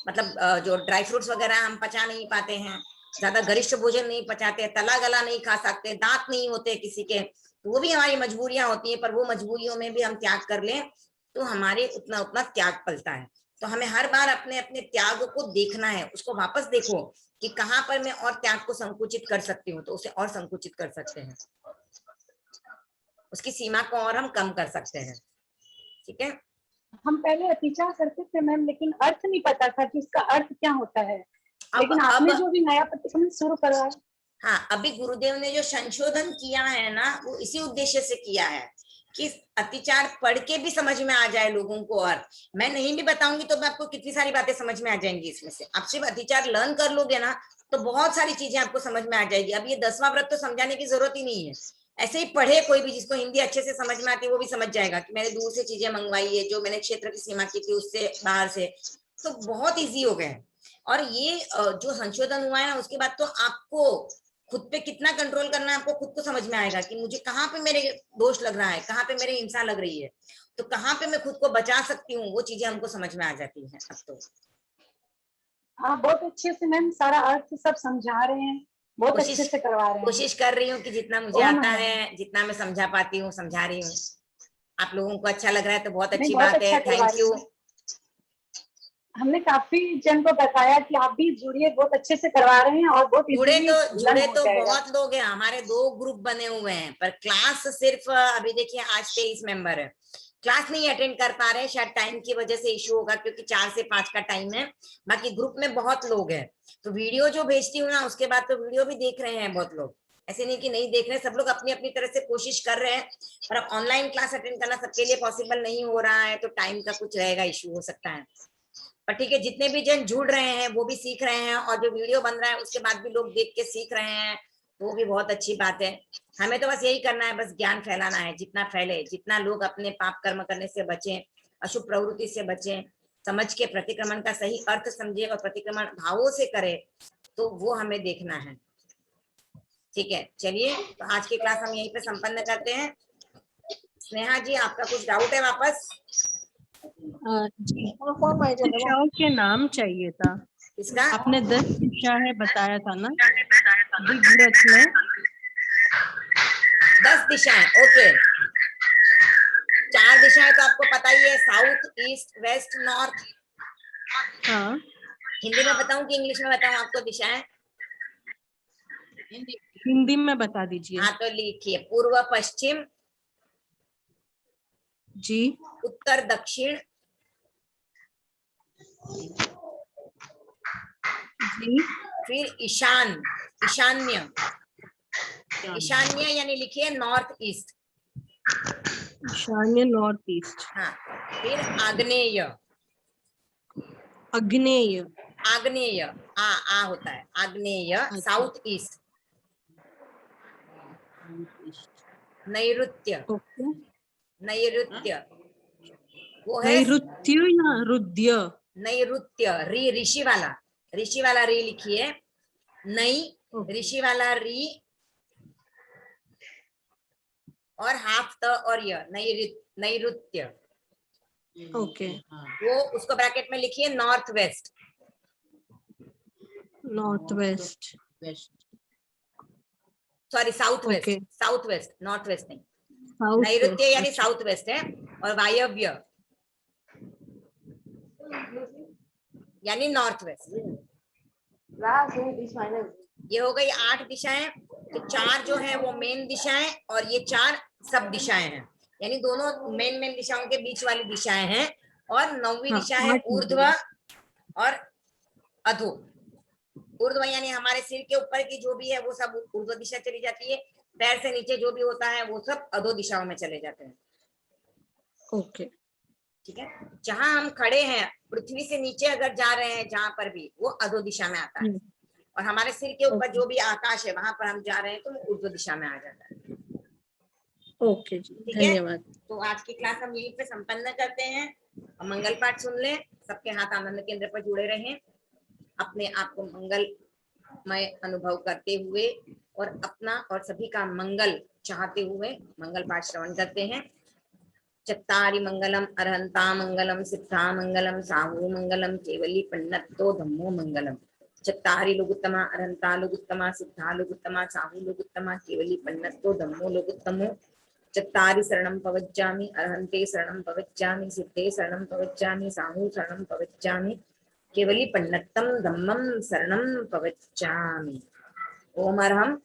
मतलब जो ड्राई फ्रूट्स वगैरह हम पचा नहीं पाते हैं, ज्यादा गरिष्ठ भोजन नहीं पचाते, तला गला नहीं खा सकते, दांत नहीं होते किसी के, तो वो भी हमारी मजबूरियां होती है। पर वो मजबूरियों में भी हम त्याग कर लें तो हमारे उतना उतना त्याग पलता है। तो हमें हर बार अपने अपने त्याग को देखना है, उसको वापस देखो कि कहाँ पर मैं और त्याग को संकुचित कर सकती हूँ, तो उसे और संकुचित कर सकते हैं, उसकी सीमा को और हम कम कर सकते हैं। ठीक है, हम पहले अतिचार करते थे मैम, लेकिन अर्थ नहीं पता था कि उसका अर्थ क्या होता है। लेकिन आपने जो भी नया प्रतिक्रमण शुरू करवाया, हाँ अभी गुरुदेव ने जो संशोधन किया है ना वो इसी उद्देश्य से किया है कि अतिचार पढ़ के भी समझ में आ जाए लोगों को। और मैं नहीं भी बताऊंगी तो मैं आपको कितनी सारी बातें समझ में आ जाएंगी इसमें से। आप सिर्फ अतिचार लर्न कर लोगे ना तो बहुत सारी चीजें आपको समझ में आ जाएगी। अब ये 10वां व्रत तो समझाने की जरूरत ही नहीं है, ऐसे ही पढ़े कोई भी जिसको हिंदी अच्छे से समझ में आती है वो भी समझ जाएगा कि मैंने दूर से चीजें मंगवाई है, जो मैंने क्षेत्र की सीमा की थी उससे बाहर से, तो बहुत ईजी हो गए। और ये जो संशोधन हुआ है ना उसके बाद तो आपको खुद पे कितना कंट्रोल करना है आपको खुद को समझ में आएगा कि मुझे कहाँ पे मेरे दोष लग रहा है, कहाँ पे मेरे हिंसा लग रही है, तो कहाँ पे मैं खुद को बचा सकती हूँ, वो चीजें हमको समझ में आ जाती है अब तो। हाँ बहुत अच्छे से मैम सारा अर्थ सब समझा रहे हैं, बहुत अच्छे से करवा रहे हैं। कोशिश कर रही हूँ कि जितना मुझे आता है, जितना मैं समझा पाती हूँ समझा रही हूँ। आप लोगों को अच्छा लग रहा है तो बहुत अच्छी बात है, थैंक यू। हमने काफी जन को बताया कि आप भी जुड़िए, बहुत अच्छे से करवा रहे हैं और बहुत जुड़े तो बहुत लोग हैं, हमारे 2 ग्रुप बने हुए हैं, पर क्लास सिर्फ अभी देखिए आज 23 मेंबर है, क्लास नहीं अटेंड कर पा रहे, शायद टाइम की वजह से इश्यू होगा क्योंकि 4 से 5 का टाइम है। बाकी ग्रुप में बहुत लोग हैं, तो वीडियो जो भेजती हूँ ना उसके बाद तो वीडियो भी देख रहे हैं बहुत लोग, ऐसे नहीं कि नहीं देख रहे, सब लोग अपनी अपनी तरह से कोशिश कर रहे हैं। पर अब ऑनलाइन क्लास अटेंड करना सबके लिए पॉसिबल नहीं हो रहा है, तो टाइम का कुछ रहेगा, इश्यू हो सकता है। पर ठीक है, जितने भी जन जुड़ रहे हैं वो भी सीख रहे हैं, और जो वीडियो बन रहा है उसके बाद भी लोग देख के सीख रहे हैं, वो भी बहुत अच्छी बात है। हमें तो बस यही करना है, बस ज्ञान फैलाना है, जितना फैले, जितना लोग अपने पाप कर्म करने से बचें, अशुभ प्रवृत्ति से बचें, समझ के प्रतिक्रमण का सही अर्थ समझे और प्रतिक्रमण भावों से करे, तो वो हमें देखना है। ठीक है, चलिए तो आज की क्लास हम यहीं पे संपन्न करते हैं। स्नेहा जी आपका कुछ डाउट है वापस? दिशाओं के नाम चाहिए था। इसका आपने 10 दिशाएं बताया था ना दिग्व्रत में? 10 दिशाएं, ओके। 4 दिशाएं तो आपको पता ही है, साउथ, ईस्ट, वेस्ट, नॉर्थ। हाँ, हिंदी में बताऊं कि इंग्लिश में बताऊं आपको दिशाएं? हिंदी में बता दीजिए। हाँ तो लिखिए, पूर्व पश्चिम जी, उत्तर दक्षिण जी, फिर ईशान, ईशान्य, ईशान्य यानी लिखिए नॉर्थ ईस्ट। ईशान्य नॉर्थ ईस्ट। हाँ, फिर आग्नेय, अग्नेय। आग्नेय, आ होता है आग्नेय, साउथ ईस्ट। नैऋत्य, ओके। नैऋत्य वो है नैऋत्य या रुद्य? नैऋत्य, री ऋषि वाला री लिखिए, नई ऋषि वाला री और हाफ त और य, नैऋत्य। ओके। वो उसको ब्रैकेट में लिखिए north west. North west, sorry south west, Okay. South west, north west नहीं। साउथ नैऋत्य यानी वेस्ट। साउथ वेस्ट है, और वायव्य यानी नॉर्थ वेस्ट। ये हो गई 8 दिशाएं। तो 4 जो है वो मेन दिशाएं और ये 4 सब दिशाएं हैं, यानी दोनों मेन दिशाओं के बीच वाली दिशाएं हैं। और 9वीं हाँ, दिशा है 8 ऊर्ध्व और अधो। ऊर्ध्व यानी हमारे सिर के ऊपर की जो भी है वो सब ऊर्ध्व दिशा चली जाती है, पैर से नीचे जो भी होता है वो सब अधो दिशाओं में चले जाते हैं। ओके। ठीक है, जहां हम खड़े हैं पृथ्वी से नीचे अगर जा रहे हैं जहां पर भी, वो अधो दिशा में आता है। और हमारे सिर के ऊपर जो भी आकाश है वहां पर हम जा रहे हैं तो वो ऊर्ध्व दिशा में आ जाता है। ओके जी, ठीक है, धन्यवाद। तो आज की क्लास हम यहीं पे संपन्न करते हैं। मंगल पाठ सुन लें, सबके हाथ आनंद केंद्र पर जुड़े रहें, अपने आप को मंगलमय अनुभव करते हुए और अपना और सभी का मंगल चाहते हुए मंगल पाठ श्रवण करते हैं। चत्तारि मंगलम अरहंता मंगलम सिद्धा मंगलम साहू मंगलम केवली पन्नतो धम्मो मंगलम। चत्तारि लोगुत्तमा अरहंता लोगुत्तमा सिद्धा लोगुत्तमा साहू लोगुत्तमा केवली पन्नतो धम्मो लोगुत्तमो। चत्तारि शरणं पवज्जामि अरहन्ते शरणं पवज्जामि सिद्धे शरणं पवज्जामि साहू शरणं पवज्जामि केवली पन्नतम धम्मम शरणं पवज्जामि। ओम अरहम